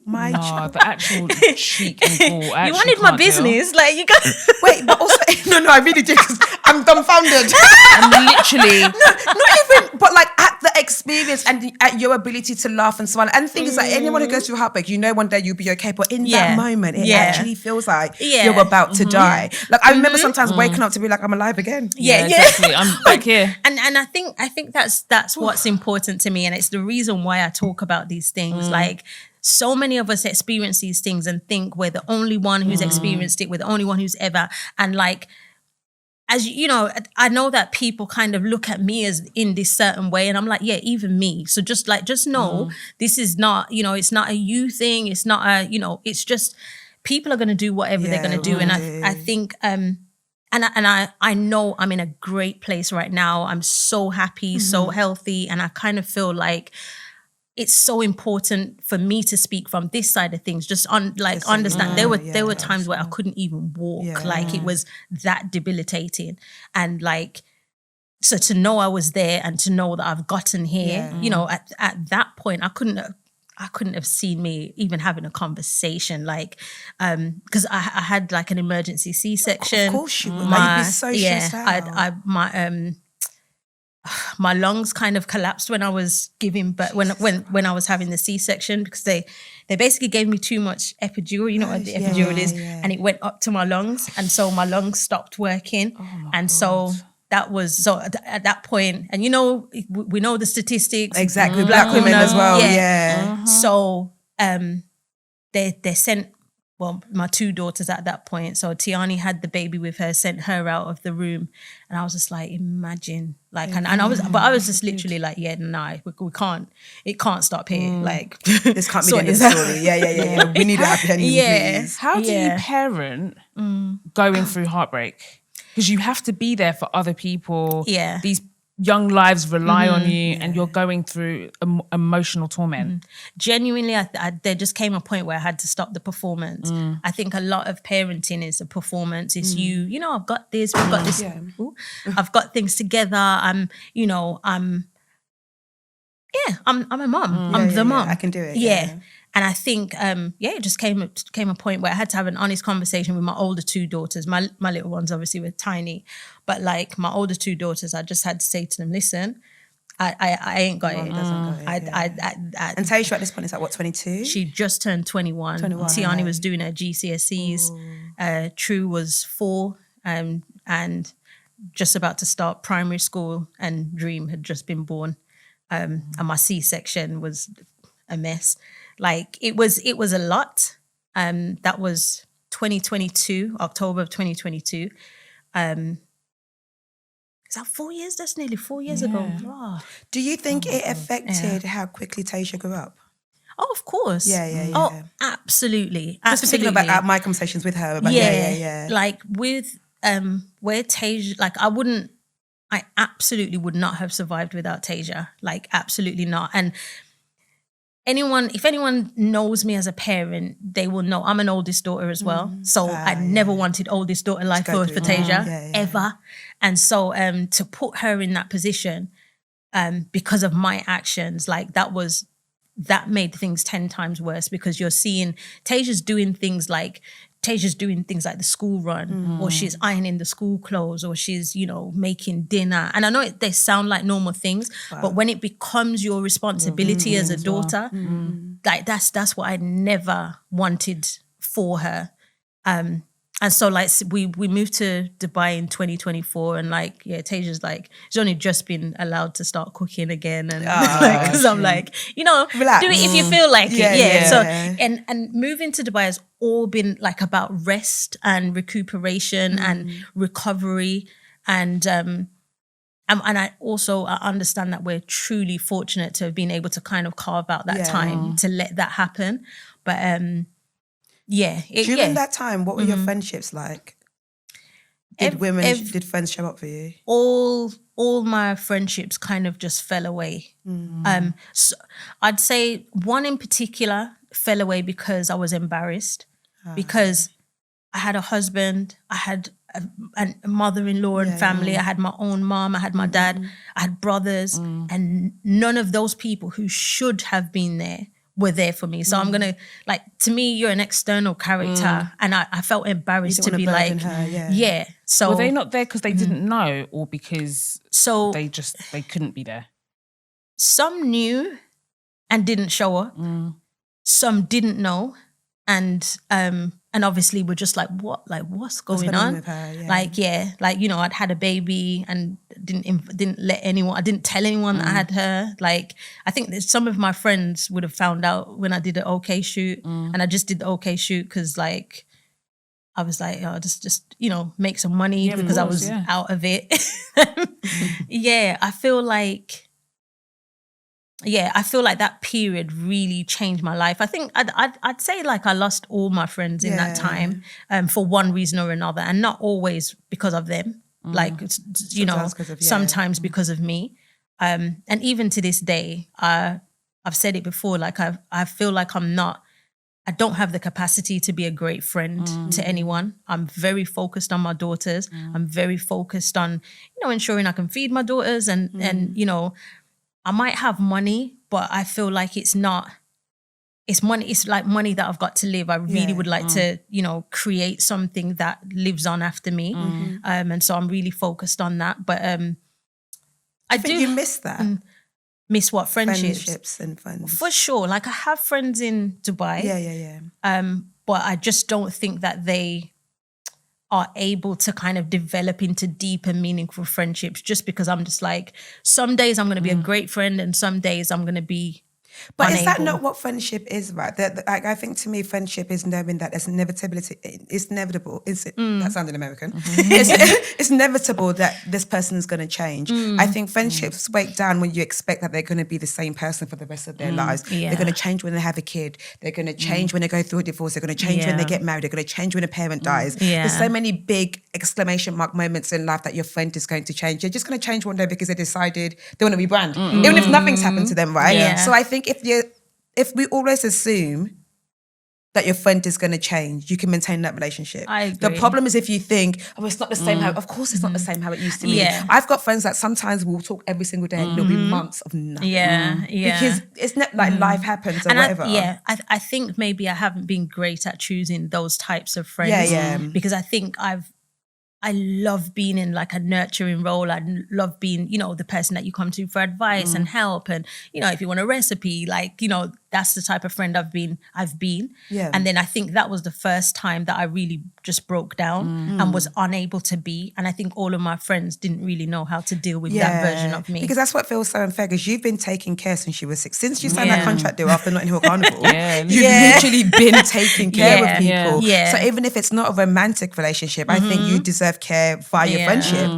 The actual cheek and ball. You wanted my business, like, you got. Wait, but also no, I really did, because I'm dumbfounded. I'm literally not even, but like at the experience and at your ability to laugh and smile. And the thing is, like, anyone who goes through heartbreak, you know one day you'll be okay, but in that moment, it actually feels like you're about to die. Like, I remember sometimes waking up to be like, I'm alive again. Yeah. Exactly. I'm back here. And I think that's what's important to me, and it's the reason why I talk about these things. Like, so many of us experience these things and think we're the only one who's experienced it, we're the only one who's ever, and like, as you know, I know that people kind of look at me as in this certain way, and I'm like, yeah, even me. So just know this is not, it's not a you thing. It's not a, it's just people are going to do whatever they're going to do. And I think, and I know I'm in a great place right now. I'm so happy, so healthy. And I kind of feel like it's so important for me to speak from this side of things. Just understand. There were times where I couldn't even walk. Like, it was that debilitating. And like, so to know I was there and to know that I've gotten here, at that point, I couldn't have seen me even having a conversation, like, because I had like an emergency C-section. Of course you would. You'd be so stressed out. My lungs kind of collapsed when I was giving, but when I was having the C-section, because they basically gave me too much epidural. You know what the epidural is, and it went up to my lungs, and so my lungs stopped working, and so. That was so at that point, and we know the statistics. Exactly, Black women as well. Yeah. So they sent my 2 daughters at that point. So Tiani had the baby with her, sent her out of the room, and I was just like, imagine, like, and I was just literally like, we can't. It can't stop here. Like, this can't be the end of the story. Yeah. We need a happy ending, please. How do you parent going through heartbreak? Because you have to be there for other people. Yeah. These young lives rely on you, and you're going through emotional torment. Genuinely, there just came a point where I had to stop the performance. I think a lot of parenting is a performance. It's I've got this, we've got this. I've got things together. I'm a mom. I'm the mom. I can do it. Yeah. And I think, it just came a point where I had to have an honest conversation with my older 2 daughters. My little ones obviously were tiny, but like my older 2 daughters, I just had to say to them, listen, I ain't got it. And Taisha at this point is like, what, 22? She just turned 21. Tiani was doing her GCSEs. True was 4 and just about to start primary school, and Dream had just been born. And my C-section was a mess. Like, it was a lot. That was 2022, October of 2022. Is that 4 years? That's nearly 4 years ago. Oh. Do you think it affected how quickly Taisha grew up? Oh, of course. Yeah. Oh, absolutely. Just thinking about my conversations with her. But yeah. Like, with where Tasia, like, I absolutely would not have survived without Tasia. Like, absolutely not. And if anyone knows me as a parent, they will know I'm an oldest daughter as well. So I never wanted oldest daughter life for Tasia, ever. And so to put her in that position because of my actions, like, that made things 10 times worse, because you're seeing Tasia's doing things like the school run, or she's ironing the school clothes, or she's, making dinner. And I know they sound like normal things, but when it becomes your responsibility as a daughter, like, that's what I never wanted for her. And so like we moved to Dubai in 2024, and like Tasia's like she's only just been allowed to start cooking again, and because I'm like relax. Do it if you feel like it. So and moving to Dubai has all been like about rest and recuperation and recovery, and I also understand that we're truly fortunate to have been able to kind of carve out that time to let that happen, but during that time, what were your friendships like? Did friends show up for you? All my friendships kind of just fell away. So I'd say one in particular fell away because I was embarrassed, because I had a husband, I had a mother-in-law and family, I had my own mom, I had my dad, I had brothers, and none of those people who should have been there were there for me. So I'm going to, like, to me, you're an external character. And I felt embarrassed to be like, So were they not there because they didn't know, or because they couldn't be there? Some knew and didn't show up. Some didn't know. And obviously we're just like, what's going on? With her, I'd had a baby and didn't let anyone, I didn't tell anyone that I had her. Like, I think that some of my friends would have found out when I did the OK shoot, and I just did the OK shoot because like, I was like, oh, just make some money because I was out of it. I feel like that period really changed my life. I think I'd say like I lost all my friends in that time for one reason or another, and not always because of them. Like, sometimes because of me. And even to this day, I've said it before, like I feel like I don't have the capacity to be a great friend to anyone. I'm very focused on my daughters. I'm very focused on, ensuring I can feed my daughters and I might have money, but I feel like it's money. It's like money that I've got to live. I really would like to, create something that lives on after me. And so I'm really focused on that. But I think you miss that. Miss what? Friendships and friends. For sure. Like, I have friends in Dubai. But I just don't think that they are able to kind of develop into deep and meaningful friendships, just because I'm just like, some days I'm going to be a great friend and some days I'm going to be But unable. Is that not what friendship is, right? I think to me, friendship is knowing that there's inevitability. It's inevitable. That sounded American. It's inevitable that this person is going to change. I think friendships break down when you expect that they're going to be the same person for the rest of their lives. They're going to change when they have a kid. They're going to change when they go through a divorce. They're going to change when they get married. They're going to change when a parent dies. There's so many big exclamation mark moments in life that your friend is going to change. You're just going to change one day because they decided they want to rebrand, even if nothing's happened to them, right? So I think if we always assume that your friend is going to change, you can maintain that relationship. I agree. The problem is if you think, it's not the same how, of course it's not the same how it used to be. I've got friends that sometimes we'll talk every single day and there'll be months of nothing. Because it's not like life happens or whatever. I think maybe I haven't been great at choosing those types of friends. Because I think I love being in like a nurturing role. I love being, the person that you come to for advice and help. And, if you want a recipe, like, that's the type of friend I've been. And then I think that was the first time that I really just broke down and was unable to be. And I think all of my friends didn't really know how to deal with that version of me. Because that's what feels so unfair, because you've been taking care since you were 6. Since you signed that contract deal after Notting Hill Carnival, you've literally been taking care of people. So even if it's not a romantic relationship, I think you deserve care via your friendship.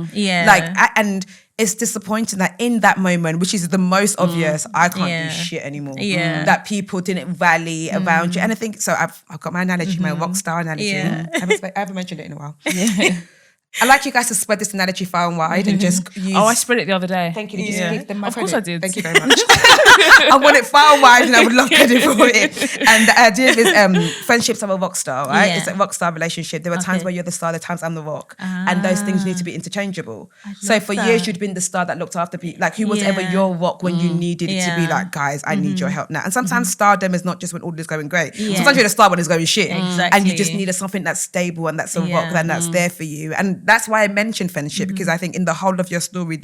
And it's disappointing that in that moment, which is the most obvious, I can't do shit anymore. That people didn't rally around you. And I think, so I've got my analogy, my rock star analogy. I haven't mentioned it in a while. I like you guys to spread this analogy far and wide and just use... I spread it the other day. Thank you. Did you give them my Of course I did. Thank you very much. I want it far and wide and I would love credit for it. And the idea is friendships are a rock star, right? It's a rock star relationship. There are times where you're the star, there are times I'm the rock. And those things need to be interchangeable. So for years, you'd been the star that looked after people. Like, who was ever your rock when you needed it to be like, guys, I need your help now. And sometimes stardom is not just when all is going great. Sometimes you're the star when it's going shit. And you just need something that's stable and that's a rock and that's there for you. And that's why I mentioned friendship, because I think in the whole of your story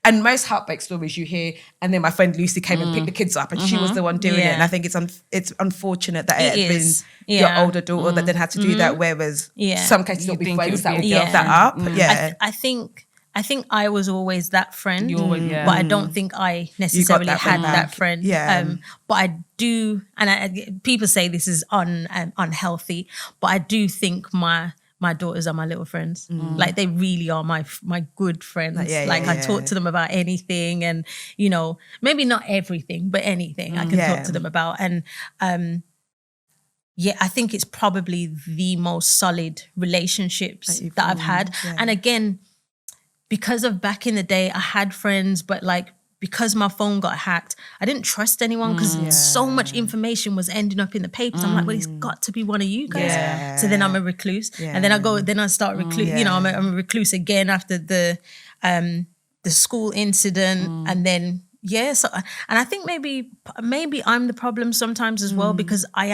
and most heartbreak stories you hear, and then my friend Lucy came and picked the kids up and she was the one doing it. And I think it's unfortunate that it had been your older daughter that then had to do that, whereas some cases it'll be friends that will build that up. I think I was always that friend, but I don't think I necessarily had that friend. But I do, and people say this is unhealthy, but I do think my daughters are my little friends. Like they really are my good friends. I talk to them about anything, and you know, maybe not everything, but anything I can talk to them about. And I think it's probably the most solid relationships that I've had. And again, because of back in the day, I had friends, but like because my phone got hacked, I didn't trust anyone because so much information was ending up in the papers. I'm like, well, it's got to be one of you guys. So then I'm a recluse, and then I start recluse. You know, I'm a recluse again after the school incident, and then. So, and I think maybe I'm the problem sometimes as well, because I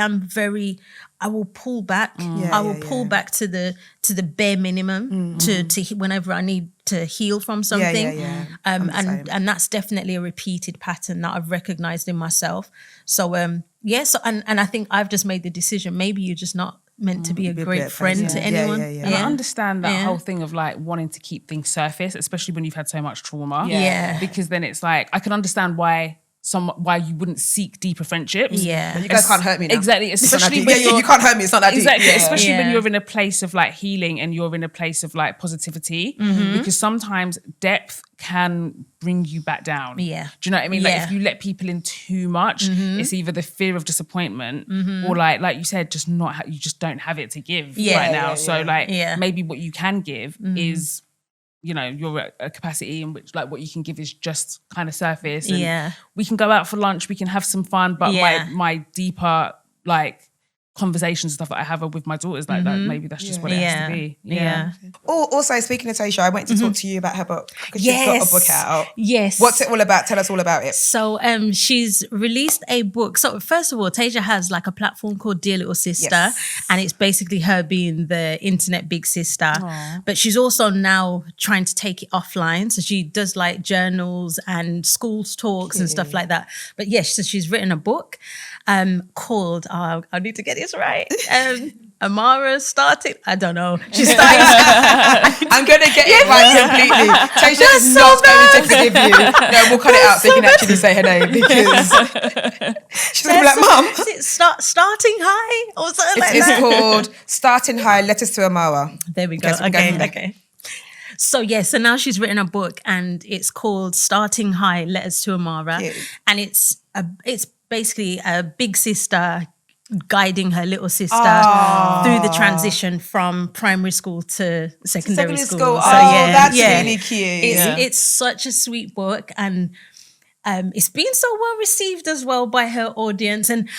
will pull back. I will pull back to the bare minimum to whenever I need to heal from something. And that's definitely a repeated pattern that I've recognized in myself. So and I think I've just made the decision, maybe you're just not meant to be a great friend to anyone. And I understand that whole thing of like wanting to keep things surface, especially when you've had so much trauma. Because then it's like, I can understand why you wouldn't seek deeper friendships. But you guys can't hurt me now. Exactly. Especially when you can't hurt me, it's not that deep. Exactly. Especially when you're in a place of like healing and you're in a place of like positivity. Because sometimes depth can bring you back down. Do you know what I mean? Like if you let people in too much, it's either the fear of disappointment or like you said, you just don't have it to give right now. So maybe what you can give is, you know, you're at a capacity in which like what you can give is just kind of surface. And we can go out for lunch, we can have some fun, but my deeper like conversations and stuff that I have with my daughters like that, maybe that's just what it has to be. Also, speaking of Tasha, I wanted to talk to you about her book, because she's got a book out. What's it all about? Tell us all about it. So she's released a book. So first of all, Tasha has like a platform called Dear Little Sister, and it's basically her being the internet big sister. But she's also now trying to take it offline. So she does like journals and schools talks and stuff like that. But so she's written a book called, I need to get this right. Amara started, I don't know. She started. I'm going to get it right completely. Tasha is not going to forgive you. No, we'll cut it out so you can actually say her name, because she's going to be like, Mum. Is it Starting High or something like that? It's called Starting High, Letters to Amara. There we go. Okay. So now she's written a book, and it's called Starting High, Letters to Amara. And it's basically a big sister guiding her little sister through the transition from primary school to secondary school. So that's really cute. It's such a sweet book, and it's been so well received as well by her audience. And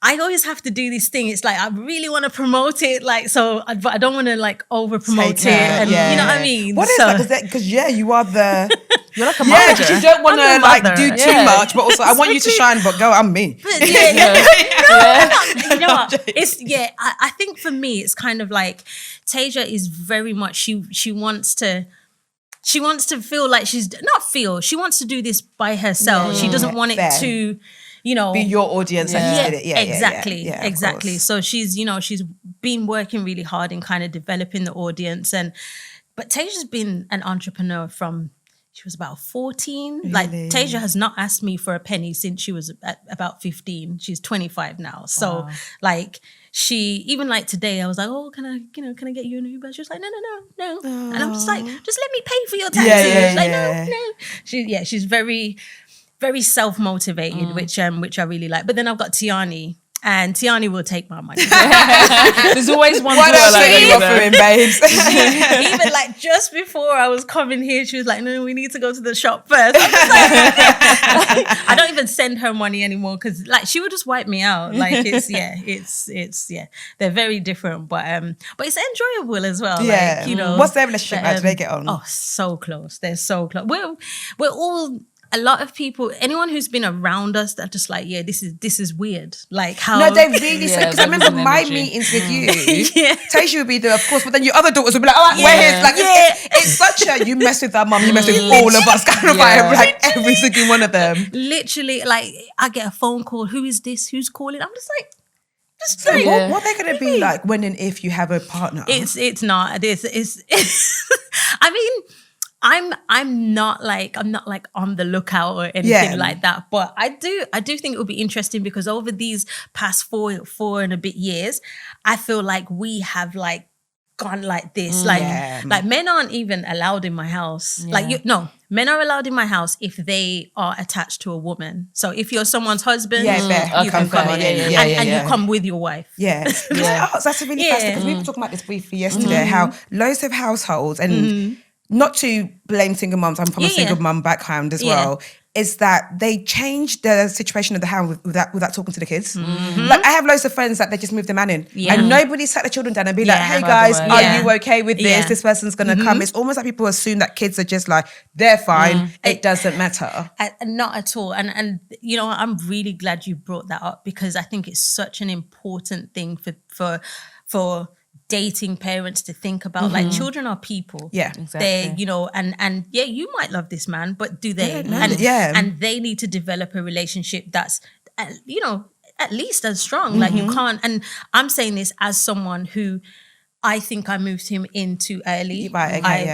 I always have to do this thing. It's like I really want to promote it, but I don't want to like over promote it. And you know what I mean? What is that? Because you are the. You're like a manager. You don't want to like do too much, but also I want you to shine. But girl, I'm me. But, you know what? It's I think for me, it's kind of like Tasia is very much she wants to feel like she wants to do this by herself. She doesn't want it to, you know, be your audience and just did it. Exactly. So she's been working really hard in kind of developing the audience, but Tasia's been an entrepreneur from she was about 14. Really? Like Tasia has not asked me for a penny since she was at about 15. She's 25 now. So like she, even like today, I was like, oh, can I get you an Uber? She was like, no. And I'm just like, just let me pay for your taxi. She's like, no. She's very, very self-motivated, which I really like. But then I've got Tiani. And Tiani will take my money. There's always one. What else are you offering, babes? Even like just before I was coming here, she was like, "No, we need to go to the shop first." I don't even send her money anymore because like she would just wipe me out. Like it's they're very different, but it's enjoyable as well. Yeah, like, you know, what's their relationship? How do they get on? Oh, so close. They're so close. We're all a lot of people, anyone who's been around us, they're just like, yeah, this is weird. Like how no, they really say, because I remember my meetings with you. Tasia would be there, of course, but then your other daughters would be like, oh, where is like it's such a you mess with our mum, you mess with all of us kind of vibe, like every single one of them. Literally, like I get a phone call, who is this? Who's calling? I'm just like, what are they going to be like when and if you have a partner? It's not. It's I mean, I'm not like on the lookout or anything like that. But I do think it would be interesting because over these past four and a bit years, I feel like we have like gone like this. Like men aren't even allowed in my house. Men are allowed in my house if they are attached to a woman. So if you're someone's husband, you can come in and you come with your wife. That's a really fascinating because we were talking about this briefly yesterday, how loads of households, and not to blame single mums, I'm from a single mum background as well, is that they change the situation of the house without talking to the kids. Like I have loads of friends that they just move the man in and nobody sat the children down and be like, hey guys, are you okay with this? This person's going to come. It's almost like people assume that kids are just like, they're fine. It doesn't matter. Not at all. And you know, I'm really glad you brought that up because I think it's such an important thing for dating parents to think about. Like children are people. Exactly. They're, you know, and you might love this man, but do they? And they need to develop a relationship that's, you know, at least as strong. Like you can't, and I'm saying this as someone who I think I moved him in too early.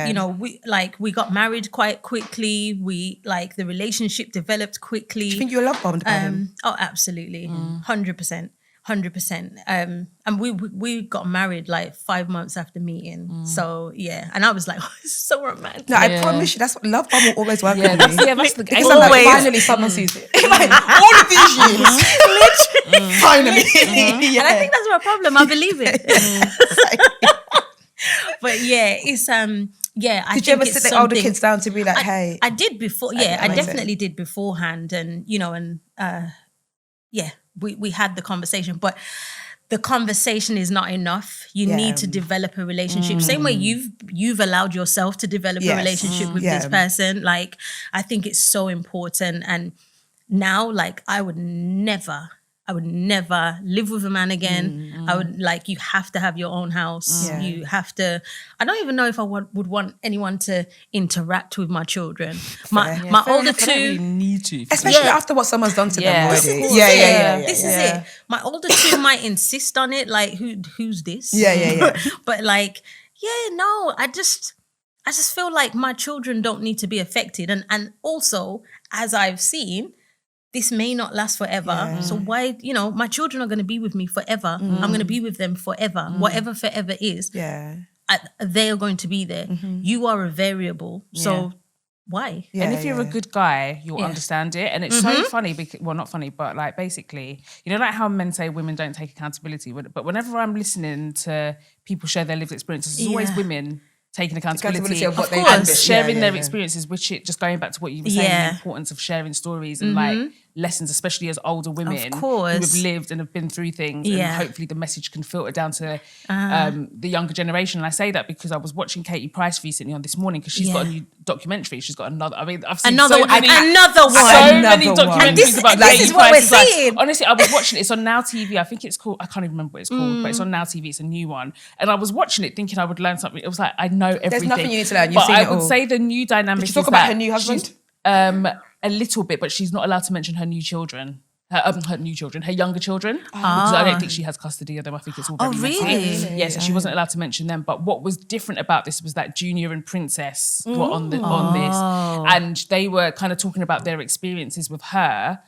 You know, we got married quite quickly. The relationship developed quickly. Do you think you were love bombed by him? Oh, absolutely. 100%. 100%. And we got married like 5 months after meeting. So yeah, and I was like, oh, this is so romantic. No, I promise you, that's what love bomb will always work with me. That's the because I'm like, finally someone sees it. Like, all of these years, literally, finally. And I think that's my problem. I believe it. But yeah, it's Did you ever sit the older kids down to be like, hey? I did before. Yeah, I definitely did beforehand, and you know, and we had the conversation, but the conversation is not enough. You need to develop a relationship. Same way you've allowed yourself to develop a relationship with this person. Like, I think it's so important. And now, like, I would never live with a man again. I would you have to have your own house. You have to. I don't even know if I would want anyone to interact with my children. My older two really need to, especially after what someone's done to them already. This is it. My older two might insist on it. Like, who's this? But I just feel like my children don't need to be affected. And also, as I've seen, this may not last forever. So why, you know, my children are going to be with me forever. I'm going to be with them forever. Whatever forever is, they are going to be there. You are a variable. So why? And if you're a good guy, you'll understand it. And it's so funny, because, well, not funny, but like basically, you know, like how men say women don't take accountability. But whenever I'm listening to people share their lived experiences, it's always women taking accountability of what and sharing their experiences, which just going back to what you were saying, the importance of sharing stories and like lessons, especially as older women who have lived and have been through things, and hopefully the message can filter down to the younger generation. And I say that because I was watching Katie Price recently on This Morning, because she's got a new documentary. She's got another. I mean, I've seen another so many documentaries about Katie Price. What we're seeing. Honestly, I was watching it. It's on Now TV. I think it's called. I can't even remember what it's called, but it's on Now TV. It's a new one, and I was watching it thinking I would learn something. It was like, I know everything. There's nothing you need to learn. You've seen it all. I would say the new dynamic. Did you talk about her new husband? A little bit, but she's not allowed to mention her new children. Her younger children. Because I don't think she has custody of them. I think it's all very messy. Really? Yeah, so she wasn't allowed to mention them. But what was different about this was that Junior and Princess were on this. And they were kind of talking about their experiences with her.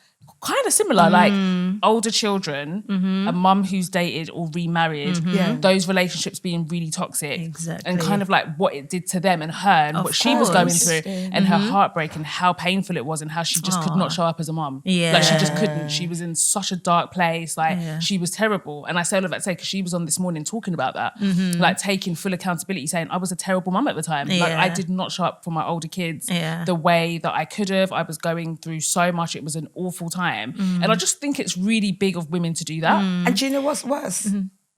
Kind of similar, like older children, a mum who's dated or remarried, those relationships being really toxic, and kind of like what it did to them and her, and what she was going through, and her heartbreak, and how painful it was, and how she just could not show up as a mum. Like she just couldn't. She was in such a dark place. Like she was terrible. And I say all of that to say, because she was on This Morning talking about that, like taking full accountability, saying I was a terrible mum at the time. Like I did not show up for my older kids the way that I could have. I was going through so much. It was an awful time. And I just think it's really big of women to do that. And do you know what's worse?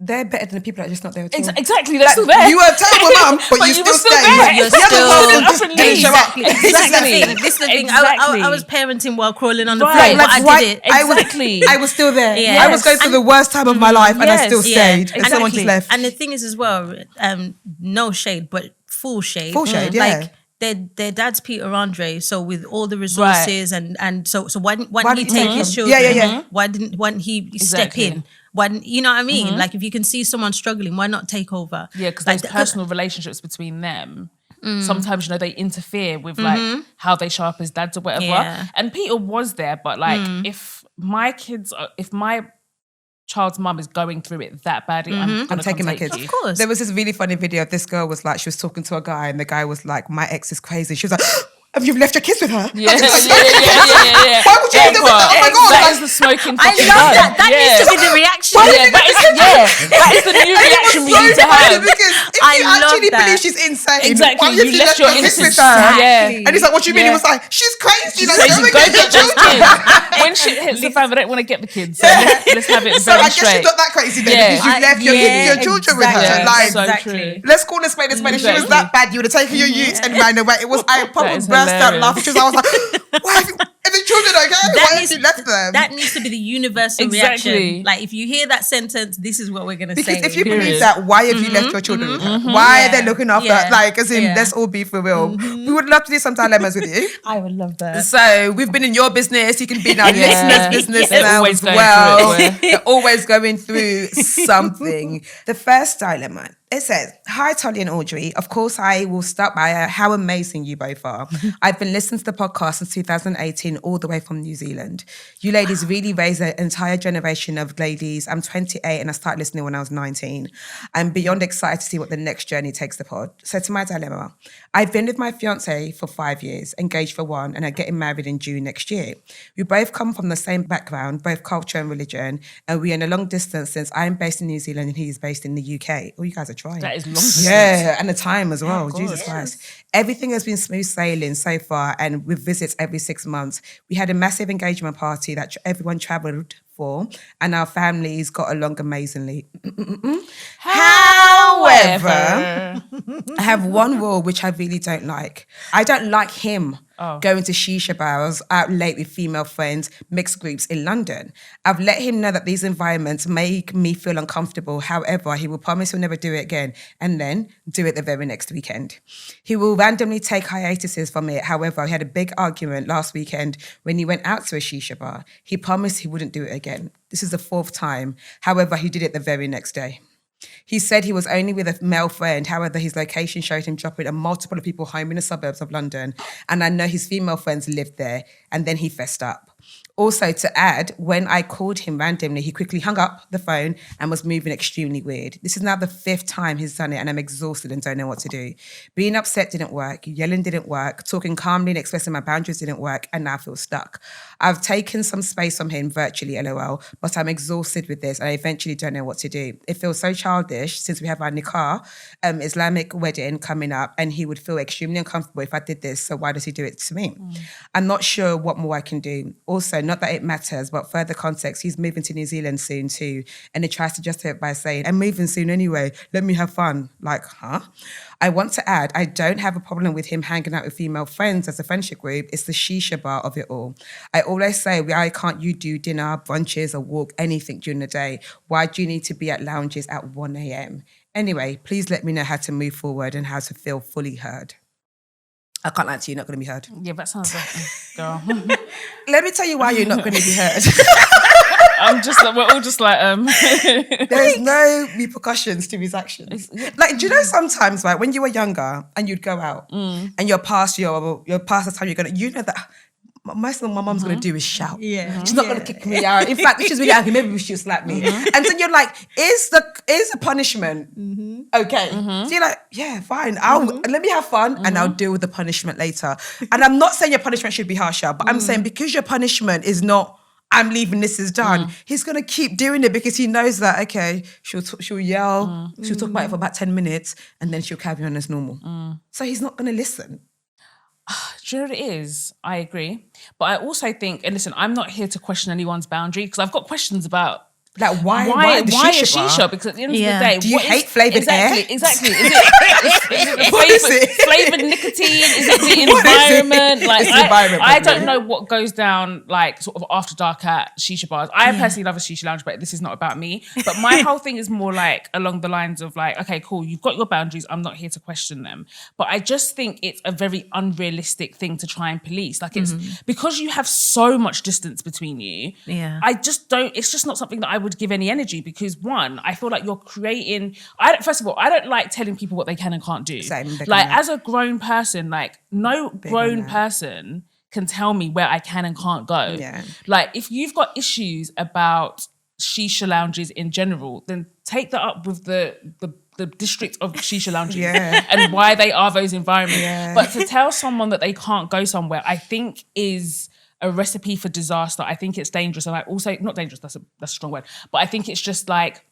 they're better than the people that are just not there at all. Exactly, they're still there. You were a terrible mum, but you still stay. You're still didn't show up. Exactly. This is the thing. I was parenting while crawling on the floor, but I did it. Exactly. I was still there. Yes. I was going through the worst time of my life, and I still stayed. And someone just left. And the thing is as well, no shade, but full shade. Full shade, yeah. Like their dad's Peter Andre, so with all the resources and so why didn't he take his children? Yeah. Why didn't he step in? Why you know what I mean? Like if you can see someone struggling, why not take over? Yeah, because those personal relationships between them. Sometimes, they interfere with like how they show up as dads or whatever. Yeah. And Peter was there, but like if my child's mum is going through it that badly, I'm taking my kids. Of course. There was this really funny video of this girl was like, she was talking to a guy and the guy was like, my ex is crazy. She was like, have you left your kids with her? Yeah. Why would you do that? Oh my God. That is the smoking I love that. That needs to be the reaction. That is the new reaction we need to have. Because if you actually believe she's insane, exactly, why have you left your innocence with her? Yeah. And he's like, what do you mean? He was like, she's crazy. Like, go get those kids. When shit hits the fan, they don't want to get the kids. So let's have it so very I guess she's not that crazy then because you left your children with her. Like, so true. Let's call this spade a spade. If she was that bad, you would have taken your youth and ran away. It was, I probably burst out laughing. I was like, why have you, are the children okay? Why have you left them? That needs to be the universal reaction. Like if you hear that sentence, this is what we're going to say. Because if you believe that, why have you left your children with her? Why are they looking after like, as in, let's all be for real. We would love to do some dilemmas with you. I would love that. So we've been in your business. You can be in our listeners' business now as well. They're always going through something. The first dilemma. It says, hi, Tolly and Audrey. Of course, I will start by how amazing you both are. I've been listening to the podcast since 2018, all the way from New Zealand. You ladies really raised an entire generation of ladies. I'm 28 and I started listening when I was 19. I'm beyond excited to see what the next journey takes the pod. So to my dilemma, I've been with my fiance for 5 years, engaged for 1, and are getting married in June next year. We both come from the same background, both culture and religion, and we're in a long distance since I'm based in New Zealand and he's based in the UK. Oh, you guys are trying. That is long distance. Yeah, and the time as well. Jesus Christ. Everything has been smooth sailing so far, and with visits every 6 months. We had a massive engagement party that everyone travelled for, and our families got along amazingly. However, I have one rule which I really don't like. I don't like him going to shisha bars out late with female friends, mixed groups in London. I've let him know that these environments make me feel uncomfortable. However, he will promise he'll never do it again and then do it the very next weekend. He will randomly take hiatuses from it. However, we had a big argument last weekend when he went out to a shisha bar. He promised he wouldn't do it again. This is the 4th time. However, he did it the very next day. He said he was only with a male friend. However, his location showed him dropping a multiple of people home in the suburbs of London. And I know his female friends lived there. And then he fessed up. Also, to add, when I called him randomly, he quickly hung up the phone and was moving extremely weird. This is now the 5th time he's done it, and I'm exhausted and don't know what to do. Being upset didn't work, yelling didn't work, talking calmly and expressing my boundaries didn't work, and now I feel stuck. I've taken some space from him virtually, LOL, but I'm exhausted with this and I eventually don't know what to do. It feels so childish since we have our nikah, Islamic wedding coming up, and he would feel extremely uncomfortable if I did this, so why does he do it to me? I'm not sure what more I can do. Also, not that it matters, but further context, he's moving to New Zealand soon too, and he tries to justify it by saying, I'm moving soon anyway, let me have fun. Like, huh? I want to add, I don't have a problem with him hanging out with female friends as a friendship group. It's the shisha bar of it all. I always say, why can't you do dinner, brunches, or walk, anything during the day? Why do you need to be at lounges at 1 a.m? Anyway, please let me know how to move forward and how to feel fully heard. I can't lie to you, you're not going to be heard. Yeah, that sounds like, girl. Let me tell you why you're not going to be heard. We're all just like, There's no repercussions to his actions. Like, do you know sometimes, right, when you were younger and you'd go out and you're past the time you're going to, you know that most of what my mum's going to do is shout. Yeah. She's not going to kick me out. In fact, if she's really angry, maybe she'll slap me. And then you're like, is the punishment okay? So you're like, yeah, fine. Let me have fun and I'll deal with the punishment later. And I'm not saying your punishment should be harsher, but I'm saying because your punishment is not, I'm leaving, this is done. He's going to keep doing it because he knows that, okay, she'll yell, she'll talk about it for about 10 minutes and then she'll carry on as normal. So he's not going to listen. Do you know what it is? I agree. But I also think, and listen, I'm not here to question anyone's boundary because I've got questions about Like why a shisha? Because at the end of the day, do you hate flavoured air? Exactly. Is it flavoured nicotine? Is it the environment? Like I don't know what goes down like sort of after dark at shisha bars. I personally love a shisha lounge, but this is not about me. But my whole thing is more like along the lines of like, okay, cool, you've got your boundaries. I'm not here to question them. But I just think it's a very unrealistic thing to try and police. Like it's because you have so much distance between you. Yeah. It's just not something that I would give any energy, because one, I feel like you're creating, first of all, I don't like telling people what they can and can't do. Same, like as a grown person, like no grown person can tell me where I can and can't go. Yeah. Like if you've got issues about shisha lounges in general, then take that up with the district of shisha lounges and why they are those environments. Yeah. But to tell someone that they can't go somewhere, I think is a recipe for disaster. I think it's dangerous. And I also, not dangerous, that's a strong word, but I think it's just like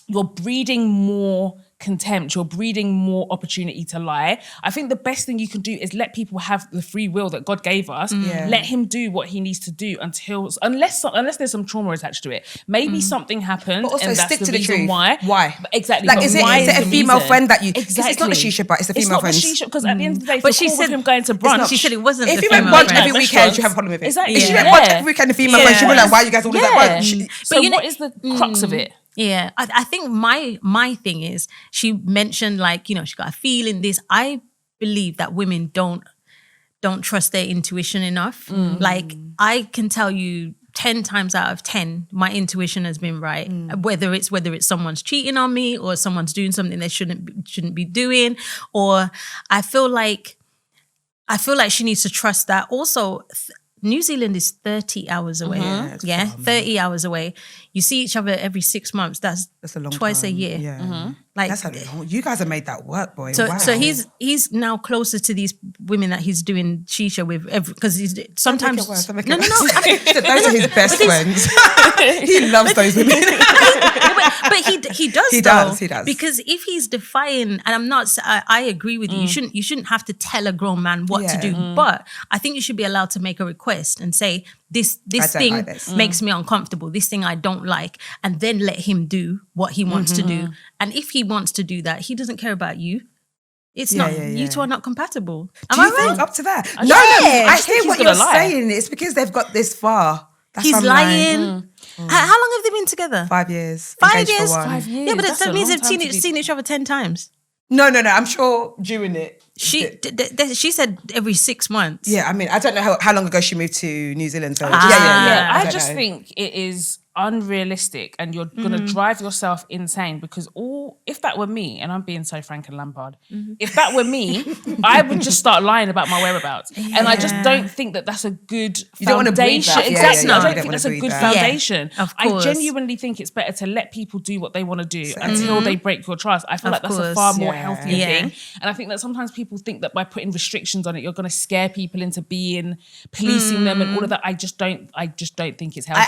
you're breeding more contempt, you're breeding more opportunity to lie. I think the best thing you can do is let people have the free will that God gave us. Let him do what he needs to do unless there's some trauma attached to it. Maybe something happened, but also and that's stick the to the reason truth. Why? Exactly. Like is it a female reason? friend that you? Exactly. It's not a shisha bar. It's a female friend. It's not the shisha, because at the end of the day, but she said said him going to brunch. She said it wasn't. If the you went female brunch friend. every weekend, you have a problem with it. Exactly. If you went brunch every weekend, the female friend, she'd be like, "Why are you guys always at brunch?" So what is the crux of it? Yeah, I think my thing is, she mentioned like, she got a feeling this. I believe that women don't trust their intuition enough. Like I can tell you 10 times out of 10, my intuition has been right. Whether it's someone's cheating on me or someone's doing something they shouldn't be doing, or I feel like she needs to trust that. Also, New Zealand is 30 hours away. 30 hours away. You see each other every 6 months. That's a long twice time. a year. Yeah. Like that's you guys have made that work, boy. So, wow. so he's now closer to these women that he's doing shisha with, because he's sometimes no. Those are his best friends. He loves those women. but he does. He does. Because if he's defying, and I'm not, I agree with you. You shouldn't have to tell a grown man what to do. But I think you should be allowed to make a request and say, this thing like this. Makes me uncomfortable. This thing I don't like, and then let him do what he wants to do. And if he wants to do that, he doesn't care about you. It's not. You two are not compatible. Do you think up to that? No, I hear what you're saying. It's because they've got this far. That's He's lying. How long have they been together? 5 years. 5 years? 5 years. Yeah, but that means they've seen each other 10 times. No. I'm sure during it. She said every 6 months. Yeah, I mean, I don't know how long ago she moved to New Zealand. So I just think it is unrealistic, and you're going to drive yourself insane, because if that were me, and I'm being so Frank and Lampard, if that were me, I would just start lying about my whereabouts. And I just don't think that that's a good foundation. You don't want to breed that. Exactly. I don't think that's a good foundation. Of course. I genuinely think it's better to let people do what they want to do until they break your trust. I feel like that's a far more healthier thing. And I think that sometimes people think that by putting restrictions on it, you're going to scare people into policing them and all of that. I just don't think it's healthy.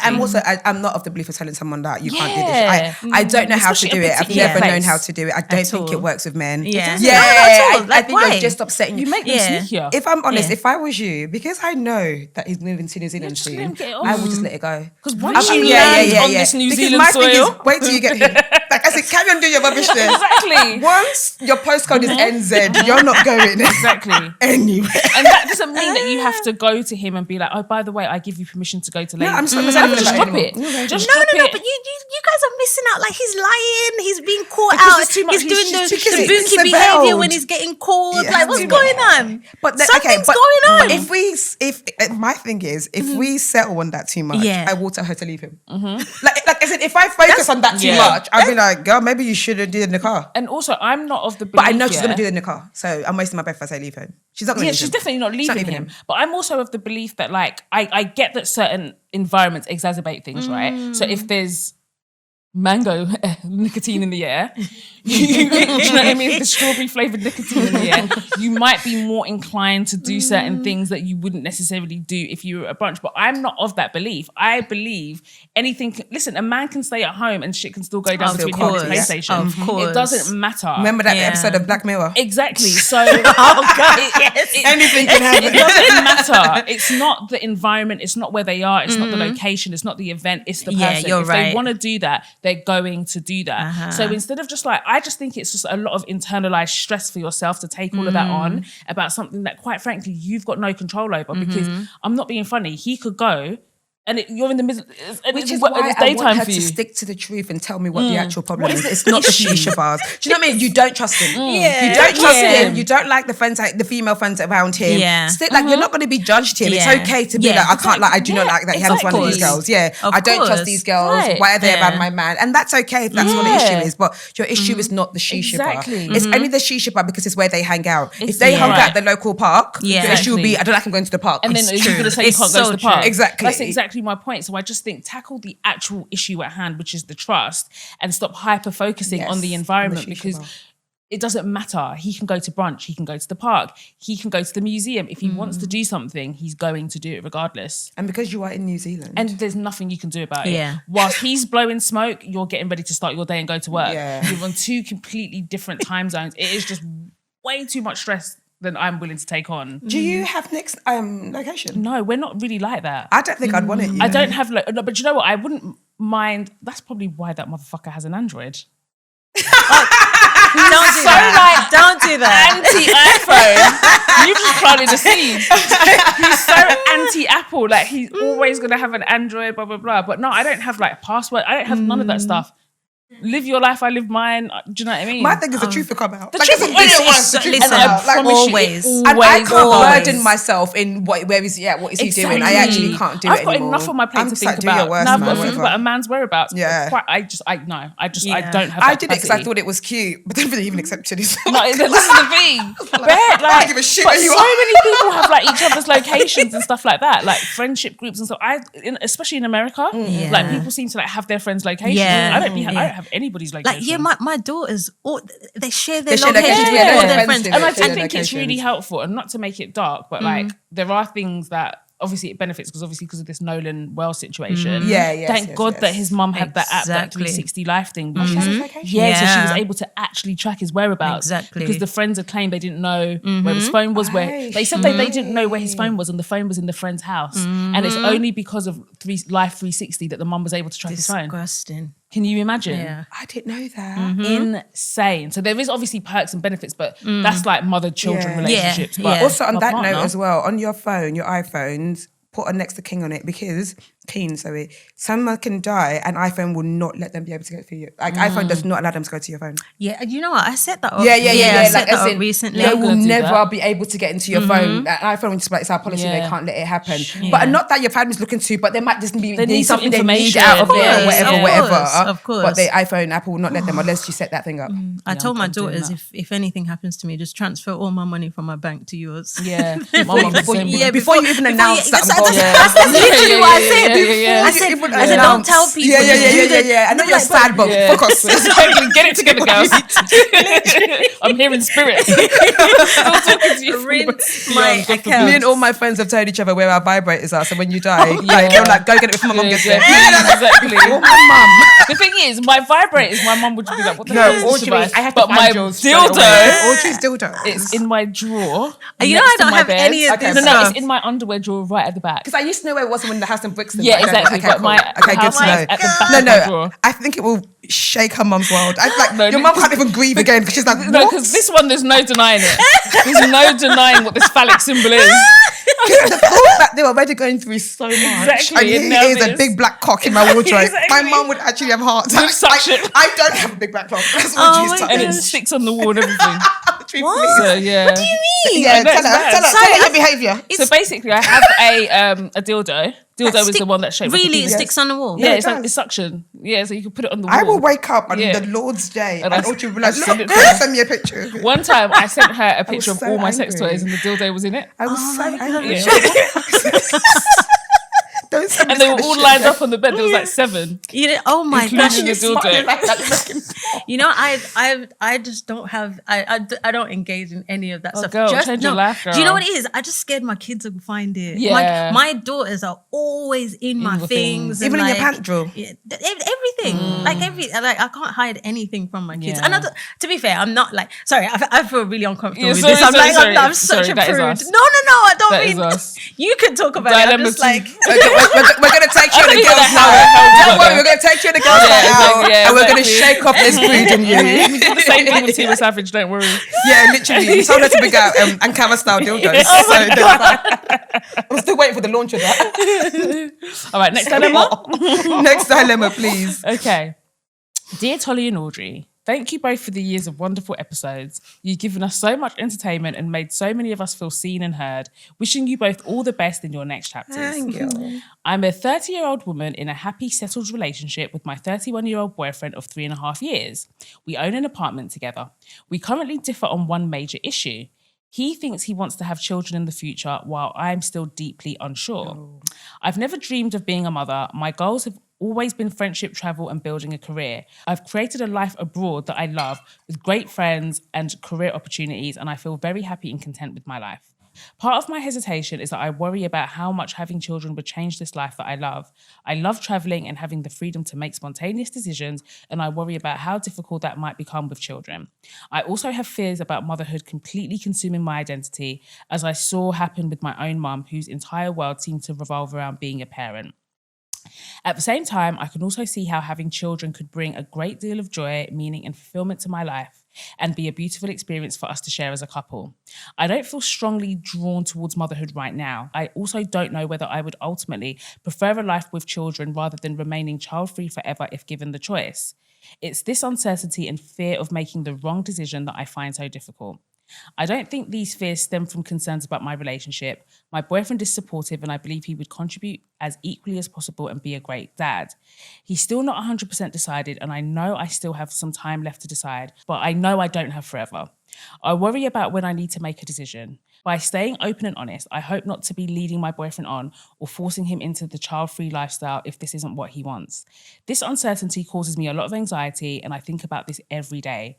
I'm not of the belief of telling someone that you can't do this. I don't know how to do it. I've never known how to do it. I don't think it works with men. I think you're just upsetting you. You make them sneakier. If I'm honest, if I was you, because I know that he's moving to New Zealand soon, I would just let it go. Because once you land on this New Zealand soil, wait till you get here. Like I said, carry on doing your rubbish there. Exactly. Once your postcode is NZ, you're not going anywhere. And that doesn't mean that you have to go to him and be like, oh, by the way, I give you permission to go to Lady. No, I'm just just drop it. Just drop it. But you guys are missing out. Like, he's lying. He's being caught out. He's doing the bookie behavior when he's getting called. Like, what's going on? But something's going on. If my thing is, if we settle on that too much, I will tell her to leave him. Like I said, if I focus on that too much, I'll be like, girl, maybe you shouldn't do it in the car. And also, I'm not of the belief. But I know she's gonna do it in the car, so I'm wasting my breath if I say leave him. She's not gonna. Yeah, she's definitely not leaving him. But I'm also of the belief that, like, I get that certain environments exacerbate things, right? So if there's mango nicotine in the air, do you know what I mean? The strawberry flavored nicotine in the air, you might be more inclined to do certain things that you wouldn't necessarily do if you were at brunch. But I'm not of that belief. I believe listen, a man can stay at home and shit can still go down between him and his PlayStation. Of course. It doesn't matter. Remember that episode of Black Mirror? Exactly. So anything can happen. It doesn't matter. It's not the environment. It's not where they are. It's not the location. It's not the event. It's the person. Yeah, you're if right. they want to do that, they're going to do that. So instead of just I just think it's just a lot of internalized stress for yourself to take all of that on about something that, quite frankly, you've got no control over. Because I'm not being funny. He could go. And you're in the middle, which is why it's daytime I want her for you. to stick to the truth and tell me what the actual problem is. It's not the shisha bars. Do you know what I mean? You don't trust him. Yeah. You don't trust him. You don't like the female friends around him. Yeah. Still, you're not going to be judged here. Yeah. It's okay to be I do not like that he hangs one of these girls. Yeah, I don't trust these girls. Right. Why are they around my man? And that's okay if that's what the issue is. But your issue is not the shisha bar. It's only the shisha bar because it's where they hang out. If they hung out at the local park, the issue would be, I don't like him going to the park. And then you're going to say you can't go to the park. Exactly. That's exactly my point. So I just think tackle the actual issue at hand, which is the trust, and stop hyper focusing on the environment, because it doesn't matter. He can go to brunch, he can go to the park, he can go to the museum. If he wants to do something, he's going to do it regardless. And because you are in New Zealand, and there's nothing you can do about it. Whilst he's blowing smoke, you're getting ready to start your day and go to work. You're on two completely different time zones. It is just way too much stress than I'm willing to take on. Do you have next location? No, we're not really like that. I don't think I'd want it. I don't have no, but you know what? I wouldn't mind. That's probably why that motherfucker has an Android. Don't do that. Anti-iPhone. You've just planted a seed. He's so anti-Apple. Like, he's always gonna have an Android. Blah blah blah. But no, I don't have password. I don't have none of that stuff. Live your life, I live mine. Do you know what I mean? My thing is the truth will come out. The truth will come out. Always. And I can't burden myself in what is he doing. I actually can't do it anymore. I've got enough on my plate to think about. Now I've got to think about a man's whereabouts. Yeah. I don't have. I did it because I thought it was cute, but then really even accepted it. No, this is the thing. I don't give a shit where you are. So many people have each other's locations and stuff like that, like friendship groups and stuff. Especially in America, people seem to have their friends' locations. I don't have anybody's location. My daughters, they share their locations with all their friends. And I think it's really helpful, and not to make it dark, but there are things that obviously it benefits, because of this Nolan Wells situation. Thank God that his mum had that app, that 360 life thing. So she was able to actually track his whereabouts. Because the friends had claimed they didn't know where his phone was. Where they said they didn't know where his phone was, and the phone was in the friend's house. And it's only because of Life 360 that the mum was able to track his phone. Disgusting. Can you imagine? Yeah. I didn't know that. Insane. So there is obviously perks and benefits, but that's like mother-children relationships. But also on that note as well, on your phone, your iPhones, put a next to King on it, because someone can die and iPhone will not let them be able to get through you. iPhone does not allow them to go to your phone. Yeah, you know what? I set that up. I set that up recently. They will never be able to get into your phone. iPhone will just it's our policy, they can't let it happen. But not that your family's looking to, but they might just need something they need out of there or whatever. Of course. But the iPhone, Apple will not let them unless you set that thing up. I told my daughters, if anything happens to me, just transfer all my money from my bank to yours. Yeah. Before you even announce that. That's literally what I said. I said, don't tell people. Yeah. I know you're sad, but focus. Get it together, girls. I'm here in spirit. My account. Me and all my friends have told each other where our vibrators are, so when you die, they're like, go get it before my mum gets there. Exactly. Or my mum. The thing is, my vibrators, my mum would be like, what the no, hell is this Audrey, device? I have to but my dildo, Audrey's dildo. It's in my drawer. You know, I don't have any of this. No, it's in my underwear drawer right at the back. Because I used to know where it was when the house in Brixton. Yeah, exactly. Okay, cool. Okay, good to know. At the back of my drawer. I think it will shake her mum's world. Your mum can't even grieve again because she's like, what? No, because this one, there's no denying it. There's no denying what this phallic symbol is. The thought that they were already going through so much. Exactly. And here is a big black cock in my wardrobe. Exactly. My mum would actually have heart attacks. I don't have a big black cock. That's what she's and it sticks on the wall and everything. What? So, yeah. What do you mean? Yeah, tell her your behaviour. So basically, I have a dildo. Dildo is the one that shaped really it sticks on the wall. Yeah, it's suction. Yeah, so you can put it on the wall. I will wake up on the Lord's Day and Audrey will be like, look, send me a picture of it. One time I sent her a picture of all my sex toys and the dildo was in it. I was so angry. dildos. And they were all lined up on the bed. There was like 7. Oh my gosh. Including the dildo. I just don't have, I don't engage in any of that stuff. Girl, change your life, girl. Do you know what it is? I just scared my kids will find it. Yeah. My daughters are always in my things. Even in your pant drawer. Yeah, everything. Like I can't hide anything from my kids. And to be fair, I'm not like, sorry, I feel really uncomfortable with this. I'm such a prude. No, I don't mean, you can talk about it. I'm just like, we're going to take you in the girls' night. Don't worry, we're going to take you in the girls' night out. And we're going to shake off this prude in you. We did the same thing with Tina Savage, don't worry. Yeah, literally. We told her to bring out Ankara style dildos. Oh my God. I'm still waiting for the launch of that. All right, next dilemma. Next dilemma, please. Okay. Dear Tolly and Audrey, thank you both for the years of wonderful episodes. You've given us so much entertainment and made so many of us feel seen and heard. Wishing you both all the best in your next chapters. Thank you. I'm a 30-year-old woman in a happy, settled relationship with my 31-year-old boyfriend of 3.5 years. We own an apartment together. We currently differ on one major issue. He thinks he wants to have children in the future while I'm still deeply unsure. Oh. I've never dreamed of being a mother. My goals have always been friendship, travel, and building a career. I've created a life abroad that I love with great friends and career opportunities, and I feel very happy and content with my life. Part of my hesitation is that I worry about how much having children would change this life that I love. I love traveling and having the freedom to make spontaneous decisions, and I worry about how difficult that might become with children. I also have fears about motherhood completely consuming my identity, as I saw happen with my own mum, whose entire world seemed to revolve around being a parent. At the same time, I can also see how having children could bring a great deal of joy, meaning and fulfillment to my life and be a beautiful experience for us to share as a couple. I don't feel strongly drawn towards motherhood right now. I also don't know whether I would ultimately prefer a life with children rather than remaining child-free forever if given the choice. It's this uncertainty and fear of making the wrong decision that I find so difficult. I don't think these fears stem from concerns about my relationship. My boyfriend is supportive and I believe he would contribute as equally as possible and be a great dad. He's still not 100% decided and I know I still have some time left to decide, but I know I don't have forever. I worry about when I need to make a decision. By staying open and honest, I hope not to be leading my boyfriend on or forcing him into the child-free lifestyle if this isn't what he wants. This uncertainty causes me a lot of anxiety and I think about this every day.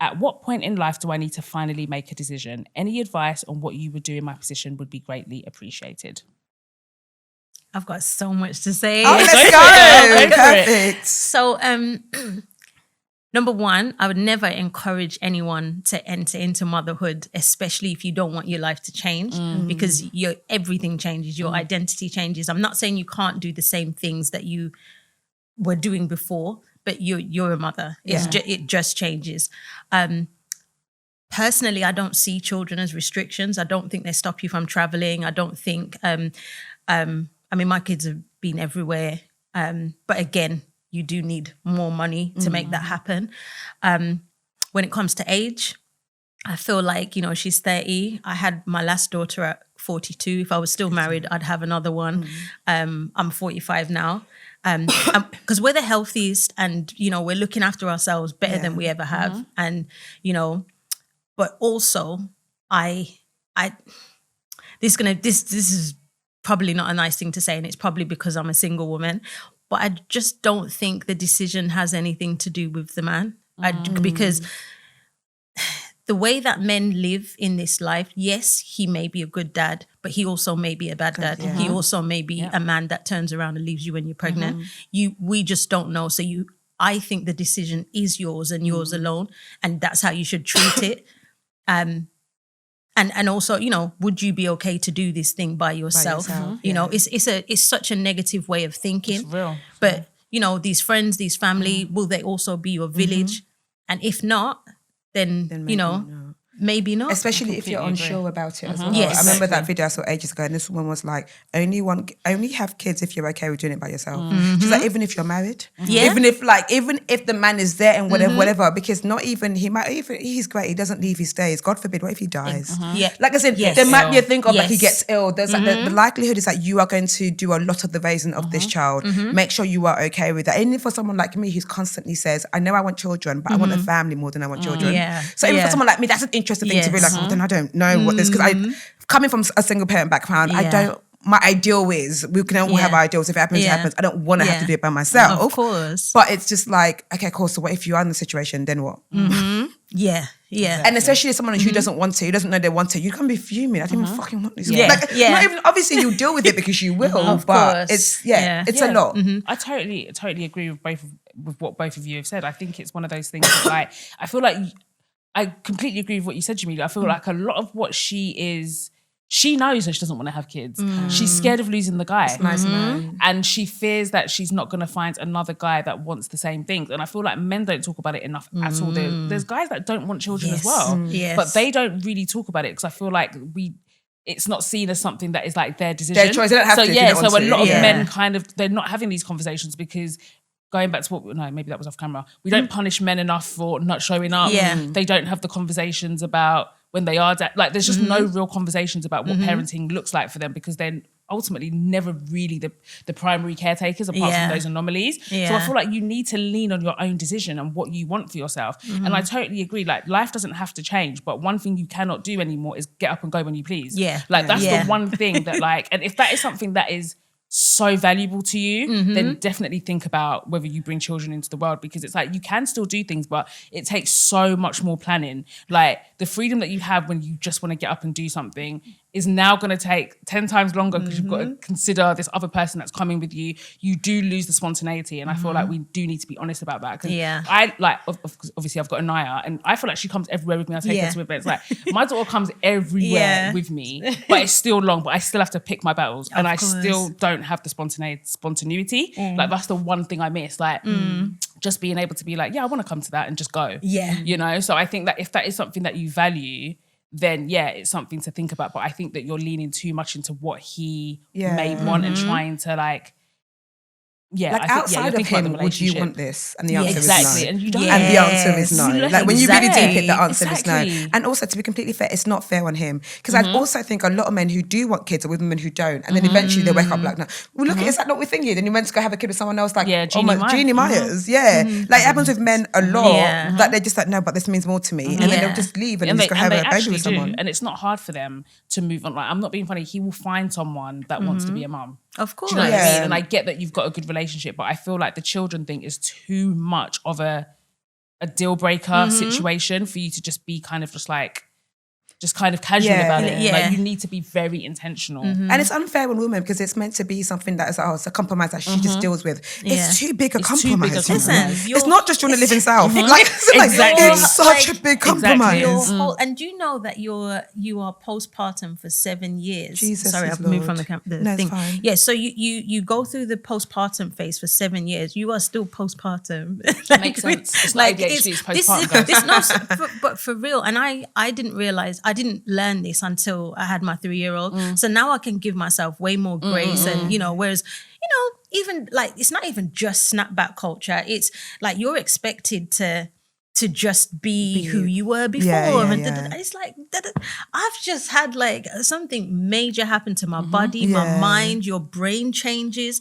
At what point in life do I need to finally make a decision? Any advice on what you would do in my position would be greatly appreciated. I've got so much to say. Oh, let's go. Perfect. So, number one, I would never encourage anyone to enter into motherhood, especially if you don't want your life to change, because everything changes, your identity changes. I'm not saying you can't do the same things that you were doing before, but you're a mother. It just changes. Personally, I don't see children as restrictions. I don't think they stop you from traveling. I don't think, I mean, my kids have been everywhere. But again, you do need more money to make that happen. When it comes to age, I feel like, she's 30. I had my last daughter at 42. If I was still married, I'd have another one. I'm 45 now. Because we're the healthiest and, we're looking after ourselves better than we ever have. And, but also this is probably not a nice thing to say and it's probably because I'm a single woman, but I just don't think the decision has anything to do with the man. Because the way that men live in this life, yes, he may be a good dad, but he also may be a bad dad. Yeah. He also may be a man that turns around and leaves you when you're pregnant. We just don't know. So I think the decision is yours and yours alone, and that's how you should treat it. And also, would you be okay to do this thing by yourself? It's such a negative way of thinking. It's real. But these friends, these family, will they also be your village? And if not, then maybe not. Especially if you're unsure about it as well. Yes. I remember that video I saw ages ago and this woman was like, only have kids if you're okay with doing it by yourself. She's like, even if you're married, even if the man is there and whatever, because not even, he's great, he doesn't leave, he stays. God forbid, what if he dies? Like I said, there might be a thing of like he gets ill. There's like the likelihood is that you are going to do a lot of the raising of this child. Make sure you are okay with that. Even for someone like me who's constantly says, I know I want children, but I want a family more than I want children. So even for someone like me, that's an interesting thing to be like, oh, then I don't know what this, because coming from a single parent background, I don't my ideal is. We can all have ideals. If it happens, it happens. I don't want to have to do it by myself. Of course. But it's just like, okay, cool. So what if you are in the situation, then what? Yeah. And especially as someone who doesn't want to, who doesn't know they want to, you can be fuming. I don't even fucking want this. Yeah. Like, not even, obviously you'll deal with it because you will, Of but course. it's a lot. I totally agree with what both of you have said. I think it's one of those things that, like, I feel like I completely agree with what you said, Jamelia. I feel like a lot of what she knows that she doesn't want to have kids. She's scared of losing the guy. Nice man. And she fears that she's not going to find another guy that wants the same things. And I feel like men don't talk about it enough at all. There's guys that don't want children as well. But they don't really talk about it because I feel like it's not seen as something that is like their decision. Their choice. They don't have to. So a lot of men they're not having these conversations because going back to maybe that was off camera. We don't punish men enough for not showing up. They don't have the conversations about when they are like there's just no real conversations about what parenting looks like for them because they're ultimately never really the primary caretakers apart from those anomalies. So I feel like you need to lean on your own decision and what you want for yourself. And I totally agree. Like life doesn't have to change, but one thing you cannot do anymore is get up and go when you please. Like that's the one thing that like, and if that is something that is so valuable to you, then definitely think about whether you bring children into the world because it's like you can still do things, but it takes so much more planning. Like the freedom that you have when you just want to get up and do something is now going to take 10 times longer because you've got to consider this other person that's coming with you. You do lose the spontaneity. And I feel like we do need to be honest about that. Because I like, obviously I've got Anaya and I feel like she comes everywhere with me. I take her to events. Like my daughter comes everywhere with me, but it's still long, but I still have to pick my battles. And I still don't have the spontaneity. Like that's the one thing I miss. Like just being able to be like, yeah, I want to come to that and just go. You know? So I think that if that is something that you value, then it's something to think about. But I think that you're leaning too much into what he may want and trying to like, like outside of him, would you want this? And the answer is no. And you don't. And the answer is no. Like when you really deep it, the answer is no. Exactly. And also to be completely fair, it's not fair on him. Because I also think a lot of men who do want kids are with women who don't. And then eventually they wake up like, no. Well, look, is that not we're thinking? Then you went to go have a kid with someone else like, Jeannie Myers. Like it happens with men a lot. That they're just like, no, but this means more to me. And then they'll just leave and just go have a baby with someone. And it's not hard for them to move on. Like I'm not being funny. He will find someone that wants to be a mum. Of course. Do you know what I mean? And I get that you've got a good relationship, but I feel like the children thing is too much of a deal breaker situation for you to just be kind of just kind of casual about it. Like you need to be very intentional. And it's unfair on women because it's meant to be something that is it's a compromise that she just deals with. It's too big a compromise. Listen, it's not just you want to live in South. Like, Exactly. it's such a big compromise. And do you know that you are postpartum for 7 years? Jesus, sorry, I've moved from the thing. Fine. Yeah, so you go through the postpartum phase for 7 years. You are still postpartum. Makes sense. It's like ADHD, it's postpartum. But for real, and I didn't realize. I didn't learn this until I had my 3-year-old. So now I can give myself way more grace and, whereas, even like, it's not even just snapback culture. It's like you're expected to just be who you were before. And it's like, I've just had like something major happen to my body, my mind, your brain changes,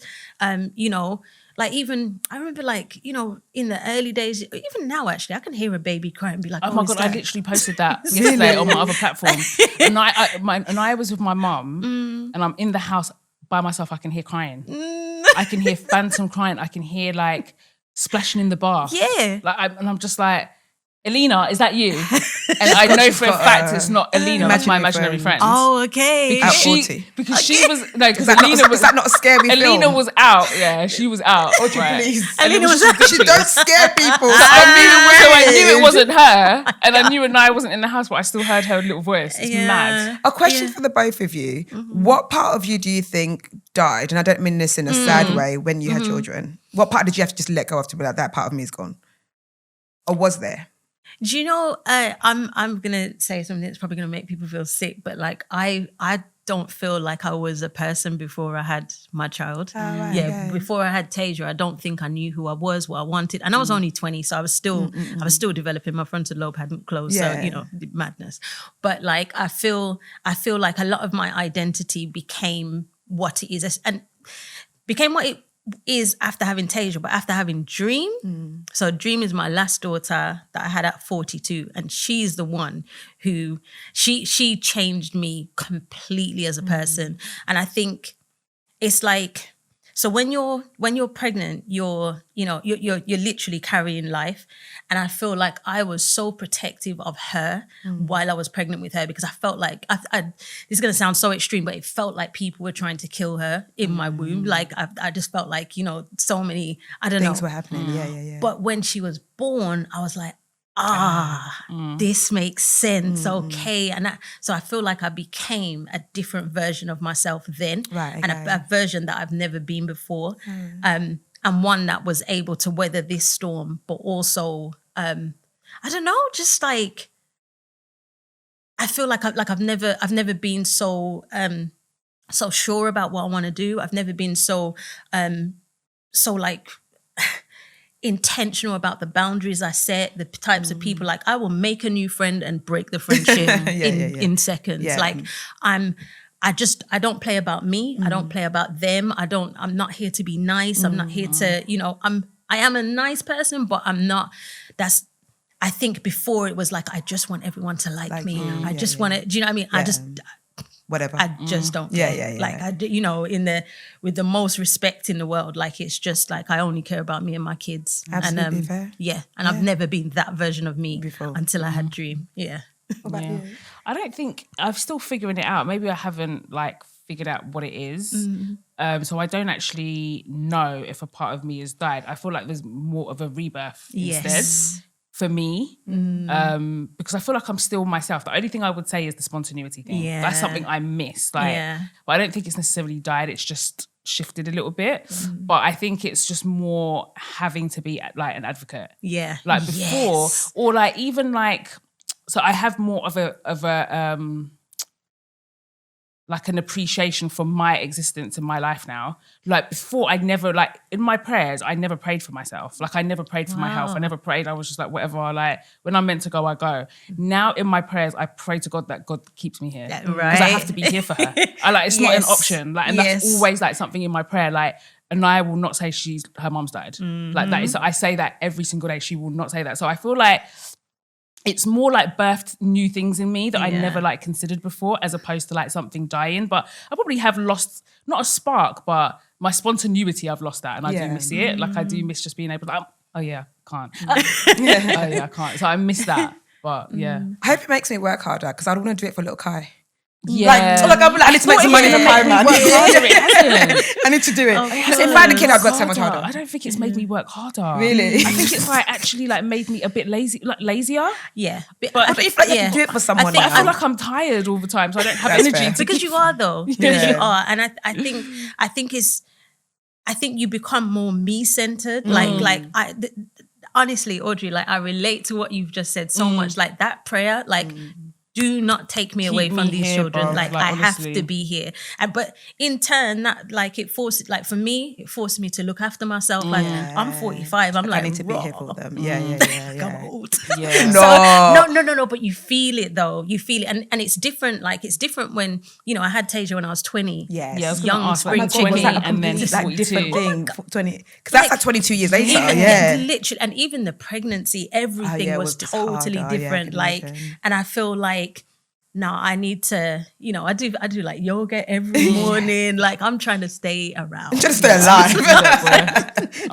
like even, I remember like, in the early days, even now actually, I can hear a baby cry and be like, oh my God, I literally posted that yesterday on my other platform. And I was with my mum and I'm in the house by myself, I can hear crying. I can hear phantom crying. I can hear like splashing in the bath. And I'm just like, Alina, is that you? And I know for a fact it's not Alina, that's my imaginary friend. Oh, okay. Because she was, because Alina was... Is that not a scary film? Alina was out, she was out. Audrey, please. Alina was out. She don't scare people. So I knew it wasn't her, and I knew Anaya wasn't in the house, but I still heard her little voice. It's mad. A question for the both of you. What part of you do you think died, and I don't mean this in a sad way, when you had children? What part did you have to just let go of to be like, that part of me is gone? Or was there? Do you know, I'm gonna say something that's probably gonna make people feel sick, but like I don't feel like I was a person before I had my child. Before I had Tasia, I don't think I knew who I was, what I wanted, and I was only 20, so I was still developing. My frontal lobe hadn't closed, so madness. But like I feel like a lot of my identity became what it is, and became what it is after having Tasia, but after having Dream. So Dream is my last daughter that I had at 42, and she's the one who she changed me completely as a person. And I think it's like, so when you're pregnant, you're literally carrying life. And I feel like I was so protective of her while I was pregnant with her, because I felt like, this is going to sound so extreme, but it felt like people were trying to kill her in my womb. Like I just felt like, so many, I don't know. Things were happening, yeah. But when she was born, I was like, this makes sense. Okay. And so I feel like I became a different version of myself then, right? And a version that I've never been before, and one that was able to weather this storm, but also, I don't know, just like, I feel like I've never been so sure about what I want to do. I've never been so like intentional about the boundaries I set, the types of people. Like, I will make a new friend and break the friendship in seconds. Yeah. Like, I don't play about me. I don't play about them. I'm not here to be nice. I'm not here to, I am a nice person, but I'm not, I think before it was like, I just want everyone to like me. I just want to, do you know what I mean? Yeah. Whatever. I just don't care. Yeah. Like, with the most respect in the world, like, it's just like, I only care about me and my kids. Absolutely fair. Yeah. And I've never been that version of me before, until I had Dream. Yeah. What about you? I don't think, I'm still figuring it out. Maybe I haven't like figured out what it is. So I don't actually know if a part of me has died. I feel like there's more of a rebirth instead. For me, because I feel like I'm still myself. The only thing I would say is the spontaneity thing. Yeah. That's something I miss. But I don't think it's necessarily died. It's just shifted a little bit. But I think it's just more having to be like an advocate. Yeah. Like before, or like even like, so I have more of a like an appreciation for my existence in my life now. Like before, I never, like in my prayers, I never prayed for myself. Like I never prayed for my health. I never prayed. I was just like, whatever, like when I'm meant to go, I go. Now in my prayers, I pray to God that God keeps me here. Right. Because I have to be here for her. It's not an option. Like, and that's always like something in my prayer. Like, and I will not say her mum's died. Like that is, I say that every single day. She will not say that. So I feel like it's more like birthed new things in me that I never like considered before, as opposed to like something dying. But I probably have lost, not a spark, but my spontaneity, I've lost that. And I do miss it. Like I do miss just being able to, I can't. I can't. So I miss that. But yeah. I hope it makes me work harder, because I don't want to do it for little Kai. Yeah. I need to make some money for Kai, man. I need to do it. If I had a kid, I'd work so much harder. I don't think it's made me work harder. Really? I think it's like actually like made me a bit lazy, like lazier. Yeah. But I feel like you can do it for someone. I feel like I'm tired all the time, so I don't have energy. Because you are though. Because you are. And I think you become more me-centered. Honestly, Audrey, like I relate to what you've just said so much. Like that prayer, like do not take me away from these children. Bro. Like I honestly have to be here. But in turn, that like it forced me to look after myself. Like I'm 45. I'm like, I need to be here for them. Yeah. I'm old. Yeah. No. But you feel it though. You feel it, and it's different. Like it's different when I had Tasia when I was 20. Yes. Yeah. I was young spring 20, and then like different thing. 20, because that's like 22 years later. Literally, and even the pregnancy, everything was totally different. And I feel like now I need to, I do like yoga every morning. Like I'm trying to stay around. Just stay alive.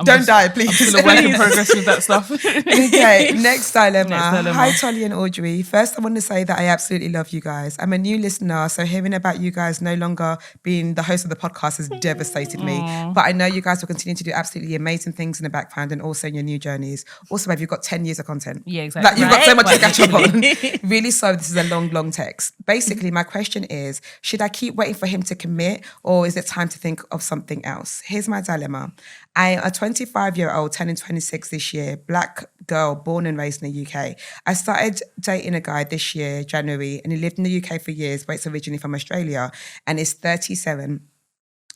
Don't die, please. I'm still a work in progress with that stuff. Okay, next dilemma. Hi, Tolly and Audrey. First, I want to say that I absolutely love you guys. I'm a new listener, so hearing about you guys no longer being the host of the podcast has devastated me. But I know you guys will continue to do absolutely amazing things in the background and also in your new journeys. Also, babe, you've got 10 years of content. Yeah, exactly. Like, you've got so much to catch up on. Really, so this is a long text. Basically, my question is, should I keep waiting for him to commit, or is it time to think of something else? Here's my dilemma. I am a 25-year-old turning 26 this year, Black girl born and raised in the UK. I started dating a guy this year, January, and he lived in the UK for years, but it's originally from Australia, and is 37.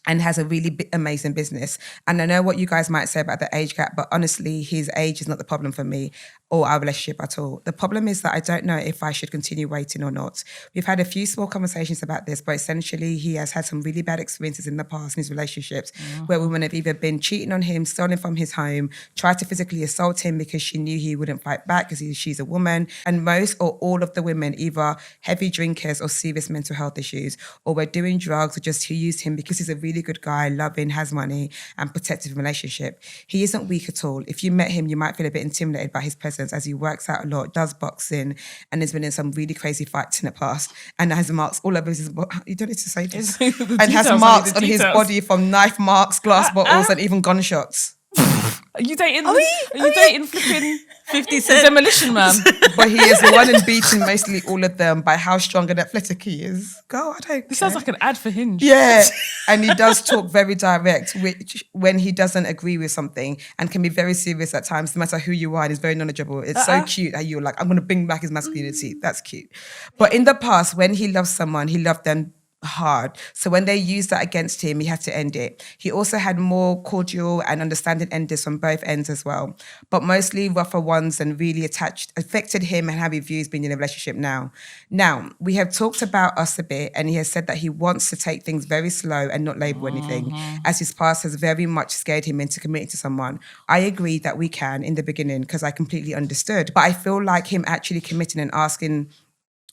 and has a really amazing business. And I know what you guys might say about the age gap, but honestly, his age is not the problem for me or our relationship at all. The problem is that I don't know if I should continue waiting or not. We've had a few small conversations about this, but essentially he has had some really bad experiences in the past in his relationships where women have either been cheating on him, stolen from his home, tried to physically assault him because she knew he wouldn't fight back because she's a woman. And most or all of the women either heavy drinkers or serious mental health issues, or were doing drugs, or just who used him because he's a really good guy, loving, has money and protective relationship. He isn't weak at all. If you met him, you might feel a bit intimidated by his presence as he works out a lot, does boxing, and has been in some really crazy fights in the past, and has marks all over his body. You don't need to say this. And has marks on his body from knife marks, glass bottles, and even gunshots. Are you dating flipping 50 Cent Demolition Man? But he is won and beaten mostly all of them by how strong and athletic he is. God, I don't This sounds like an ad for Hinge. Yeah. And he does talk very direct, which when he doesn't agree with something, and can be very serious at times, no matter who you are, and he's very knowledgeable. It's so cute how you're like, I'm going to bring back his masculinity. That's cute. But in the past, when he loved someone, he loved them hard. So when they used that against him, he had to end it. He also had more cordial and understanding enders from both ends as well, but mostly rougher ones and really affected him and how he views being in a relationship now. Now, we have talked about us a bit, and he has said that he wants to take things very slow and not label anything, as his past has very much scared him into committing to someone. I agree that we can in the beginning because I completely understood, but I feel like him actually committing and asking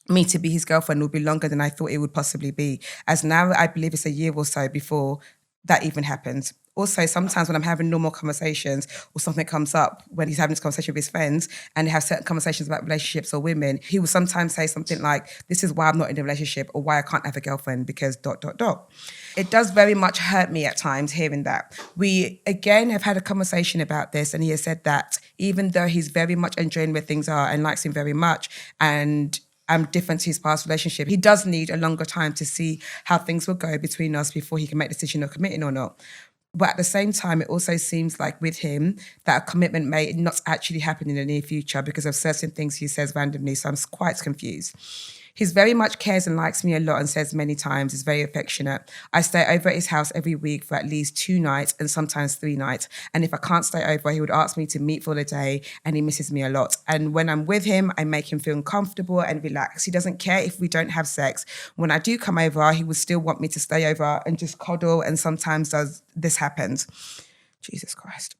me to be his girlfriend will be longer than I thought it would possibly be, as now I believe it's a year or so before that even happens. Also, sometimes when I'm having normal conversations or something comes up when he's having this conversation with his friends and they have certain conversations about relationships or women, he will sometimes say something like, this is why I'm not in a relationship or why I can't have a girlfriend because ... It does very much hurt me at times hearing that. We, again, have had a conversation about this, and he has said that even though he's very much enjoying where things are and likes him very much, and I'm different to his past relationship, he does need a longer time to see how things will go between us before he can make the decision of committing or not. But at the same time, it also seems like with him that a commitment may not actually happen in the near future because of certain things he says randomly. So I'm quite confused. He's very much cares and likes me a lot and says many times, is very affectionate. I stay over at his house every week for at least 2 nights and sometimes 3 nights. And if I can't stay over, he would ask me to meet for the day, and he misses me a lot. And when I'm with him, I make him feel comfortable and relaxed. He doesn't care if we don't have sex. When I do come over, he would still want me to stay over and just cuddle, and sometimes this happens. Jesus Christ.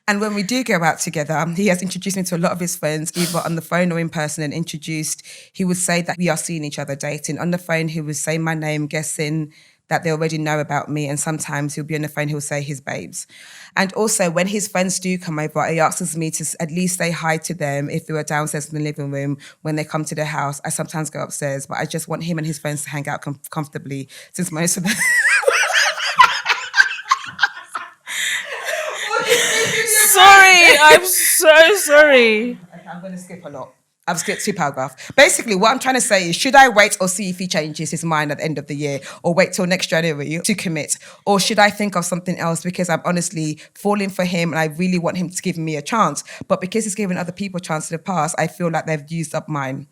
And when we do go out together, he has introduced me to a lot of his friends, either on the phone or in person, and he would say that we are seeing each other dating. On the phone, he would say my name, guessing that they already know about me, and sometimes he'll be on the phone, he'll say his babes. And also, when his friends do come over, he asks me to at least say hi to them if they were downstairs in the living room. When they come to the house, I sometimes go upstairs, but I just want him and his friends to hang out comfortably, since most of them... Sorry, I'm so sorry. Okay, I'm going to skip a lot. I've skipped 2 paragraphs. Basically, what I'm trying to say is, should I wait or see if he changes his mind at the end of the year, or wait till next January to commit? Or should I think of something else because I'm honestly falling for him and I really want him to give me a chance? But because he's given other people a chance in the past, I feel like they've used up mine.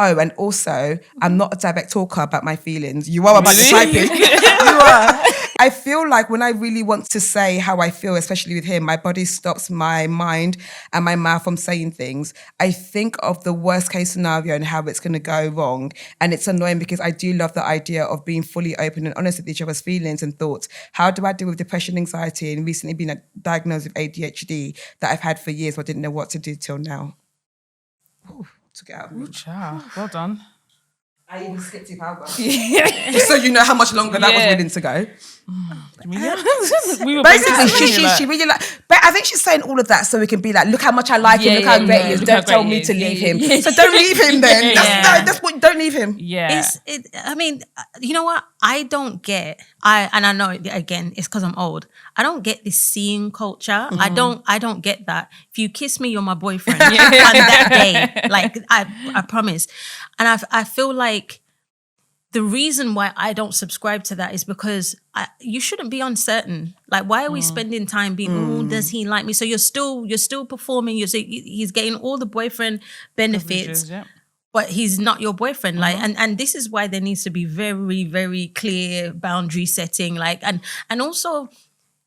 Oh, and also, I'm not a direct talker about my feelings. You are about the typing. You are. I feel like when I really want to say how I feel, especially with him, my body stops my mind and my mouth from saying things. I think of the worst case scenario and how it's going to go wrong. And it's annoying because I do love the idea of being fully open and honest with each other's feelings and thoughts. How do I deal with depression, anxiety, and recently been diagnosed with ADHD that I've had for years but didn't know what to do till now? Ooh. Took it out of me. Well done. I even skipped 2 paragraphs. Just so you know how much longer that was willing to go. Basically, she really like. But I think she's saying all of that so we can be like, look how much I like him, look how great he is. Don't tell me to leave him. So don't leave him then. That's what. Don't leave him. Yeah. I mean, you know what? I don't get. I know again. It's because I'm old. I don't get this seeing culture. Mm-hmm. I don't get that. If you kiss me, you're my boyfriend. On that day, like I promise. And I feel like the reason why I don't subscribe to that is because you shouldn't be uncertain. Like, why are we spending time being, oh, does he like me? So you're still performing. He's getting all the boyfriend benefits. but he's not your boyfriend. Like, and this is why there needs to be very, very clear boundary setting. Like, and also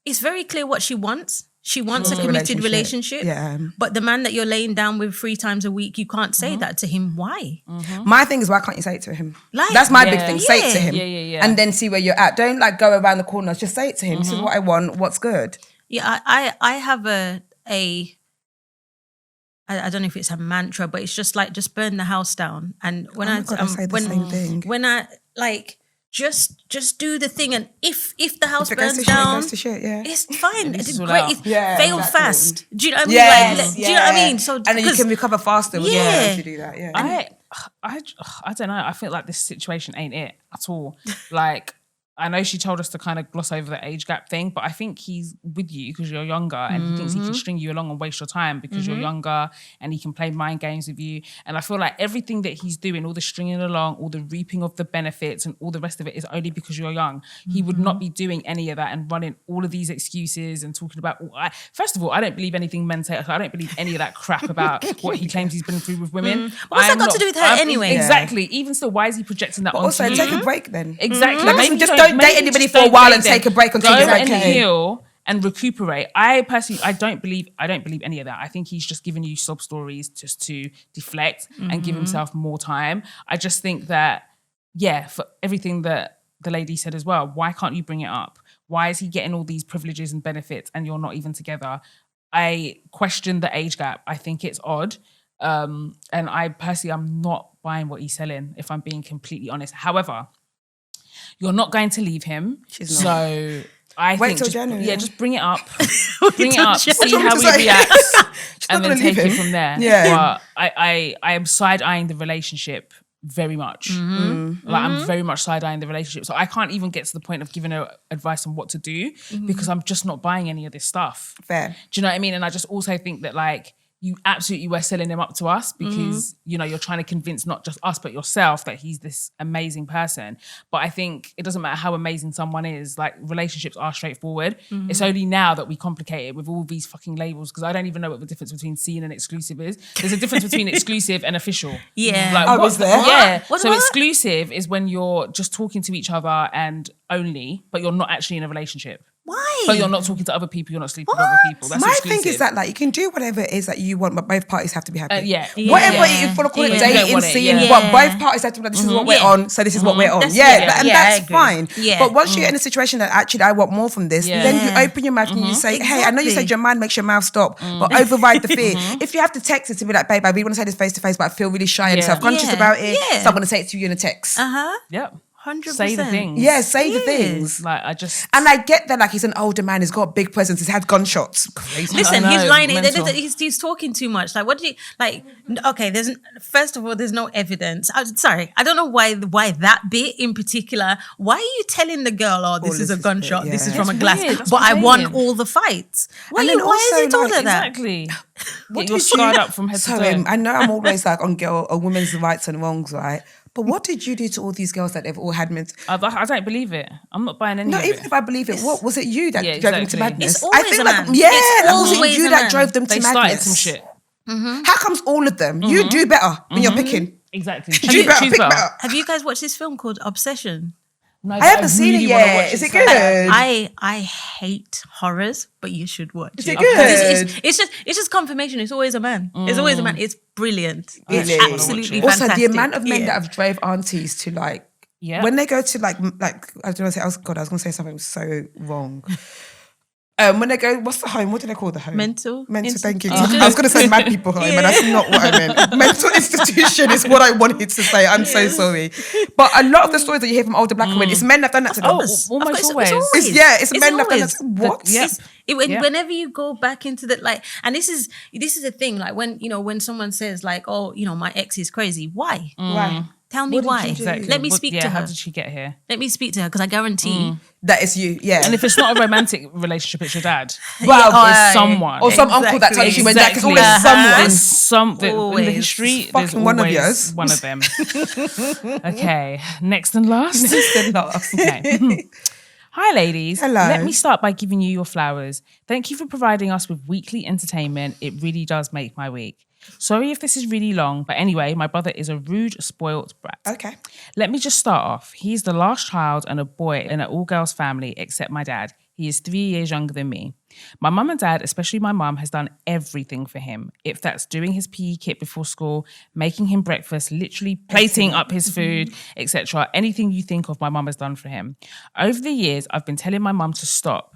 it's very clear what she wants. She wants a committed relationship. Yeah. But the man that you're laying down with 3 times a week, you can't say that to him. Why? My thing is, why can't you say it to him? Like, that's my big thing. Say it to him. Yeah. And then see where you're at. Don't like go around the corners. Just say it to him. This is what I want. What's good? Yeah, I have I don't know if it's a mantra, but it's just like, just burn the house down. And when I say the same thing. When I like just do the thing, and if the house burns goes down, to shit, yeah. it's fine. It's all great. out. Fail exactly. fast. Do you know what I mean? Yes, Do you know what I mean? So and then you can recover faster when you do that. Yeah. I don't know. I feel like this situation ain't it at all. Like, I know she told us to kind of gloss over the age gap thing, but I think he's with you because you're younger and he thinks he can string you along and waste your time because you're younger, and he can play mind games with you. And I feel like everything that he's doing, all the stringing along, all the reaping of the benefits and all the rest of it is only because you're young. He would not be doing any of that and running all of these excuses and talking about, first of all, I don't believe anything men say. I don't believe any of that crap about what he claims he's been through with women. What's that got to do with her anyway? Exactly. Even still, why is he projecting that onto Also, you? take a break then. Exactly. Like, Maybe just don't date anybody for a while and take a break until you're and okay. heal and recuperate. I personally, I don't believe any of that. I think he's just giving you sob stories just to deflect and give himself more time. I just think that, for everything that the lady said as well, why can't you bring it up? Why is he getting all these privileges and benefits and you're not even together? I question the age gap. I think it's odd. And I personally, I'm not buying what he's selling, if I'm being completely honest. However, you're not going to leave him. She's not. So I Wait think till January. just bring it up. Bring it up, see how he reacts, and then take it from there. Yeah. But I am side-eyeing the relationship very much. Like, I'm very much side-eyeing the relationship. So I can't even get to the point of giving her advice on what to do because I'm just not buying any of this stuff. Fair. Do you know what I mean? And I just also think that, like, you absolutely were selling him up to us because, you know, you're trying to convince not just us, but yourself that he's this amazing person. But I think it doesn't matter how amazing someone is, like, relationships are straightforward. It's only now that we complicate it with all these fucking labels, because I don't even know what the difference between seen and exclusive is. There's a difference between exclusive and official. Yeah. Like, is there? Yeah. What? Exclusive is when you're just talking to each other and only, but you're not actually in a relationship. Why? But you're not talking to other people, you're not sleeping with other people. That's My exclusive. thing is that, like, you can do whatever it is that you want, but both parties have to be happy. Whatever you want to call it, You dating, don't want it, seeing, yeah. but both parties have to be like, this is what we're on, so this is what we're on. That's- And I that's agree. fine. Yeah. But once you're in a situation that actually I want more from this, then you open your mouth and you say, hey, I know you said your mind makes your mouth stop, but override the fear. If you have to text it to be like, babe, I really want to say this face to face, but I feel really shy and self-conscious about it, so I'm going to say it to you in a text. Yep. 100%. Say the things. Yeah, say the things. Like, I just... And I get that, like, he's an older man, he's got a big presence, he's had gunshots. Crazy. Listen, I know, he's lying. mental. He's talking too much. Like, what do you like? Okay, first of all, there's no evidence. Sorry, I don't know why that bit in particular. Why are you telling the girl, "Oh, this is a gunshot. This is from a glass," weird. That's but what I'm I won saying. all the fights? Why And is then he also, told her like, that? Exactly. What You're did scarred up from head to Sorry, toe. I know I'm always like on a woman's rights and wrongs, right? But what did you do to all these girls that they've all had I don't believe it. I'm not buying any No, of even it. if I believe it, what was it you that Yeah, drove them to exactly. madness? It's always I think a like man. yeah, It's like, was it always you a that man. drove them They to started madness? some shit. How comes all of them? You do better when you're picking. Exactly. Do better, pick better. Have you guys watched this film called Obsession? No, I haven't seen it really wanna yet. watch Is it so good? bad. I hate horrors, but you should watch Is it Because good? it's just confirmation. It's always a man. It's always a man. It's brilliant. It's Really? absolutely it. Also, fantastic. the amount of men Yeah. that have drove aunties to like when they go to like I don't know. I was going to say something so wrong. When they go, what's the home? What do they call the home? Mental. Thank you. I was going to say mad people home, and that's not what I meant. Mental institution is what I wanted to say. I'm so sorry. But a lot of the stories that you hear from older black women, it's men that have done that to them. Almost Of course, always. It's men that have done that. always. What? Yeah. Whenever you go back into the like, and this is the thing, like when someone says like, oh, my ex is crazy. Why? Right. Tell me What did why. you do? Exactly. Let me speak to How her. did she get here? Let me speak to her because I guarantee. That is you. Yeah. And if it's not a romantic relationship, it's your dad. well, It's someone. or some uncle that tells you when that is Exactly. always someone. There's something in the Always. history. It's There's fucking one of always yours. one of them. Okay, next and last. Okay. Hi, ladies. Hello. Let me start by giving you your flowers. Thank you for providing us with weekly entertainment. It really does make my week. Sorry if this is really long, but anyway, my brother is a rude, spoilt brat. Okay. Let me just start off. He's the last child and a boy in an all-girls family except my dad. He is 3 years younger than me. My mum and dad, especially my mum, has done everything for him. If that's doing his PE kit before school, making him breakfast, literally plating up his food, etc. Anything you think of, my mum has done for him. Over the years, I've been telling my mum to stop,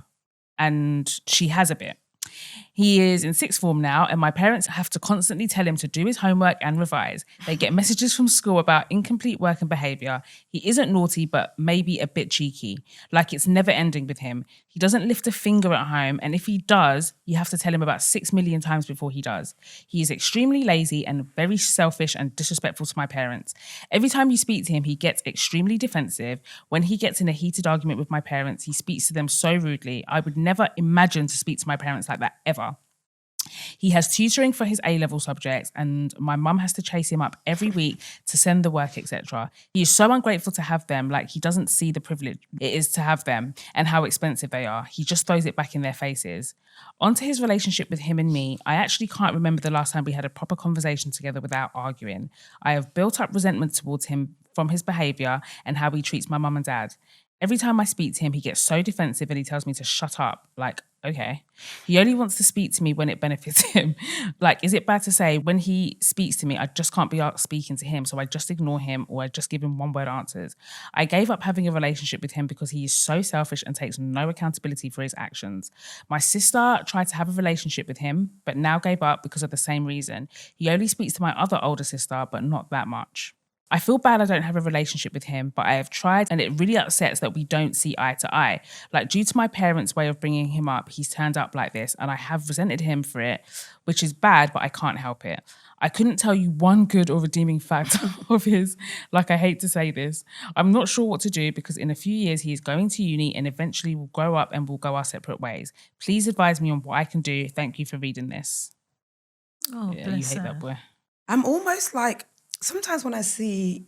and she has a bit. He is in sixth form now, and my parents have to constantly tell him to do his homework and revise. They get messages from school about incomplete work and behaviour. He isn't naughty, but maybe a bit cheeky. Like it's never ending with him. He doesn't lift a finger at home, and if he does, you have to tell him about 6 million times before he does. He is extremely lazy and very selfish and disrespectful to my parents. Every time you speak to him, he gets extremely defensive. When he gets in a heated argument with my parents, he speaks to them so rudely. I would never imagine to speak to my parents like that ever. He has tutoring for his A-level subjects, and my mum has to chase him up every week to send the work, etc. He is so ungrateful to have them, like he doesn't see the privilege it is to have them and how expensive they are. He just throws it back in their faces. On to his relationship with him and me, I actually can't remember the last time we had a proper conversation together without arguing. I have built up resentment towards him from his behaviour and how he treats my mum and dad. Every time I speak to him, he gets so defensive and he tells me to shut up. Like, okay. He only wants to speak to me when it benefits him. Like, is it bad to say when he speaks to me, I just can't be speaking to him, so I just ignore him or I just give him one-word answers? I gave up having a relationship with him because he is so selfish and takes no accountability for his actions. My sister tried to have a relationship with him, but now gave up because of the same reason. He only speaks to my other older sister, but not that much. I feel bad I don't have a relationship with him, but I have tried and it really upsets that we don't see eye to eye. Like, due to my parents' way of bringing him up, he's turned up like this and I have resented him for it, which is bad, but I can't help it. I couldn't tell you one good or redeeming fact of his, like I hate to say this. I'm not sure what to do because in a few years he is going to uni and eventually will grow up and we'll go our separate ways. Please advise me on what I can do. Thank you for reading this. Oh, yeah, bless you hate her. that boy. I'm almost like, sometimes when I see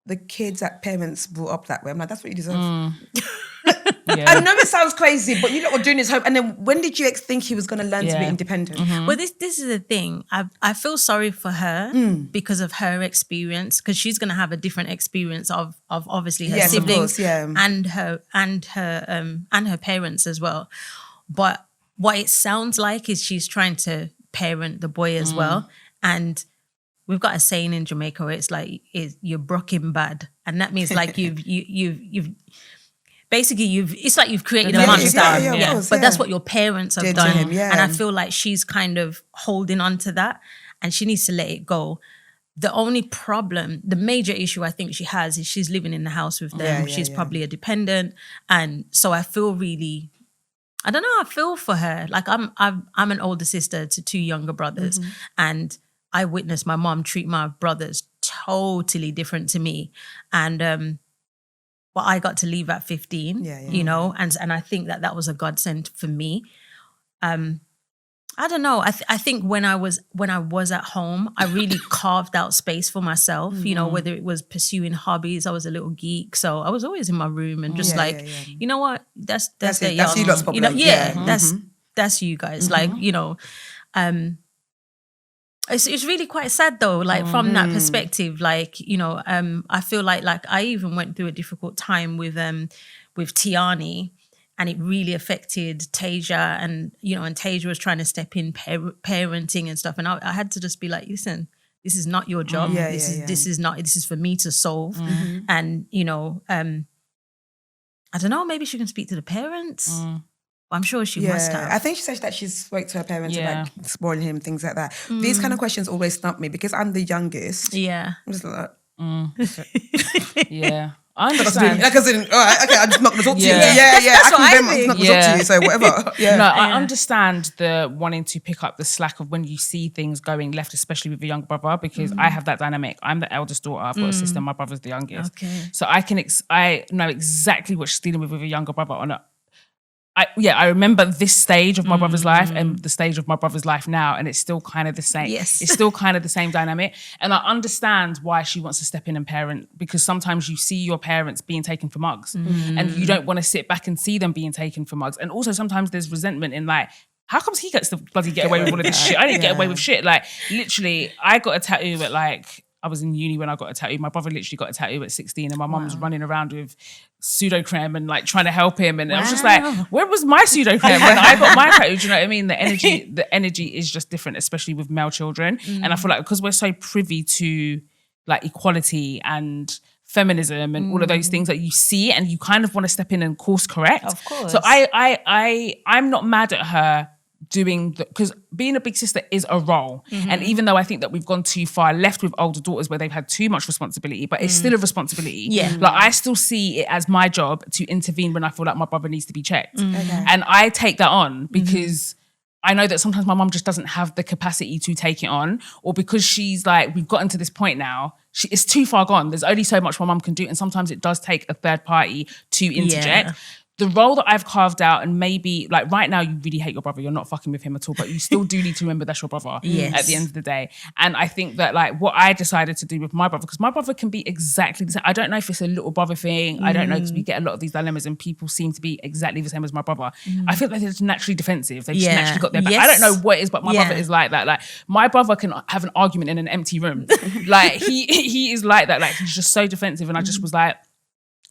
the kids that parents brought up that way, I'm like, that's what you deserve. Yeah. I know it sounds crazy, but you lot were doing his home. And then when did you think he was going to learn to be independent? Well, this is the thing. I feel sorry for her because of her experience, because she's going to have a different experience of obviously her siblings and her parents as well. But what it sounds like is she's trying to parent the boy as well. And we've got a saying in Jamaica where it's like, you're broken bad. And that means like you've basically it's like you've created a monster. But that's what your parents have done. Him, and I feel like she's kind of holding on to that and she needs to let it go. The only problem, the major issue I think she has is she's living in the house with them. She's probably a dependent. And so I feel really, I don't know, I feel for her. Like I'm an older sister to 2 younger brothers and I witnessed my mom treat my brothers totally different to me. And well, I got to leave at 15, you know, and I think that was a godsend for me. I don't know. I think when I was at home, I really carved out space for myself, you know, whether it was pursuing hobbies. I was a little geek, so I was always in my room and just you know what? That's you lot's problem. You know, that's you guys. Like, you know, it's really quite sad though, like from that perspective, like, you know, I feel like I even went through a difficult time with Tiani, and it really affected Tasia, and, you know, and Tasia was trying to step in parenting and stuff. And I had to just be like, listen, this is not your job. This is for me to solve. And, you know, I don't know, maybe she can speak to the parents. I'm sure she must have. I think she said that she spoke to her parents about spoiling him, things like that. These kind of questions always stump me because I'm the youngest. Yeah. I'm just like, yeah. I understand. Like, as in, all right, okay, I'm just not going to talk to you. That's what I I'm not going to talk to you, so whatever. No, I understand the wanting to pick up the slack of when you see things going left, especially with a younger brother, because I have that dynamic. I'm the eldest daughter. I've got a sister. My brother's the youngest. Okay. So I know exactly what she's dealing with a younger brother on a. I remember this stage of my brother's life and the stage of my brother's life now, and it's still kind of the same. Yes. It's still kind of the same dynamic. And I understand why she wants to step in and parent, because sometimes you see your parents being taken for mugs and you don't want to sit back and see them being taken for mugs. And also sometimes there's resentment in like, how comes he gets to bloody get away with all of this shit? I didn't get away with shit. Like, literally, I got a tattoo at like, I was in uni when I got a tattoo. My brother literally got a tattoo at 16 and my mum was running around with pseudo-creme and like trying to help him. And I was just like, where was my pseudo-creme when I got my tattoo? Do you know what I mean? The energy is just different, especially with male children. And I feel like because we're so privy to like equality and feminism and all of those things that you see and you kind of want to step in and course correct. Of course. So I'm not mad at her doing because being a big sister is a role, and even though I think that we've gone too far left with older daughters where they've had too much responsibility, but it's still a responsibility. Like I still see it as my job to intervene when I feel like my brother needs to be checked, and I take that on because I know that sometimes my mum just doesn't have the capacity to take it on, or because she's like, we've gotten to this point now, it's too far gone. There's only so much my mum can do, and sometimes it does take a third party to interject. The role that I've carved out, and maybe like right now you really hate your brother, you're not fucking with him at all, but you still do need to remember that's your brother at the end of the day. And I think that like what I decided to do with my brother, because my brother can be exactly the same. I don't know if it's a little brother thing. I don't know, because we get a lot of these dilemmas and people seem to be exactly the same as my brother. I feel like they're just naturally defensive. They just naturally got their back. I don't know what it is, but my brother is like that. Like my brother can have an argument in an empty room. Like he is like that. Like he's just so defensive. And I just was like,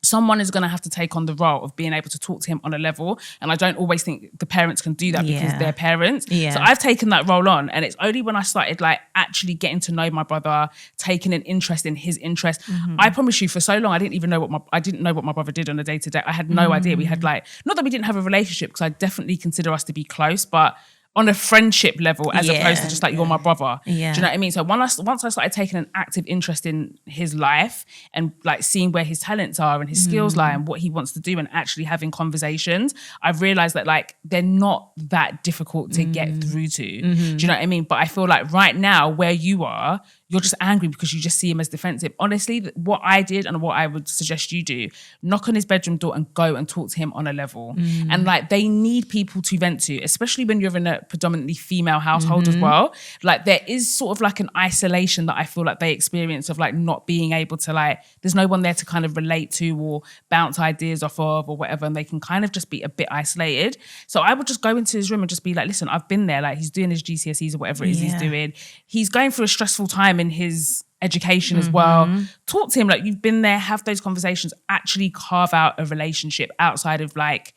someone is going to have to take on the role of being able to talk to him on a level. And I don't always think the parents can do that because they're parents. So I've taken that role on. And it's only when I started like actually getting to know my brother, taking an interest in his interest. I promise you, for so long, I didn't know what my brother did on a day-to-day. I had no idea. We had like, not that we didn't have a relationship, because I definitely consider us to be close, but on a friendship level, as opposed to just like, you're my brother. Do you know what I mean? So once I started taking an active interest in his life and like seeing where his talents are and his skills lie and what he wants to do and actually having conversations, I've realized that like, they're not that difficult to get through to. Do you know what I mean? But I feel like right now where you are, you're just angry because you just see him as defensive. Honestly, what I did and what I would suggest you do, knock on his bedroom door and go and talk to him on a level. And like, they need people to vent to, especially when you're in a predominantly female household as well. Like there is sort of like an isolation that I feel like they experience of like not being able to like, there's no one there to kind of relate to or bounce ideas off of or whatever. And they can kind of just be a bit isolated. So I would just go into his room and just be like, listen, I've been there. Like he's doing his GCSEs or whatever it is he's doing. He's going through a stressful time in his education as well. Talk to him like you've been there, have those conversations, actually carve out a relationship outside of like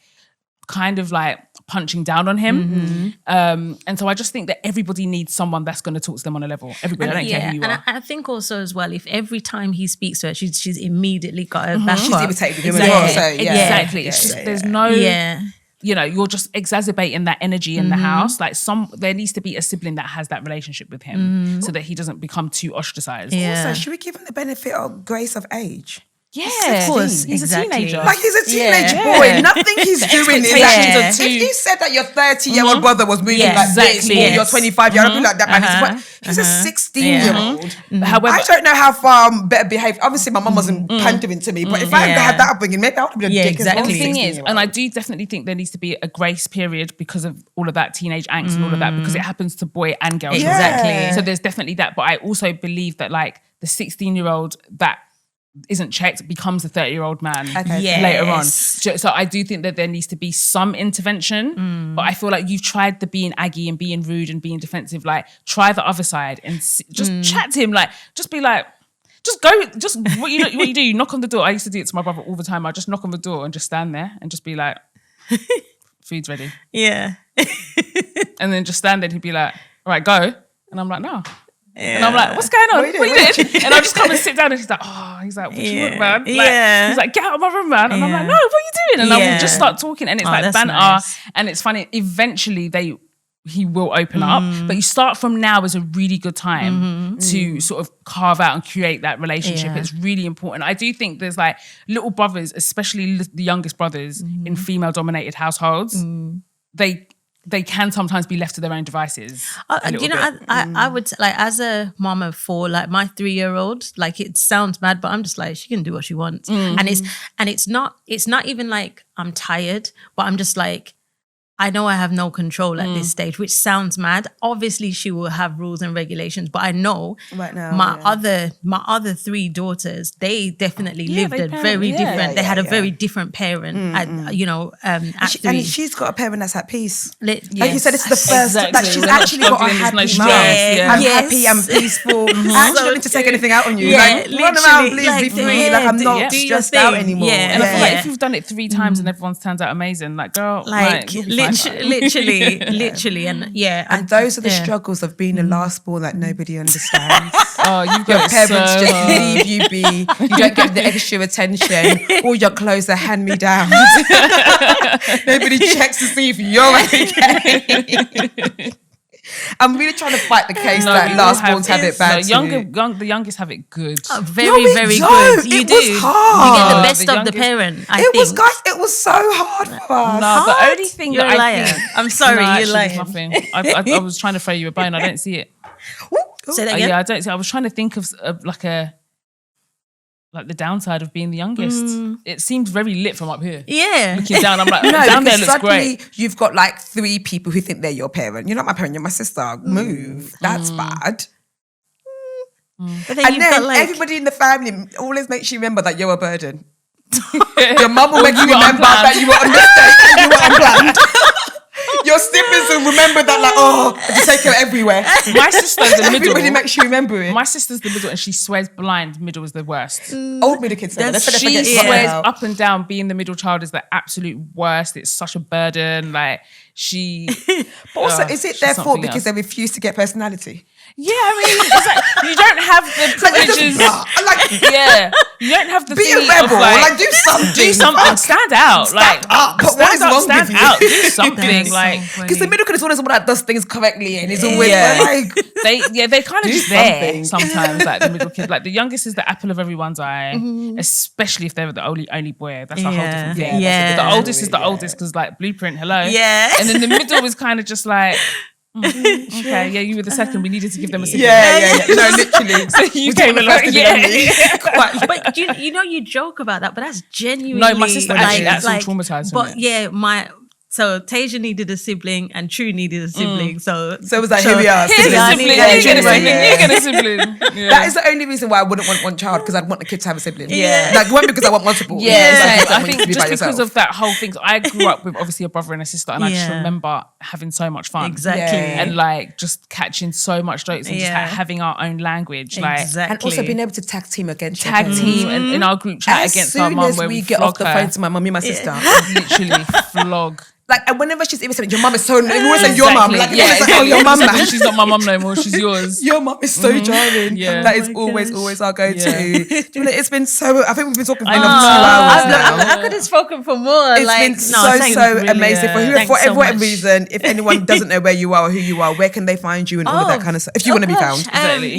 kind of like punching down on him. And so I just think that everybody needs someone that's going to talk to them on a level. Everybody, I don't care who you are. And I think also as well, if every time he speaks to her, she's immediately got her back up. She's irritated with him as well. So, Exactly. It's just, there's no... You know, you're just exacerbating that energy in the house. Like there needs to be a sibling that has that relationship with him so that he doesn't become too ostracized. Also, should we give him the benefit of grace of age? Yeah, of course. He's a teenager. Like he's a teenage boy. Nothing he's doing is actually. If you said that your 30-year-old brother was moving like this, or your 25-year-old, I'd be like that man. He's a 16-year-old. However, I don't know how far I'm better behaved. Obviously, my mum wasn't pandering to me, but if I had that upbringing, maybe I would have been a dick as well. The thing is, and I do definitely think there needs to be a grace period because of all of that teenage angst and all of that, because it happens to boy and girl. Exactly. So there's definitely that. But I also believe that like the 16-year-old that isn't checked becomes a 30-year-old man later on. So I do think that there needs to be some intervention, but I feel like you've tried the being aggy and being rude and being defensive. Like try the other side and just chat to him. Like just be like, just go, just what you do, you knock on the door. I used to do it to my brother all the time. I just knock on the door and just stand there and just be like, food's ready. Yeah. And then just stand there and he'd be like, all right, go. And I'm like, no. And I'm like, what's going on? What are you doing? And I'll just come and sit down and he's like, what do you want, man? Like, he's like, get out of my room, man. And I'm like, no, what are you doing? And I will just start talking and it's like banter. Nice. And it's funny, eventually he will open up. But you start from now is a really good time to sort of carve out and create that relationship. It's really important. I do think there's like little brothers, especially the youngest brothers in female-dominated households, they can sometimes be left to their own devices. I would like, as a mom of 4, like my 3-year-old, like it sounds bad, but I'm just like, she can do what she wants. And it's not even like I'm tired, but I'm just like, I know I have no control at this stage, which sounds mad. Obviously, she will have rules and regulations, but I know right now my other 3 daughters, they definitely lived a very different. They had a very different parent. At 3. And she's got a parent that's at peace. Like you said, it's the first. Exactly. Like she's actually got a happy mom. I'm happy. I'm peaceful. I actually don't need to take anything out on you. Like run around, please be free. Like I'm not stressed out anymore. And I feel like if you've done it 3 times and everyone's turns out amazing, like girl, like literally, and and those are the struggles of being the last born that nobody understands. You've got your parents so just leave you be. You don't get the extra attention. All your clothes are hand me down. Nobody checks to see if you're okay. I'm really trying to fight the case that last borns have it bad. The youngest have it good. Very, very good. You do. Was hard. You get the best of the parent. It was so hard for us. No, the only thing you're that a liar. I think, I'm sorry, you're lying. Nothing. I was trying to throw you a bone. I don't see it. Say that again? Yeah, I don't see. I was trying to think of like the downside of being the youngest. It seems very lit from up here. Yeah. Looking down, I'm like, down there looks great. You've got like 3 people who think they're your parent. You're not my parent, you're my sister. Move. That's bad. But then and then everybody in the family always makes you remember that you're a burden. Your mum will make you remember that you were on mistake and you were unplanned. Your siblings will remember that, like, I just take her everywhere. My sister's the middle. Everybody makes you remember it. My sister's the middle and she swears blind middle is the worst. Old middle kids say that. She swears up and down being the middle child is the absolute worst. It's such a burden. Like, she... But also, is it their fault because they refuse to get personality? Yeah, I mean, it's like, you don't have the privileges. You don't have the be a rebel. Like, do something. Do something. Stand out. Stand up. But what is wrong stand with out. you? Do something. Like, because the middle kid is always one that does things correctly and is always like they kind of just there sometimes. Like the middle kid, like the youngest is the apple of everyone's eye, especially if they're the only boy. That's a whole different thing. The oldest is the oldest because like blueprint. Hello. Yeah. And then the middle is kind of just like. Okay, you were the second. We needed to give them a sibling. Yeah. No, literally. So you came along. But you joke about that, but that's genuinely. No, my sister actually traumatized. But so Tasia needed a sibling and True needed a sibling. So it was like, here we are. Here's a sibling. You get a sibling. That is the only reason why I wouldn't want one child, because I'd want the kid to have a sibling. Yeah. Like, one because I want multiple. I think just because of that whole thing. So I grew up with obviously a brother and a sister, and I just remember having so much fun. Exactly. And like just catching so much jokes and just like having our own language. Exactly. And also being able to tag team against and in our group chat against our mum. As soon as we get off the phone to my mum, my sister. Literally flog. Like, and whenever she's irritated, your mum is so... We always say your mum. Like, your mum, man. She's not my mum no more. She's yours. Your mum is so jarring. Yeah. That is always our go-to. It's been so... I think we've been talking for enough 2 hours now. I could have spoken for more. It's been so amazing. For whatever reason, if anyone doesn't know where you are or who you are, where can they find you and all of that kind of stuff? If you want to be found. Exactly.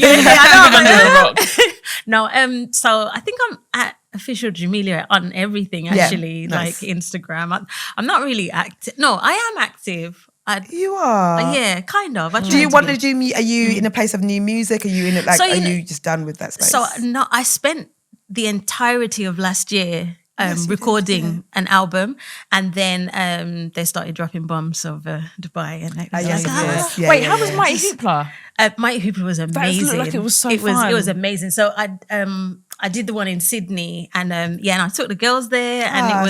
No, so I think I'm at official Jamelia on everything, actually, like Instagram. I'm not really active. No, I am active. You are? Yeah, kind of. Do you want to do me? Are you in a place of new music? Are you in it like, are you just done with that space? So, no, I spent the entirety of last year recording an album, and then they started dropping bombs over Dubai. And wait, how was Mighty Hoopla? Mighty Hoopla was amazing. That looked like it was so fun. It was amazing. So I did the one in Sydney, and and I took the girls there, and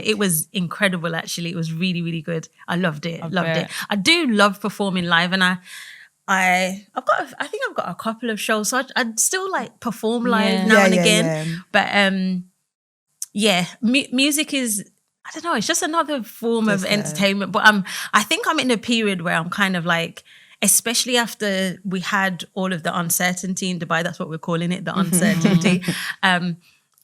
it was incredible. Actually, it was really, really good. I loved it. It. I do love performing live, and I think I've got a couple of shows, so I'd still like perform live now and again. But music is, I don't know, it's just another form of entertainment. But I think I'm in a period where I'm kind of like, especially after we had all of the uncertainty in Dubai, that's what we're calling it, the uncertainty.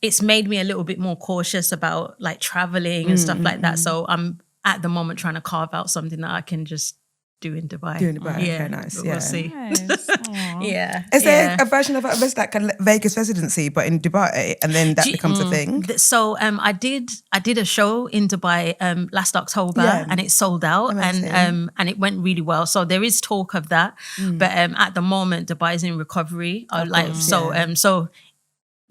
It's made me a little bit more cautious about like traveling and stuff like that. So I'm at the moment trying to carve out something that I can just do in Dubai. Okay, nice. We'll see. Nice. Is there a version of it like a Vegas residency, but in Dubai, and then that becomes a thing? So I did a show in Dubai last October, and it sold out. Amazing. and it went really well. So there is talk of that, but at the moment Dubai is in recovery. So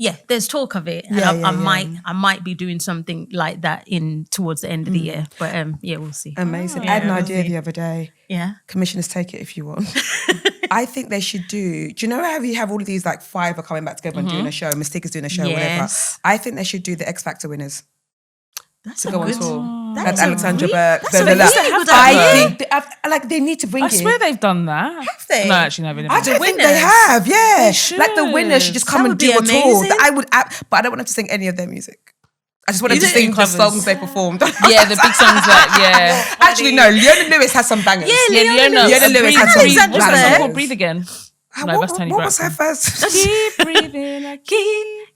Yeah, there's talk of it, and I might be doing something like that towards the end of the year. But we'll see. Amazing. I had an idea the other day. Yeah, commissioners, take it if you want. I think they should do. Do you know how you have all of these like five are coming back together and doing a show, Mystica's doing a show, whatever. I think they should do the X Factor winners. That's to a go good. on tour. That's Alexandra Burke. That's a really good idea. I think they need to bring it. I swear they've done that. Have they? No, actually, no. I don't think they have. Yeah, They like the winners should just come and do a tour. amazing. I would, but I don't want them to sing any of their music. I just want them to sing the covers. songs they performed. Yeah, the big songs that. Yeah. Actually, no. Leona Lewis has some bangers. Yeah, Leona Lewis has some What's that song bangers. called? Breathe Again. No, that's Tony What was her Braxton. first? Keep breathing, I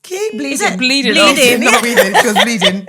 Keep bleeding. Is it bleeding. Not breathing. She was bleeding.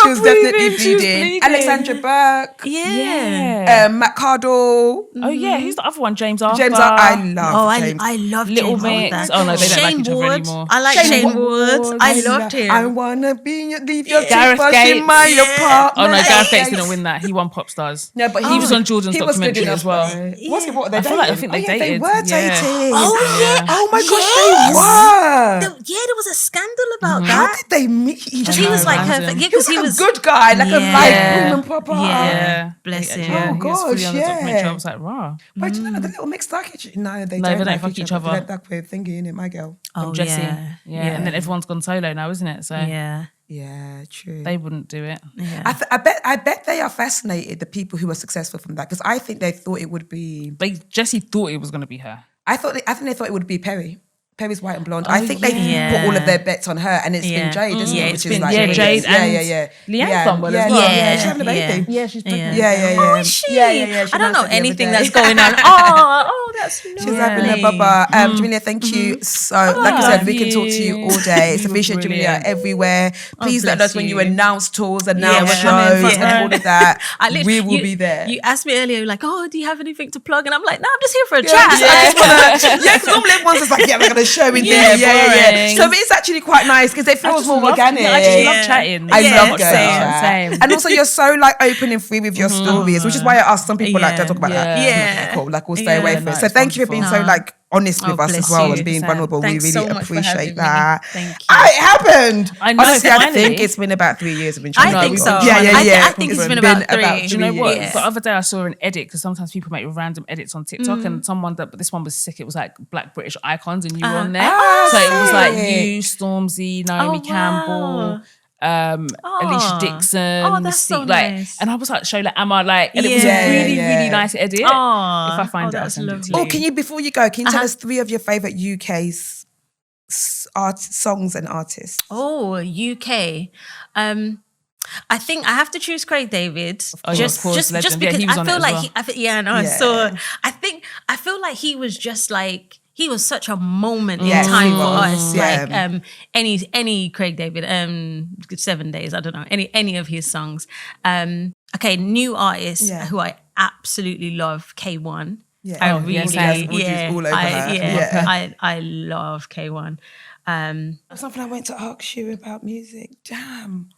She was definitely she was bleeding. bleeding. Alexandra Burke. Yeah. Matt Cardle. Oh yeah, who's the other one? James Arthur. James Arthur. I love James. I love Little James Mix. Arthur. Oh no, they don't like Shane each other Ward. anymore. I like Shane Ward. I loved him. I wanna leave your Gareth toothbrush Gates. in my apartment. Oh no, Gareth Gates didn't win that. He won Pop Stars. No, but he was on Jordan's he was good documentary enough, as well. though. What's it? What they I feel like I dating? think they They dated. were Yeah. dating. Oh yeah. Oh my gosh, Yes. they were. There was a scandal about How that. did they meet? He was like random. perfect. Yeah, He was because he like was a good guy, like a Yeah. like woman proper. Yeah, Bless him. Yeah, Oh, he was fully gosh, on the documentary. yeah. I was like, raw. But you know, the little mixed like each. No, they No, don't they don't like fuck each other. They don't like weird thingy, innit, my girl. Oh Jesse. yeah. And then everyone's gone solo now, isn't it? So Yeah. Yeah, true. they wouldn't do it. Yeah. I bet they are fascinated, the people who are successful from that, because I think they thought it would be. Jesse thought it was going to be her. I think they thought it would be Perry. Perry's white and blonde. I think they yeah. put all of their bets on her, and it's been Jade, isn't Yeah, it? it's Which is been like Jade. Jade and yeah. Leanne's done well as yeah, well. Yeah, she's having a baby. Yeah, she's pregnant. Yeah. Oh, is she? Yeah. She I don't know announced it the other anything day. that's going on. Oh, that's lovely. She's having her baba. Jamelia, thank you. So, like I said, we can talk to you all day. It's Official Jamelia everywhere. Please let us when you announce tours, announce shows, and all of that. We will be there. You asked me earlier, like, oh, do you have anything to plug? And I'm like, no, I'm just here for a chat. I just want to. Yeah, because normally everyone's just like, yeah, we're going to show in there. Yeah. So it's actually quite nice because it feels more organic. I just love chatting. I love going same. And also, you're so like open and free with your stories, which is why I asked some people like, don't talk about that. Yeah. Cool. Like, we'll stay away from it. So thank you for being so like honest with us as well and being vulnerable. Thanks we really so much for appreciate having that. me. Thank you. It happened. I know, Honestly, I finally. think it's been about 3 years. I've been trying I to think so. Yeah. I think it's been about 3. Do you know what? years. The other day I saw an edit because sometimes people make random edits on TikTok and but this one was sick. It was like Black British icons and you were on there. So it was like you, Stormzy, Naomi Campbell, Alicia Dixon, that's so like, nice. and I was like, show like, am I like, and it was a really nice edit. If I find it, I'll send it to you. Oh, can you, before you go, can you tell us 3 of your favourite UK's songs and artists? Oh, UK. I think I have to choose Craig David. Oh, just because he was I on feel it like as well. I feel like he was just like he was such a moment in time for us. Yeah. Like any Craig David, 7 Days, I don't know, any of his songs. Okay, new artist who I absolutely love, K1. Yeah. I really all over her. I love K1. Something I went to ask you about music. Damn.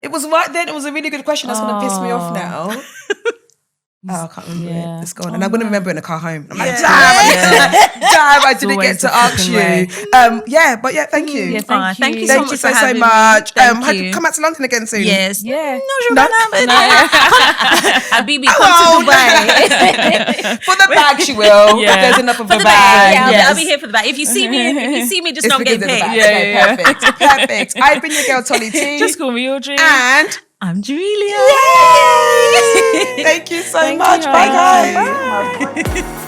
It was right then. It was a really good question. That's going to piss me off now. I can't remember it. It's gone. And I'm going to remember it in the car home. I'm like, damn, I didn't get to ask you. Thank you. Yeah, thank you Thank you so much. Come back to London again soon. Yes. Yeah. No. Habibi, come to Dubai. For the bag, she will. Yeah. There's enough of a bag. Yeah, I'll be here for the bag. If you see me, just not getting paid. Yeah, perfect. I've been your girl, Tolly T. Just call me Audrey. And I'm Jamelia. Thank you so much. Bye, guys. Bye.